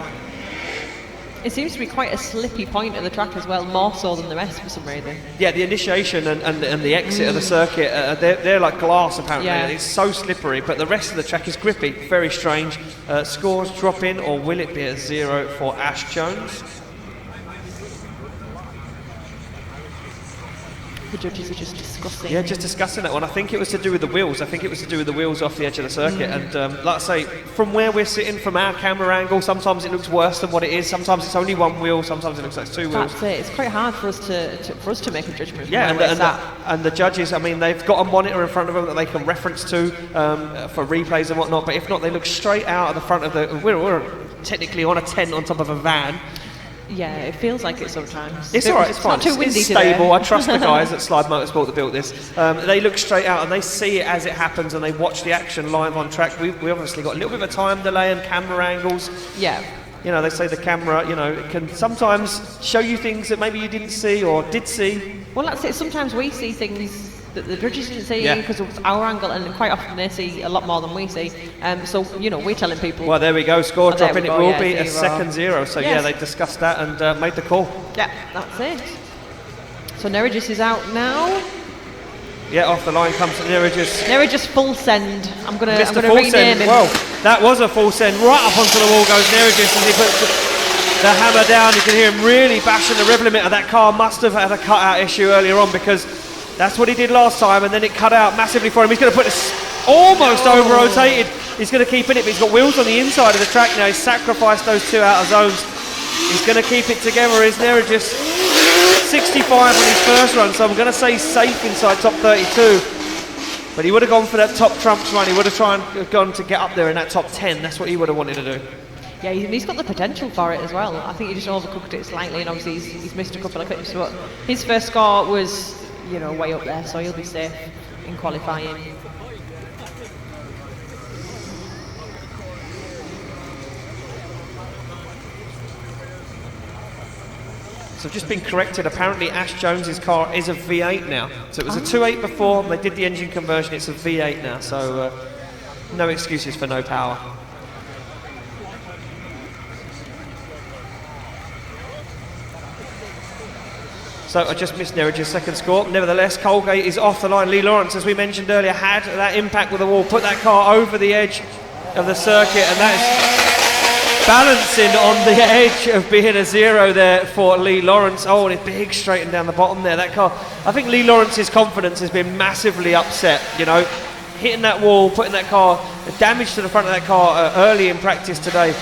It seems to be quite a slippy point of the track as well, more so than the rest for some reason. Yeah, the initiation and the exit of the circuit, they're like glass apparently. Yeah. It's so slippery, but the rest of the track is grippy. Very strange. Scores drop in, or will it be a 0 for Ash Jones? The judges are just discussing. Yeah, just discussing that one. I think it was to do with the wheels. I think it was to do with the wheels off the edge of the circuit. And like I say, from where we're sitting, from our camera angle, sometimes it looks worse than what it is. Sometimes it's only one wheel. Sometimes it looks like 2 wheels. That's it. It's quite hard for us to make a judgment. Yeah, and the judges, I mean, they've got a monitor in front of them that they can reference to for replays and whatnot. But if not, they look straight out of the front of the. We're technically on a tent on top of a van. Yeah, it feels like it sometimes. It's alright, it's fine. Not too windy it's stable. today. I trust the guys at Slide Motorsport that built this. They look straight out and they see it as it happens and they watch the action live on track. We obviously got a little bit of a time delay and camera angles. Yeah. You know, they say the camera, you know, it can sometimes show you things that maybe you didn't see or did see. Well, that's it. Sometimes we see things that the judges didn't see because of our angle, and quite often they see a lot more than we see. So, you know, we're telling people. Well, there we go. Score dropping. It will be a 0. second 0. So, yeah, they discussed that and made the call. Yeah, that's it. So, Nerigis is out now. Yeah, off the line comes Nerigis. Nerigis full send. I'm gonna rename him. Well, that was a full send. Right up onto the wall goes Nerigis as he puts the hammer down. You can hear him really bashing the rev limiter. That car must have had a cutout issue earlier on, because that's what he did last time, and then it cut out massively for him. He's going to put this almost over-rotated. He's going to keep in it, but he's got wheels on the inside of the track now. He's sacrificed those 2 outer zones. He's going to keep it together. Is Nerigis 65 on his first run, so I'm going to say safe inside top 32. But he would have gone for that top trumps run. He would have tried and gone to get up there in that top 10. That's what he would have wanted to do. Yeah, he's got the potential for it as well. I think he just overcooked it slightly, and obviously he's missed a couple of clips. But his first score was, you know, way up there, so he'll be safe in qualifying. So I've just been corrected. Apparently Ash Jones's car is a V8 now. So it was a 2.8 before, they did the engine conversion, it's a V8 now. So no excuses for no power. So I just missed Nerigis' second score. Nevertheless, Colgate is off the line. Lee Lawrence, as we mentioned earlier, had that impact with the wall, put that car over the edge of the circuit, and that is balancing on the edge of being a 0 there for Lee Lawrence. Oh, and it's big straighten down the bottom there. That car, I think Lee Lawrence's confidence has been massively upset, you know, hitting that wall, putting that car, the damage to the front of that car early in practice today.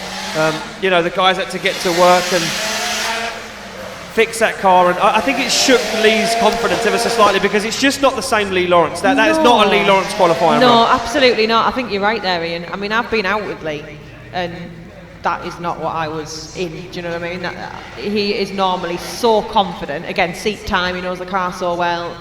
You know, the guys had to get to work and fix that car, and I think it shook Lee's confidence ever so slightly, because it's just not the same Lee Lawrence. That is not a Lee Lawrence qualifying No, run. absolutely not. I think you're right there, Ian. I mean, I've been out with Lee, and that is not what I was in. Do you know what I mean? He is normally so confident. Again, seat time, he knows the car so well.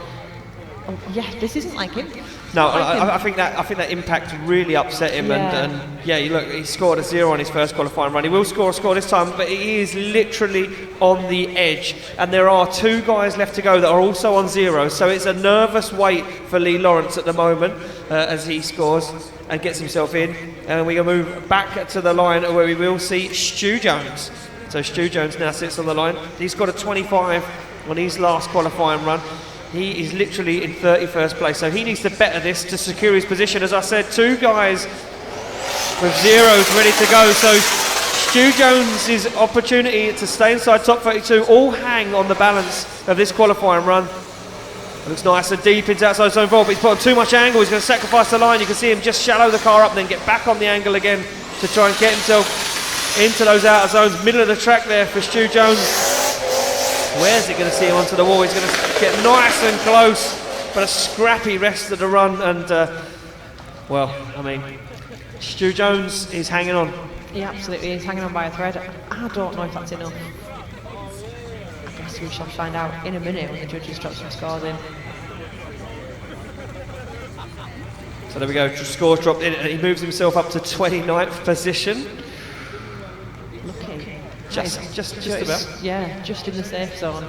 Oh, yeah, this isn't like him. No, Like him. I think that impact really upset him, Yeah. and yeah, he scored a 0 on his first qualifying run. He will score a score this time, but he is literally on the edge, and there are 2 guys left to go that are also on 0. So it's a nervous wait for Lee Lawrence at the moment as he scores and gets himself in, and we move back to the line where we will see Stu Jones. So Stu Jones now sits on the line. He's got a 25 on his last qualifying run. He is literally in 31st place, so he needs to better this to secure his position. As I said, 2 guys with 0s ready to go, so Stu Jones' opportunity to stay inside top 32 all hang on the balance of this qualifying run. It looks nice and deep into outside zone 4, but he's put on too much angle. He's going to sacrifice the line. You can see him just shallow the car up, then get back on the angle again to try and get himself into those outer zones. Middle of the track there for Stu Jones. Where's it going to see him onto the wall? He's going to get nice and close, but a scrappy rest of the run. And, well, I mean, Stu Jones is hanging on. He absolutely is hanging on by a thread. I don't know if that's enough. I guess we shall find out in a minute when the judges drop some scores in. So there we go, scores dropped in, and he moves himself up to 29th position. Lucky. Just about. Yeah, just in the safe zone.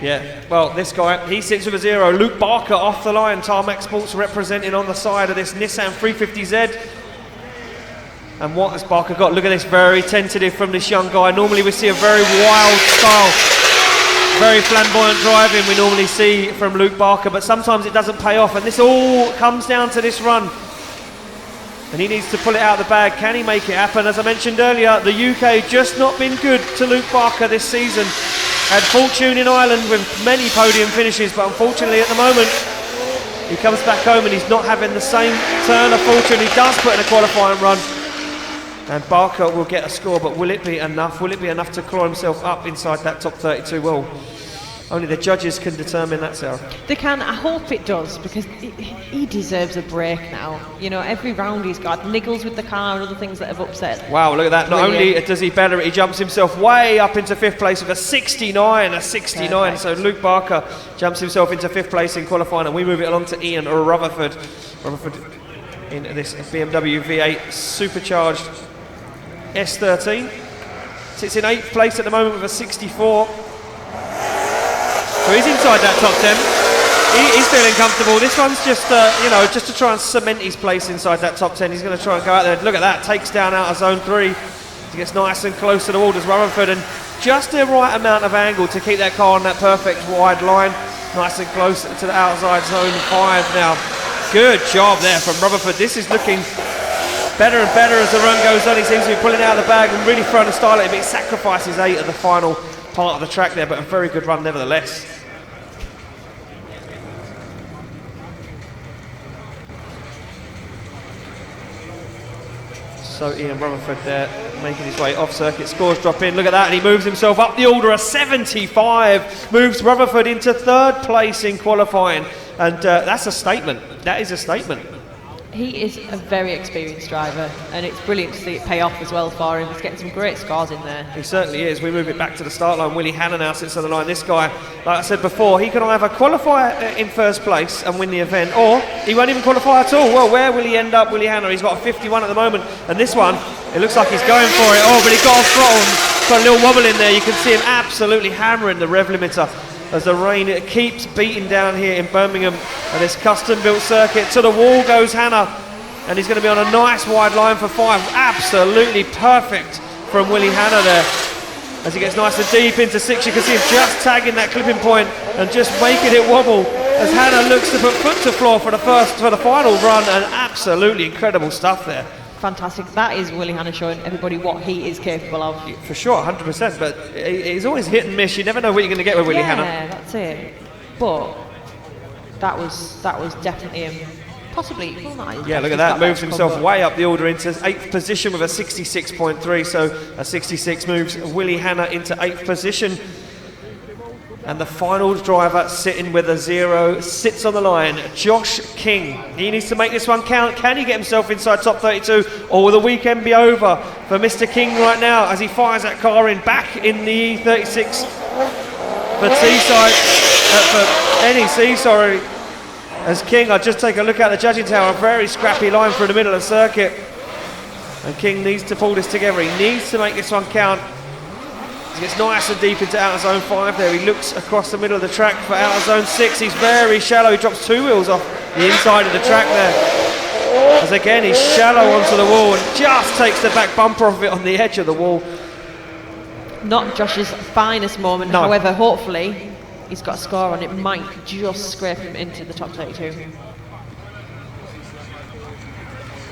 Yeah, well, this guy, he sits with a 0. Luke Barker off the line. Tarmac Sports representing on the side of this Nissan 350Z. And what has Barker got? Look at this, very tentative from this young guy. Normally we see a very wild style, very flamboyant driving we normally see from Luke Barker, but sometimes it doesn't pay off, and this all comes down to this run. And he needs to pull it out of the bag. Can he make it happen? As I mentioned earlier, the UK just not been good to Luke Barker this season. Had fortune in Ireland with many podium finishes, but unfortunately at the moment he comes back home and he's not having the same turn of fortune. He does put in a qualifying run, and Barker will get a score, but will it be enough? Will it be enough to claw himself up inside that top 32? Well, only the judges can determine that, Sarah. They can. I hope it does, because he deserves a break now. You know, every round he's got niggles with the car and other things that have upset. Wow, look at that. Not Brilliant. only does he better it, he jumps himself way up into 5th place with a 69. Perfect. So Luke Barker jumps himself into 5th place in qualifying, and we move it along to Ian Rutherford. Rutherford in this BMW V8 supercharged S13. Sits in 8th place at the moment with a 64. So he's inside that top 10. He's feeling comfortable. This one's just, just to try and cement his place inside that top 10. He's going to try and go out there. Look at that, takes down out of zone 3. He gets nice and close to the wall, does Rutherford, and just the right amount of angle to keep that car on that perfect wide line. Nice and close to the outside zone 5 now. Good job there from Rutherford. This is looking better and better as the run goes on. He seems to be pulling it out of the bag and really throwing a style at it, but he sacrifices 8 at the final part of the track there, but a very good run nevertheless. So Ian Rutherford there making his way off circuit, scores drop in, look at that, and he moves himself up the order, a 75, moves Rutherford into 3rd place in qualifying, and that's a statement. That is a statement. He is a very experienced driver, and it's brilliant to see it pay off as well for him. He's getting some great scores in there. He certainly is. We move it back to the start line. Willie Hanna now sits on the line. This guy, like I said before, he can either qualify in 1st place and win the event, or he won't even qualify at all. Well, where will he end up, Willie Hanna? He's got a 51 at the moment, and this one, it looks like he's going for it. Oh, but he got off throttle, got a little wobble in there. You can see him absolutely hammering the rev limiter as the rain keeps beating down here in Birmingham, and this custom-built circuit. To the wall goes Hanna. And he's going to be on a nice wide line for 5. Absolutely perfect from Willie Hanna there. As he gets nice and deep into 6, you can see him just tagging that clipping point and just making it wobble as Hanna looks to put foot to floor for the final run, and absolutely incredible stuff there. Fantastic. That is Willie Hanna showing everybody what he is capable of. For sure, 100%, but he's always hit and miss. You never know what you're going to get with Willie Hanna. Yeah, that's it. But that was definitely him. Possibly. Yeah, look at that. Moves himself way up the order into 8th position with a 66.3. So a 66 moves Willie Hanna into 8th position. And the final driver sitting with a 0 sits on the line, Josh King. He needs to make this one count. Can he get himself inside top 32, or will the weekend be over for Mr. King right now as he fires that car in back in the E36 for Teesside, for NEC, sorry. as King, I just take a look at the judging tower, a very scrappy line through the middle of the circuit. And King needs to pull this together. He needs to make this one count. He gets nice and deep into outer zone 5 there. He looks across the middle of the track for outer zone 6. He's very shallow. He drops 2 wheels off the inside of the track there. As again, he's shallow onto the wall and just takes the back bumper off it on the edge of the wall. Not Josh's finest moment, no. However, hopefully he's got a score on it. Might just scrape him into the top 32.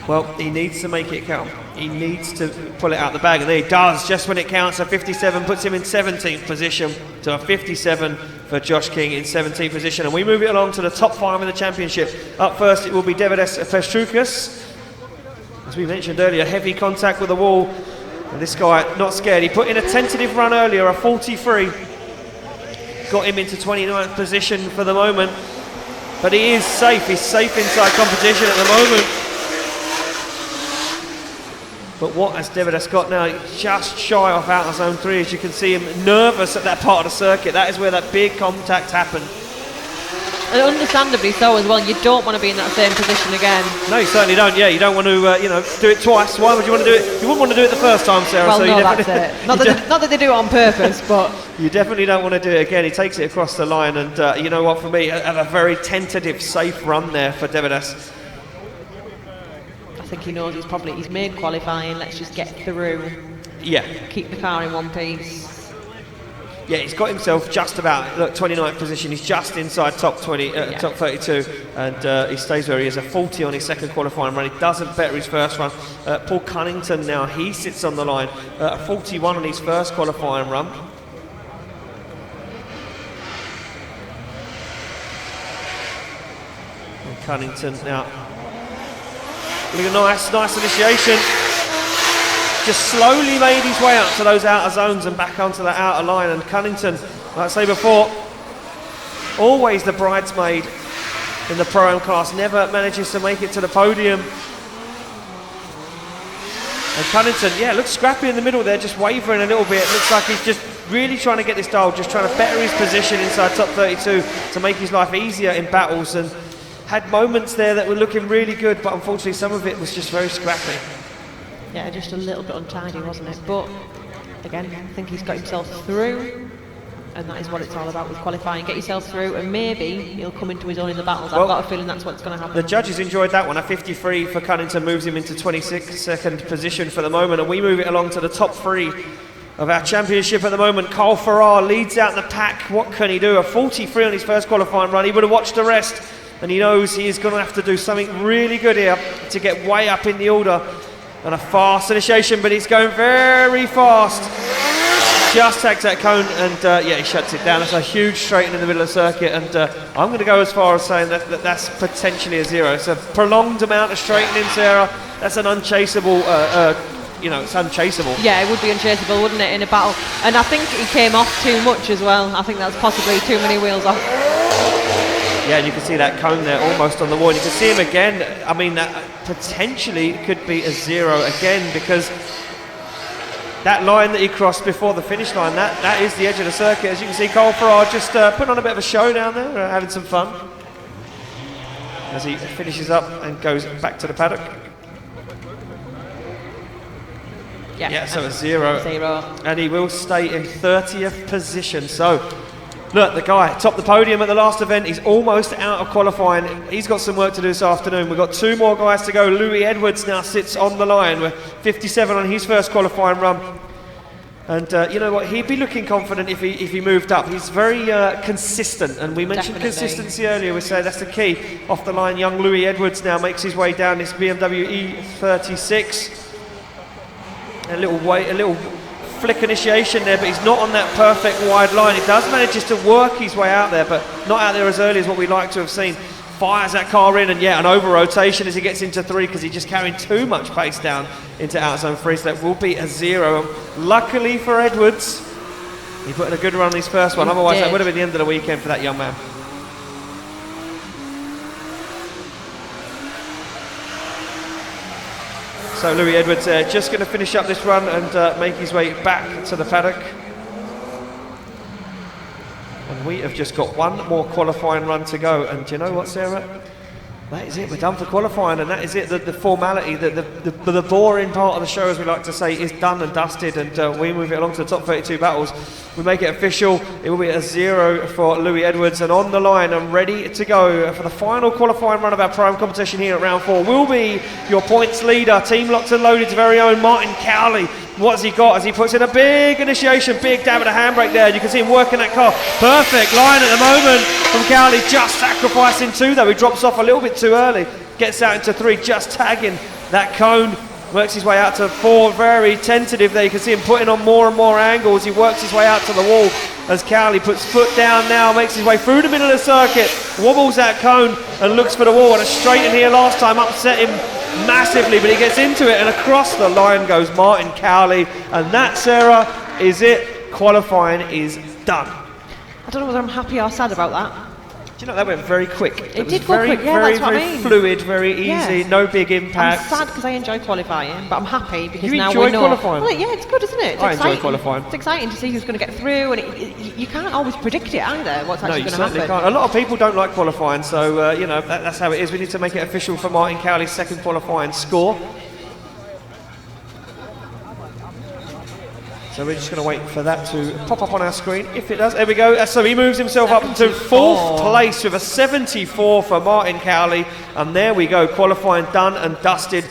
Well, he needs to make it count. He needs to pull it out the bag, and there he does, just when it counts. A 57 puts him in 17th position to a 57 for Josh King in 17th position. And we move it along to the top 5 in the championship. Up first, it will be Devidas Pestrukas. As we mentioned earlier, heavy contact with the wall. And this guy, not scared. He put in a tentative run earlier, a 43. Got him into 29th position for the moment. But he is safe. He's safe inside competition at the moment. But what has Devidas got now? Just shy off outer zone 3, as you can see him nervous at that part of the circuit. That is where that big contact happened. And understandably so as well. You don't want to be in that same position again. No, you certainly don't. Yeah, you don't want to, do it twice. Why would you want to do it? You wouldn't want to do it the first time, Sarah. Well, so no, you that's it. Not that they do it on purpose, but you definitely don't want to do it again. He takes it across the line, and you know what? For me, a very tentative, safe run there for Devidas. I think he knows he's made qualifying. Let's just get through. Yeah. Keep the car in one piece. Yeah, he's got himself just about 29th position. He's just inside top 20, top 32, and he stays where he is. A 40 on his second qualifying run. He doesn't better his first run. Paul Cunnington now, he sits on the line. A 41 on his first qualifying run. And Cunnington now. Look at nice initiation. Just slowly made his way up to those outer zones and back onto the outer line. And Cunnington, like I say before, always the bridesmaid in the Pro-Am class, never manages to make it to the podium. And Cunnington, yeah, looks scrappy in the middle there, just wavering a little bit. Looks like he's just really trying to get this dial, just trying to better his position inside top 32 to make his life easier in battles. And had moments there that were looking really good, but unfortunately some of it was just very scrappy. Yeah, just a little bit untidy, wasn't it? But again, I think he's got himself through, and that is what it's all about with qualifying. Get yourself through, and maybe he'll come into his own in the battles. I've got a feeling that's what's going to happen. The judges enjoyed that one. A 53 for Cunnington moves him into 26nd position for the moment, and we move it along to the top 3 of our championship at the moment. Cole Farrar leads out the pack. What can he do? A 43 on his first qualifying run. He would have watched the rest, and he knows he is going to have to do something really good here to get way up in the order. And a fast initiation, but he's going very fast. Just takes that cone, and yeah, he shuts it down. That's a huge straighten in the middle of the circuit, and I'm going to go as far as saying that's potentially a 0. It's a prolonged amount of straightening, Sarah. That's an unchaseable, it's unchaseable. Yeah, it would be unchaseable, wouldn't it, in a battle? And I think he came off too much as well. I think that's possibly too many wheels off. Yeah, and you can see that cone there almost on the wall. And you can see him again. I mean, that potentially could be a 0 again, because that line that he crossed before the finish line, that is the edge of the circuit. As you can see, Cole Farrar just putting on a bit of a show down there, having some fun as he finishes up and goes back to the paddock. Yeah, so a 0. And he will stay in 30th position. So look, the guy topped the podium at the last event. He's almost out of qualifying. He's got some work to do this afternoon. We've got 2 more guys to go. Louis Edwards now sits on the line with 57 on his first qualifying run. And you know what? He'd be looking confident if he moved up. He's very consistent, and we mentioned consistency earlier. We say that's the key. Off the line, young Louis Edwards now makes his way down this BMW E36. A little flick initiation there, but he's not on that perfect wide line. He does manage just to work his way out there, but not out there as early as what we'd like to have seen. Fires that car in, and yeah, an over rotation as he gets into 3, because he's just carrying too much pace down into outer zone 3, so that will be a 0. Luckily for Edwards, he put in a good run on his first one. Otherwise that would have been the end of the weekend for that young man. So Louis Edwards just going to finish up this run and make his way back to the paddock. And And we have just got one more qualifying run to go. And do you know what, Sarah? That is it, we're done for qualifying, and that is it. The formality, the boring part of the show, as we like to say, is done and dusted, and we move it along to the top 32 battles. We make it official. It will be a 0 for Louis Edwards, and on the line and ready to go for the final qualifying run of our Pro-Am competition here at round 4 will be your points leader, Team Locked and Loaded's very own Martin Cowley. What's he got as he puts in a big initiation, big dab at the handbrake there. You can see him working that car. Perfect line at the moment from Cowley, just sacrificing 2 though. He drops off a little bit too early, gets out into 3, just tagging that cone. Works his way out to 4, very tentative there. You can see him putting on more and more angles. He works his way out to the wall as Cowley puts foot down now, makes his way through the middle of the circuit, wobbles that cone and looks for the wall. And a straight in here last time upset him massively, but he gets into it and across the line goes Martin Cowley. And that, Sarah, is it. Qualifying is done. I don't know whether I'm happy or sad about that. Do you know, that went very quick. It was did go quick, yeah, very, that's what I very mean. fluid, very easy, no big impact. I'm sad because I enjoy qualifying, but I'm happy because You now enjoy we know. qualifying? Well, yeah, it's good, isn't it? It's I exciting. enjoy qualifying. It's exciting to see who's going to get through, and you can't always predict it either, what's No, actually you going to certainly happen. can't. A lot of people don't like qualifying, so you know that's how it is. We need to make it official for Martin Cowley's second qualifying score. So we're just going to wait for that to pop up on our screen. If it does, there we go. So he moves himself up to 4th place with a 74 for Martin Cowley. And there we go, qualifying done and dusted.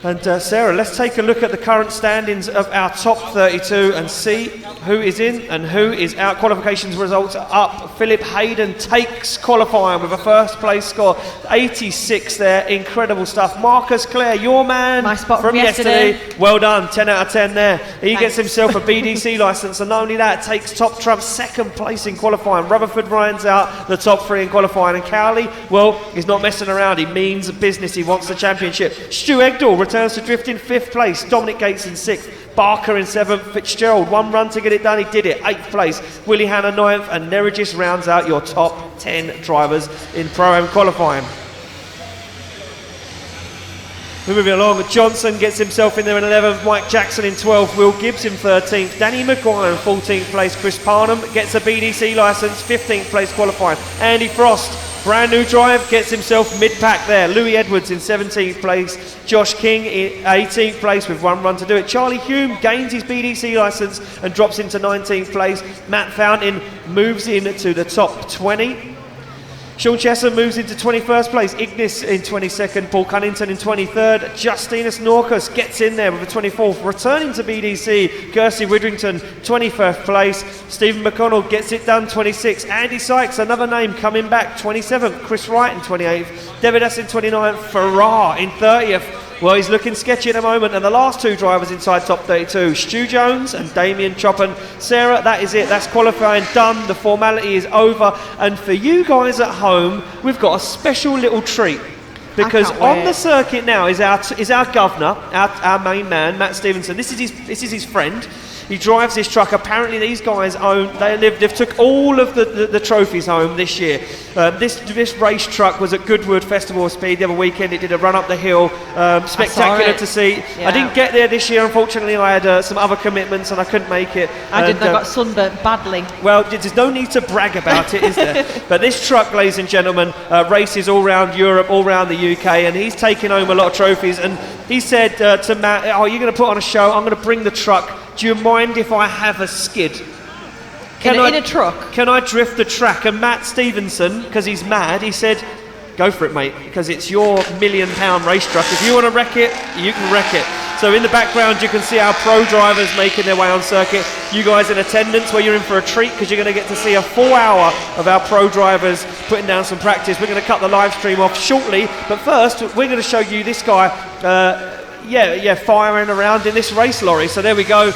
And Sarah, let's take a look at the current standings of our top 32 and see who is in and who is out. Qualifications results are up. Philip Hayden takes qualifying with a first place score, 86 there, incredible stuff. Marcus Clare, your man My spot from yesterday. Well done, 10 out of 10 there. He gets himself a BDC licence, and not only that, takes top trump, second place in qualifying. Rutherford Ryan's out, the top 3 in qualifying, and Cowley, well, he's not messing around. He means business. He wants the championship. Stu Egdahl returns to drift in 5th place. Dominic Gates in 6th. Barker in 7th. Fitzgerald, 1 run to get it done. He did it. 8th place. Willie Hanna 9th. And Nerigis rounds out your top 10 drivers in Pro-Am qualifying. We're moving along. Johnson gets himself in there in 11th. Mike Jackson in 12th. Will Gibbs in 13th. Danny Maguire in 14th place. Chris Parnham gets a BDC licence. 15th place qualifying. Andy Frost, brand new drive, gets himself mid-pack there. Louis Edwards in 17th place. Josh King in 18th place with 1 run to do it. Charlie Hume gains his BDC licence and drops into 19th place. Matt Fountain moves into the top 20. Sean Chesson moves into 21st place. Ignis in 22nd. Paul Cunnington in 23rd. Justinus Norcus gets in there with a 24th. Returning to BDC, Kirsty Widrington, 21st place. Stephen McConnell gets it done, 26th. Andy Sykes, another name, coming back, 27th. Chris Wright in 28th. Devidas in 29th. Farrar in 30th. Well, he's looking sketchy at the moment, and the last 2 drivers inside top 32, Stu Jones and Damien Choppen. Sarah, that is it. That's qualifying done. The formality is over. And for you guys at home, we've got a special little treat. Because on the circuit now is our governor, our main man, Matt Stevenson. This is his friend. He drives this truck. Apparently these guys they've took all of the trophies home this year. This race truck was at Goodwood Festival of Speed the other weekend. It did a run up the hill, spectacular to see. Yeah. I didn't get there this year, unfortunately. I had some other commitments and I couldn't make it. I got sunburnt badly. Well, there's no need to brag about it, is there? But this truck, ladies and gentlemen, races all around Europe, all around the UK, and he's taken home a lot of trophies. And he said to Matt, "Oh, you're going to put on a show. I'm going to bring the truck. Do you mind if I have a skid? In a truck? Can I drift the track?" And Matt Stevenson, because he's mad, he said, "Go for it, mate, because it's your £1 million race truck. If you want to wreck it, you can wreck it." So in the background, you can see our pro drivers making their way on circuit. You guys in attendance, well, you're in for a treat because you're going to get to see a full hour of our pro drivers putting down some practice. We're going to cut the live stream off shortly, but first, we're going to show you this guy firing around in this race lorry. So there we go.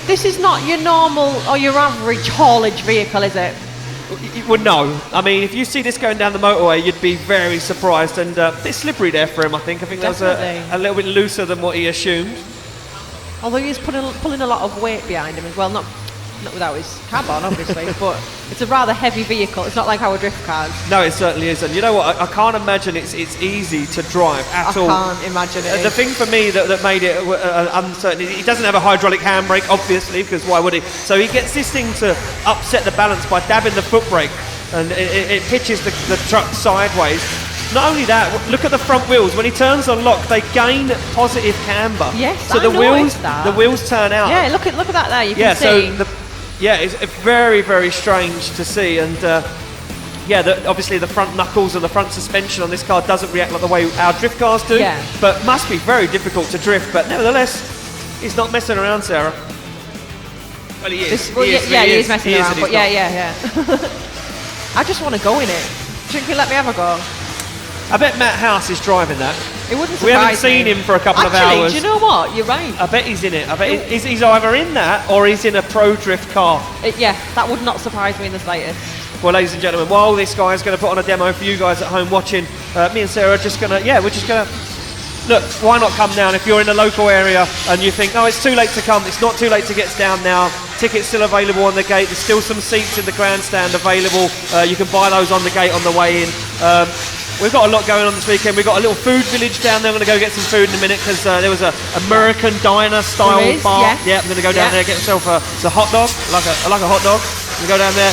This is not your normal or your average haulage vehicle, is it? Well, no. I mean, if you see this going down the motorway, you'd be very surprised. And a bit slippery there for him, I think. I think that was a little bit looser than what he assumed. Although he's pulling a lot of weight behind him as well. Not not without his cab on, obviously, but it's a rather heavy vehicle. It's not like our drift cars. No, it certainly isn't. You know what? I can't imagine it's easy to drive at all. I can't imagine it. The thing for me that made it uncertain, he doesn't have a hydraulic handbrake, obviously, because why would he? So he gets this thing to upset the balance by dabbing the foot brake, and it pitches the truck sideways. Not only that, look at the front wheels. When he turns on lock, they gain positive camber. Yes, so the wheels turn out. Yeah, look at that there. You can see. So it's very, very strange to see, and obviously the front knuckles and the front suspension on this car doesn't react like the way our drift cars do. Yeah. But must be very difficult to drift. But nevertheless, he's not messing around, Sarah. Well, he is. He is messing around. But yeah. I just want to go in it. Do you think he'll let me have a go? I bet Matt House is driving that. It wouldn't surprise me. We haven't seen him for a couple of hours. Do you know what? You're right. I bet he's in it. I bet he's either in that or he's in a pro drift car. That would not surprise me in the slightest. Well, ladies and gentlemen, while this guy is going to put on a demo for you guys at home watching, me and Sarah are just going to, we're just going to, look, why not come down if you're in the local area and you think, oh, it's too late to come. It's not too late to get down now. Tickets still available on the gate. There's still some seats in the grandstand available. You can buy those on the gate on the way in. We've got a lot going on this weekend. We've got a little food village down there. I'm going to go get some food in a minute because there was a American diner style bar. Yes. Yeah, I'm going to go down there, get myself a hot dog. I like a hot dog. We go down there.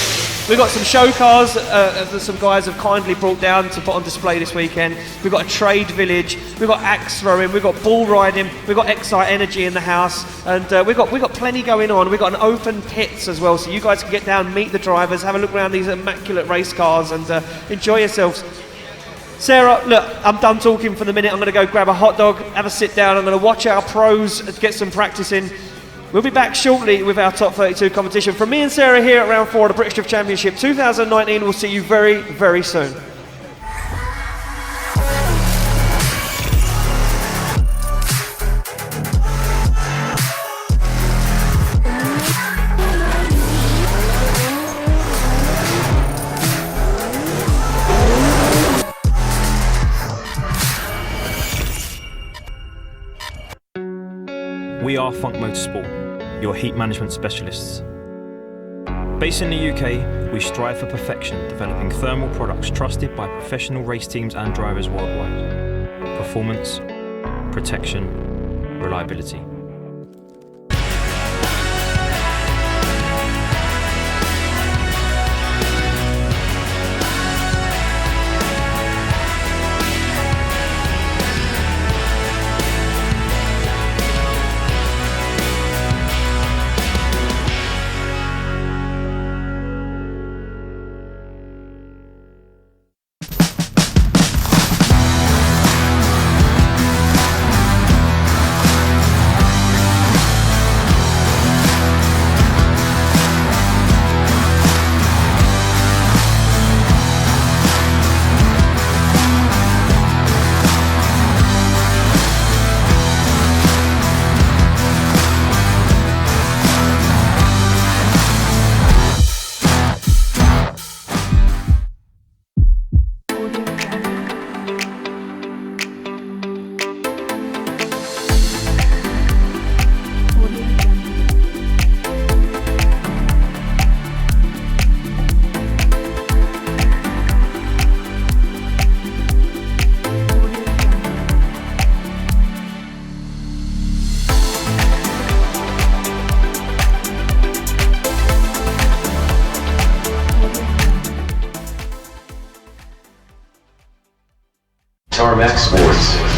We've got some show cars that some guys have kindly brought down to put on display this weekend. We've got a trade village. We've got axe throwing. We've got bull riding. We've got Excite Energy in the house, and we've got plenty going on. We've got an open pits as well, so you guys can get down, meet the drivers, have a look around these immaculate race cars, and enjoy yourselves. Sarah, look, I'm done talking for the minute. I'm going to go grab a hot dog, have a sit down. I'm going to watch our pros get some practice in. We'll be back shortly with our Top 32 competition. From me and Sarah here at Round 4 of the British Drift Championship 2019, we'll see you very, very soon. We are Funk Motorsport, your heat management specialists. Based in the UK, we strive for perfection, developing thermal products trusted by professional race teams and drivers worldwide. Performance, protection, reliability. Tarmac Sports.